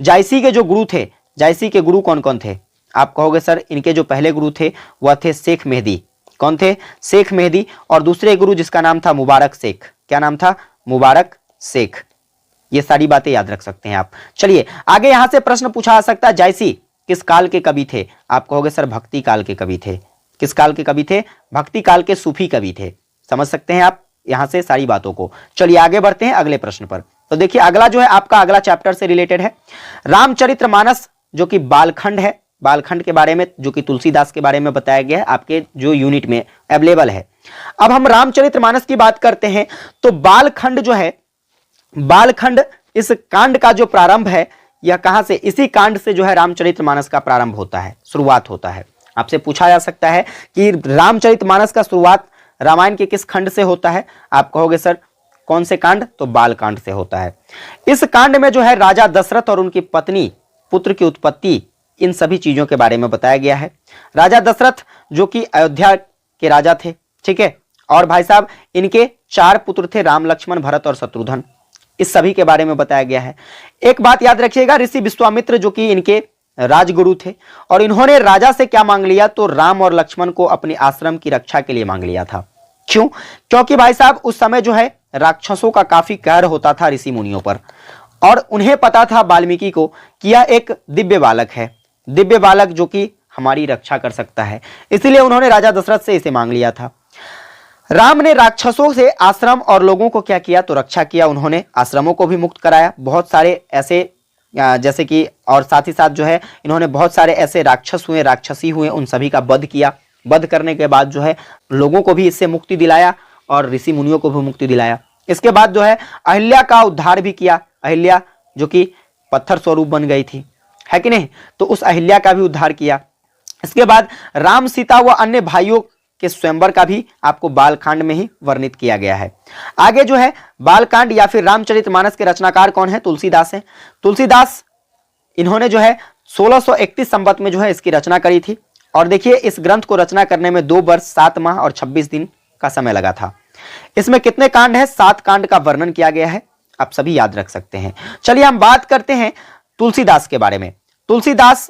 S1: जायसी के जो गुरु थे, जायसी के गुरु कौन कौन थे? आप कहोगे सर इनके जो पहले गुरु थे वह थे शेख मेहदी। कौन थे? शेख मेहदी। और दूसरे गुरु जिसका नाम था मुबारक शेख। क्या नाम था? मुबारक शेख। ये सारी बातें याद रख सकते हैं आप। चलिए आगे यहां से प्रश्न पूछा जा सकता है, जायसी किस काल के कवि थे? आप कहोगे सर भक्ति काल के कवि थे। किस काल के कवि थे? भक्ति काल के सूफी कवि थे। समझ सकते हैं आप यहां से सारी बातों को। चलिए आगे बढ़ते हैं अगले प्रश्न पर। तो देखिए अगला जो है आपका अगला चैप्टर से रिलेटेड है रामचरितमानस, जो कि बालखंड है। बालखंड के बारे में, जो कि तुलसीदास के बारे में बताया गया है, आपके जो यूनिट में अवेलेबल है। अब हम रामचरितमानस की बात करते हैं। तो बालखंड जो है, बालखंड इस कांड का जो प्रारंभ है यह कहां से? इसी कांड से जो है रामचरितमानस का प्रारंभ होता है, शुरुआत होता है। आपसे पूछा जा सकता है कि रामचरितमानस का शुरुआत रामायण के किस खंड से होता है? आप कहोगे सर कौन से कांड? तो बालकांड से होता है। इस कांड में जो है राजा दशरथ और उनकी पत्नी, पुत्र की उत्पत्ति, इन सभी चीजों के बारे में बताया गया है। राजा दशरथ जो कि अयोध्या के राजा थे, ठीक है, और भाई साहब इनके 4 पुत्र थे, राम, लक्ष्मण, भरत और शत्रुघ्न। इस सभी के बारे में बताया गया है। एक बात याद रखिएगा, ऋषि विश्वामित्र जो कि इनके राजगुरु थे, और इन्होंने राजा से क्या मांग लिया? तो राम और लक्ष्मण को अपने आश्रम की रक्षा के लिए मांग लिया था। क्यों? क्योंकि भाई साहब उस समय जो है राक्षसों का काफी कहर होता था ऋषि मुनियों पर, और उन्हें पता था वाल्मीकि को कि यह एक दिव्य बालक है, दिव्य बालक जो कि हमारी रक्षा कर सकता है। इसलिए उन्होंने राजा दशरथ से इसे मांग लिया था। राम ने राक्षसों से आश्रम और लोगों को क्या किया? तो रक्षा किया। उन्होंने आश्रमों को भी मुक्त कराया। बहुत सारे ऐसे जैसे कि, और साथ ही साथ जो है इन्होंने बहुत सारे ऐसे राक्षस हुए, राक्षसी हुए, उन सभी का वध किया। वध करने के बाद जो है लोगों को भी इससे मुक्ति दिलाया और ऋषि मुनियों को भी मुक्ति दिलाया। इसके बाद जो है अहिल्या का उद्धार भी किया। अहिल्या जो कि पत्थर स्वरूप बन गई थी, है कि नहीं? तो उस अहिल्या का भी उद्धार किया। इसके बाद राम, सीता व अन्य भाइयों के स्वयंवर का भी आपको बालकांड में ही वर्णित किया गया है। आगे जो है बालकांड या फिर रामचरितमानस के रचनाकार कौन है? तुलसीदास है। तुलसीदास इन्होंने जो है 1631 संवत में जो है इसकी रचना करी थी। और देखिए इस ग्रंथ को रचना करने में 2 वर्ष 7 माह और 26 दिन का समय लगा था। इसमें कितने कांड है? 7 कांड का वर्णन किया गया है। आप सभी याद रख सकते हैं। चलिए हम बात करते हैं तुलसीदास के बारे में। तुलसीदास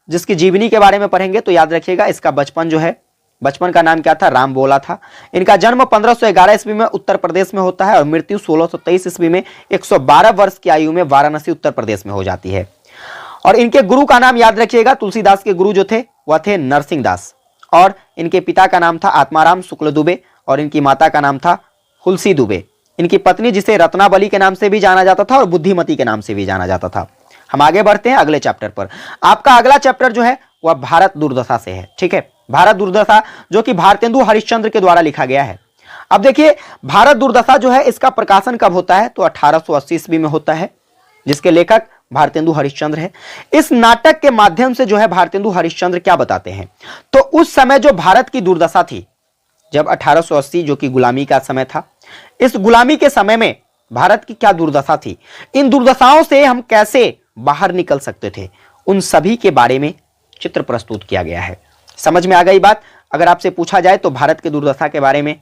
S1: जिसकी जीवनी के बारे में पढ़ेंगे तो याद रखिएगा इसका बचपन जो है, बचपन का नाम क्या था? राम बोला था। इनका जन्म 1511 ईस्वी में उत्तर प्रदेश में होता है और मृत्यु 1623 ईस्वी में 112 वर्ष की आयु में वाराणसी उत्तर प्रदेश में हो जाती है। और इनके गुरु का नाम याद रखिएगा, तुलसीदास के गुरु जो थे वह थे नरसिंह दास, और इनके पिता का नाम था आत्माराम शुक्ल दुबे और इनकी माता का नाम था हुलसी दुबे। इनकी पत्नी जिसे रत्नावली के नाम से भी जाना जाता था और बुद्धिमती के नाम से भी जाना जाता था। हम आगे बढ़ते हैं अगले चैप्टर पर। आपका अगला चैप्टर जो है वह भारत दुर्दशा से है। ठीक है, भारत दुर्दशा जो कि भारतेंदु हरिश्चंद्र के द्वारा लिखा गया है। अब देखिए भारत दुर्दशा जो है इसका प्रकाशन कब होता है, तो 1880 ईस्वी में होता है, जिसके लेखक भारतेंदु हरिश्चंद्र है। इस नाटक के माध्यम से जो है भारतेंदु हरिश्चंद्र क्या बताते हैं, तो उस समय जो भारत की दुर्दशा थी, जब 1880 जो कि गुलामी का समय था, इस गुलामी के समय में भारत की क्या दुर्दशा थी, इन दुर्दशाओं से हम कैसे बाहर निकल सकते थे, उन सभी के बारे में चित्र प्रस्तुत किया गया है। समझ में आ गई बात। अगर आपसे पूछा जाए तो भारत की दुर्दशा के बारे में,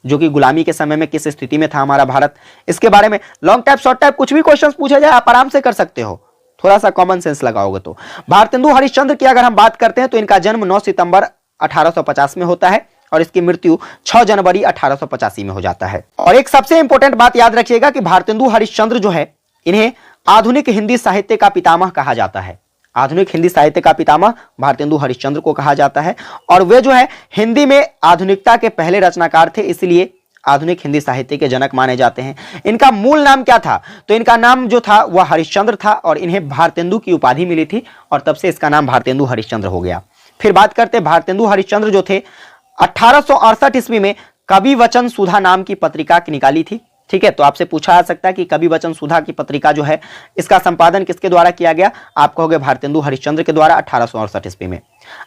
S1: जो कि गुलामी के समय में किस स्थिति में था हमारा भारत, इसके बारे में लॉन्ग टाइप शॉर्ट टाइप कुछ भी क्वेश्चंस पूछा जाए आप आराम से कर सकते हो, थोड़ा सा कॉमन सेंस लगाओगे तो। भारतेंदु हरिश्चंद्र की अगर हम बात करते हैं तो इनका जन्म 9 सितंबर 1850 में होता है और इसकी मृत्यु 6 जनवरी 1885 में हो जाता है। और एक सबसे इंपॉर्टेंट बात याद रखिएगा कि भारतेंदु हरिश्चंद्र जो है, इन्हें आधुनिक हिंदी साहित्य का पितामह कहा जाता है। आधुनिक हिंदी साहित्य का पितामह भारतेंदु हरिश्चंद्र को कहा जाता है और वे जो है हिंदी में आधुनिकता के पहले रचनाकार थे, इसलिए आधुनिक हिंदी साहित्य के जनक माने जाते हैं। इनका मूल नाम क्या था, तो इनका नाम जो था वह हरिश्चंद्र था और इन्हें भारतेंदु की उपाधि मिली थी और तब से इसका नाम भारतेंदु हरिश्चंद्र हो गया। फिर बात करते हैं भारतेंदु हरिश्चंद्र जो थे 1868 ईस्वी में कवि वचन सुधा नाम की पत्रिका निकाली थी। ठीक है, तो आपसे पूछा जा सकता है कि कवि वचन सुधा की पत्रिका जो है इसका संपादन किसके द्वारा किया गया, आप कहोगे भारतेंदु हरिश्चंद्र के द्वारा 1868 ईस्वी में।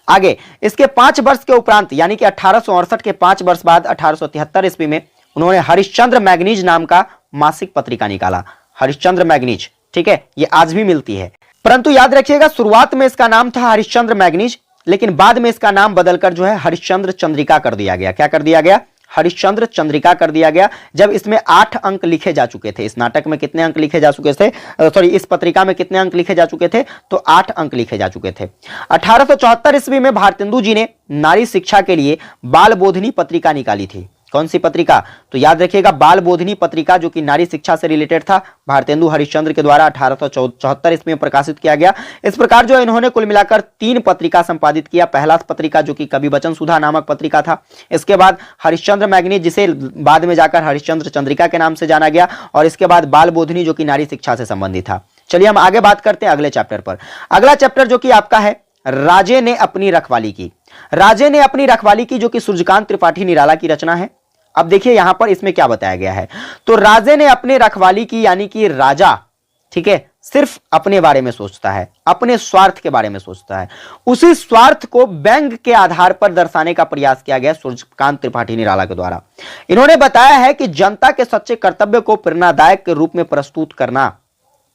S1: आगे इसके 5 वर्ष के उपरांत यानी कि 1868 के 5 वर्ष बाद 1873 ईस्वी में उन्होंने हरिश्चंद्र मैगनीज नाम का मासिक पत्रिका निकाला, हरिश्चंद्र मैगनीज। ठीक है, ये आज भी मिलती है, परंतु याद रखिएगा शुरुआत में इसका नाम था हरिश्चंद्र मैगनीज, लेकिन बाद में इसका नाम बदलकर जो है हरिश्चंद्र चंद्रिका कर दिया गया। क्या कर दिया गया, हरिश्चंद्र चंद्रिका कर दिया गया, जब इसमें 8 अंक लिखे जा चुके थे। इस नाटक में कितने अंक लिखे जा चुके थे, सॉरी इस पत्रिका में कितने अंक लिखे जा चुके थे, तो 8 अंक लिखे जा चुके थे। 1874 ईस्वी में भारतेंदु जी ने नारी शिक्षा के लिए बाल बोधिनी पत्रिका निकाली थी। कौन सी पत्रिका, तो याद रखिएगा बाल बोधिनी पत्रिका जो कि नारी शिक्षा से रिलेटेड था, भारतेंदु हरिश्चंद्र के द्वारा 1874 ईस्वी में प्रकाशित किया गया। इस प्रकार जो इन्होंने कुल मिलाकर 3 पत्रिका संपादित किया। पहला पत्रिका जो कि कवि वचन सुधा नामक पत्रिका था, इसके बाद हरिश्चंद्र मैगनीज जिसे बाद में जाकर हरिश्चंद्र चंद्रिका के नाम से जाना गया, और इसके बाद बाल बोधिनी जो कि नारी शिक्षा से संबंधित था। चलिए हम आगे बात करते हैं अगले चैप्टर पर। अगला चैप्टर जो कि आपका है राजे ने अपनी रखवाली की। राजे ने अपनी रखवाली की जो कि सूर्यकांत त्रिपाठी निराला की रचना है। अब देखिए यहां पर इसमें क्या बताया गया है, तो राजे ने अपने रखवाली की यानी कि राजा, ठीक है, सिर्फ अपने बारे में सोचता है, अपने स्वार्थ के बारे में सोचता है। उसी स्वार्थ को व्यंग के आधार पर दर्शाने का प्रयास किया गया सूर्यकांत त्रिपाठी निराला के द्वारा। इन्होंने बताया है कि जनता के सच्चे कर्तव्य को प्रेरणादायक के रूप में प्रस्तुत करना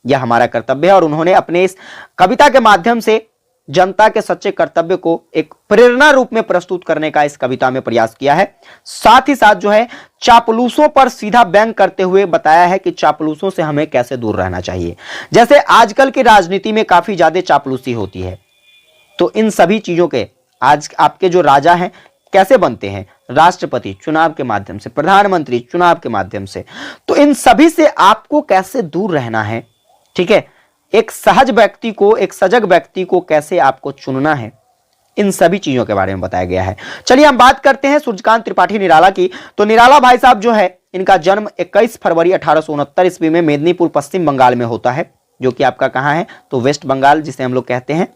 S1: यह हमारा कर्तव्य है, और उन्होंने अपने इस कविता के माध्यम से जनता के सच्चे कर्तव्य को एक प्रेरणा रूप में प्रस्तुत करने का इस कविता में प्रयास किया है। साथ ही साथ जो है चापलूसों पर सीधा व्यंग करते हुए बताया है कि चापलूसों से हमें कैसे दूर रहना चाहिए। जैसे आजकल की राजनीति में काफी ज्यादा चापलूसी होती है, तो इन सभी चीजों के आज आपके जो राजा हैं कैसे बनते हैं, राष्ट्रपति चुनाव के माध्यम से, प्रधानमंत्री चुनाव के माध्यम से, तो इन सभी से आपको कैसे दूर रहना है। ठीक है, एक सहज व्यक्ति को, एक सजग व्यक्ति को कैसे आपको चुनना है, इन सभी चीजों के बारे में बताया गया है। चलिए हम बात करते हैं सूर्यकांत त्रिपाठी निराला की। तो निराला भाई साहब जो है इनका जन्म 21 फरवरी 1869 ईस्वी में मेदिनीपुर पश्चिम बंगाल में होता है, जो कि आपका कहां है, तो वेस्ट बंगाल जिसे हम लोग कहते हैं।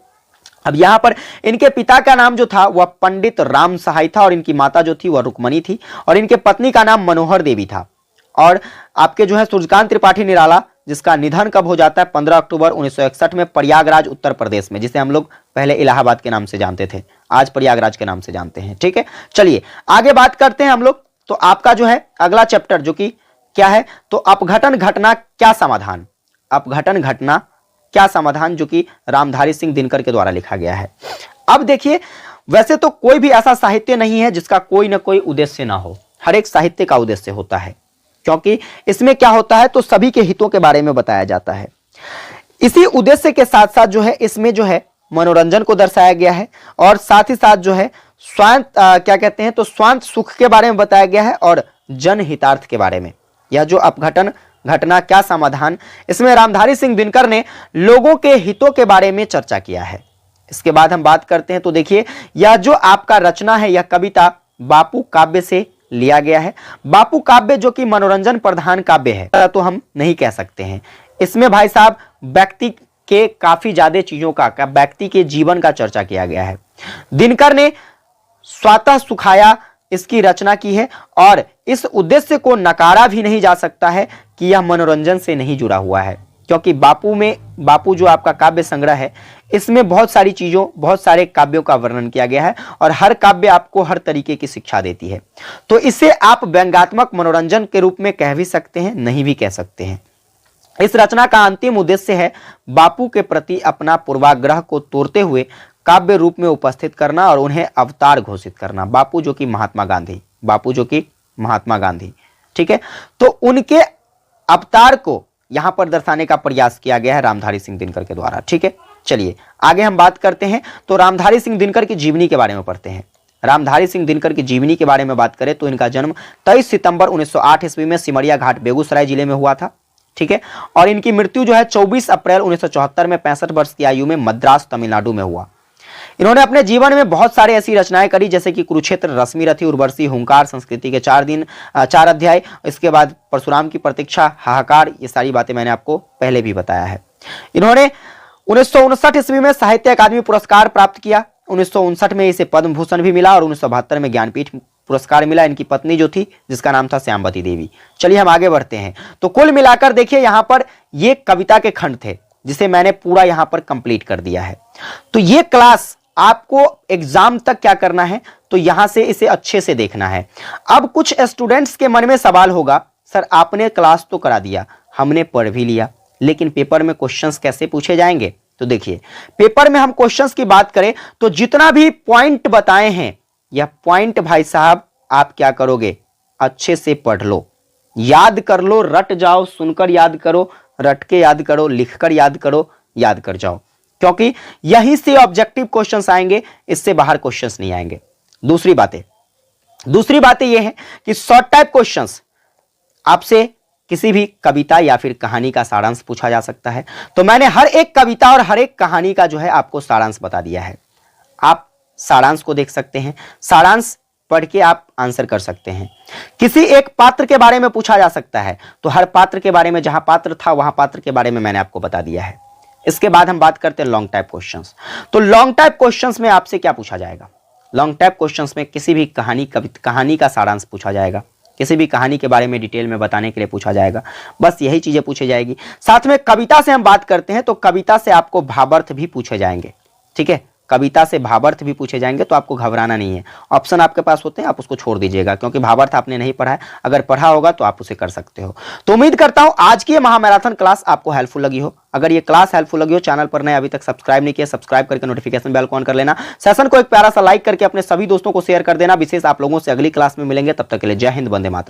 S1: अब यहां पर इनके पिता का नाम जो था वह पंडित राम सहाय था, और इनकी माता जो थी वह रुक्मणी थी, और इनके पत्नी का नाम मनोहर देवी था। और आपके जो है सूर्यकांत त्रिपाठी निराला जिसका निधन कब हो जाता है, 15 अक्टूबर 1961 में प्रयागराज उत्तर प्रदेश में, जिसे हम लोग पहले इलाहाबाद के नाम से जानते थे, आज प्रयागराज के नाम से जानते हैं। ठीक है, चलिए आगे बात करते हैं हम लोग। तो आपका जो है अगला चैप्टर जो कि क्या है, तो अपघटन घटना क्या समाधान, अपघटन घटना क्या समाधान, जो कि रामधारी सिंह दिनकर के द्वारा लिखा गया है। अब देखिए वैसे तो कोई भी ऐसा साहित्य नहीं है जिसका कोई ना कोई उद्देश्य ना हो, हर एक साहित्य का उद्देश्य होता है, क्योंकि इसमें क्या होता है, तो सभी के हितों के बारे में बताया जाता है। इसी उद्देश्य के साथ साथ जो है इसमें जो है मनोरंजन को दर्शाया गया है, और साथ ही साथ जो है स्वांत क्या कहते हैं, तो स्वांत सुख के बारे में बताया गया है, और जनहितार्थ के बारे में। यह जो अपघटन घटना क्या समाधान, इसमें रामधारी सिंह दिनकर ने लोगों के हितों के बारे में चर्चा किया है। इसके बाद हम बात करते हैं, तो देखिए यह जो आपका रचना है, यह कविता बापू काव्य से लिया गया है। बापू काव्य जो कि मनोरंजन प्रधान काव्य है, तो हम नहीं कह सकते हैं। इसमें भाई साहब व्यक्ति के काफी ज्यादा चीजों का व्यक्ति के जीवन का चर्चा किया गया है। दिनकर ने स्वतः सुखाया इसकी रचना की है और इस उद्देश्य को नकारा भी नहीं जा सकता है कि यह मनोरंजन से नहीं जुड़ा हुआ है, क्योंकि बापू जो आपका काव्य संग्रह है, इसमें बहुत सारी चीजों, बहुत सारे काव्यों का वर्णन किया गया है और हर काव्य आपको हर तरीके की शिक्षा देती है। तो इसे आप व्यंग्यात्मक मनोरंजन के रूप में कह भी सकते हैं, नहीं भी कह सकते हैं। इस रचना का अंतिम उद्देश्य है बापू के प्रति अपना पूर्वाग्रह को तोड़ते हुए काव्य रूप में उपस्थित करना और उन्हें अवतार घोषित करना। बापू जो कि महात्मा गांधी, ठीक है, तो उनके अवतार को यहां पर दर्शाने का प्रयास किया गया है रामधारी सिंह दिनकर के द्वारा। ठीक है, चलिए आगे हम बात करते हैं। तो रामधारी सिंह दिनकर की जीवनी के बारे में पढ़ते हैं। रामधारी सिंह दिनकर की जीवनी के बारे में बात करें तो इनका जन्म 23 सितंबर 1908 ईस्वी में सिमरिया घाट बेगूसराय जिले में हुआ था। ठीक है, और इनकी मृत्यु जो है 24 अप्रैल 1974 में 65 वर्ष की आयु में मद्रास तमिलनाडु में हुआ। इन्होंने अपने जीवन में बहुत सारे ऐसी रचनाएं करी जैसे कि कुरुक्षेत्र, रश्मि रथी, उर्वशी, हुंकार, संस्कृति के 4 अध्याय, इसके बाद परशुराम की प्रतीक्षा, हाहाकार, ये सारी बातें मैंने आपको पहले भी बताया है। इन्होंने 1959 ईस्वी में साहित्य अकादमी पुरस्कार प्राप्त किया। 1959 में इसे पद्म भूषण भी मिला और 1972 में ज्ञानपीठ पुरस्कार मिला। इनकी पत्नी जो थी जिसका नाम था श्यामवती देवी। चलिए हम आगे बढ़ते हैं। तो कुल मिलाकर देखिए यहां पर ये कविता के खंड थे जिसे मैंने पूरा यहां पर कंप्लीट कर दिया है। तो ये क्लास आपको एग्जाम तक क्या करना है, तो यहां से इसे अच्छे से देखना है। अब कुछ स्टूडेंट्स के मन में सवाल होगा, सर आपने क्लास तो करा दिया, हमने पढ़ भी लिया, लेकिन पेपर में क्वेश्चंस कैसे पूछे जाएंगे? तो देखिए पेपर में हम क्वेश्चंस की बात करें तो जितना भी पॉइंट बताए हैं, यह पॉइंट भाई साहब आप क्या करोगे, अच्छे से पढ़ लो, याद कर लो, रट जाओ, सुनकर याद करो, रट के याद करो, लिखकर याद करो, याद कर जाओ, क्योंकि यहीं से ऑब्जेक्टिव क्वेश्चंस आएंगे, इससे बाहर क्वेश्चंस नहीं आएंगे। दूसरी बातें यह है कि शॉर्ट टाइप क्वेश्चंस आपसे किसी भी कविता या फिर कहानी का सारांश पूछा जा सकता है। तो मैंने हर एक कविता और हर एक कहानी का जो है आपको सारांश बता दिया है। आप सारांश को देख सकते हैं, सारांश पढ़ के आप आंसर कर सकते हैं। किसी एक पात्र के बारे में पूछा जा सकता है, तो हर पात्र के बारे में, जहां पात्र था वहां पात्र के बारे में मैंने आपको बता दिया है। इसके बाद हम बात करते हैं लॉन्ग टाइप क्वेश्चंस। तो लॉन्ग टाइप क्वेश्चंस में आपसे क्या पूछा जाएगा? लॉन्ग टाइप क्वेश्चंस में किसी भी कहानी का सारांश पूछा जाएगा, किसी भी कहानी के बारे में डिटेल में बताने के लिए पूछा जाएगा। बस यही चीजें पूछी जाएगी। साथ में कविता से हम बात करते हैं तो कविता से आपको भावार्थ भी पूछे जाएंगे। ठीक है, कविता से भावार्थ भी पूछे जाएंगे, तो आपको घबराना नहीं है। ऑप्शन आपके पास होते हैं, आप उसको छोड़ दीजिएगा, क्योंकि भावार्थ आपने नहीं पढ़ा है। अगर पढ़ा होगा तो आप उसे कर सकते हो। तो उम्मीद करता हूं आज की ये महामैराथन क्लास आपको हेल्पफुल लगी हो। अगर ये क्लास हेल्पफुल लगी हो, चैनल पर नए अभी तक सब्सक्राइब नहीं किया, सब्सक्राइब करके नोटिफिकेशन बेल को ऑन कर लेना। सेशन को एक प्यारा सा लाइक करके अपने सभी दोस्तों को शेयर कर देना। विशेष आप लोगों से अगली क्लास में मिलेंगे, तब तक के लिए जय हिंद, वंदे मातरम।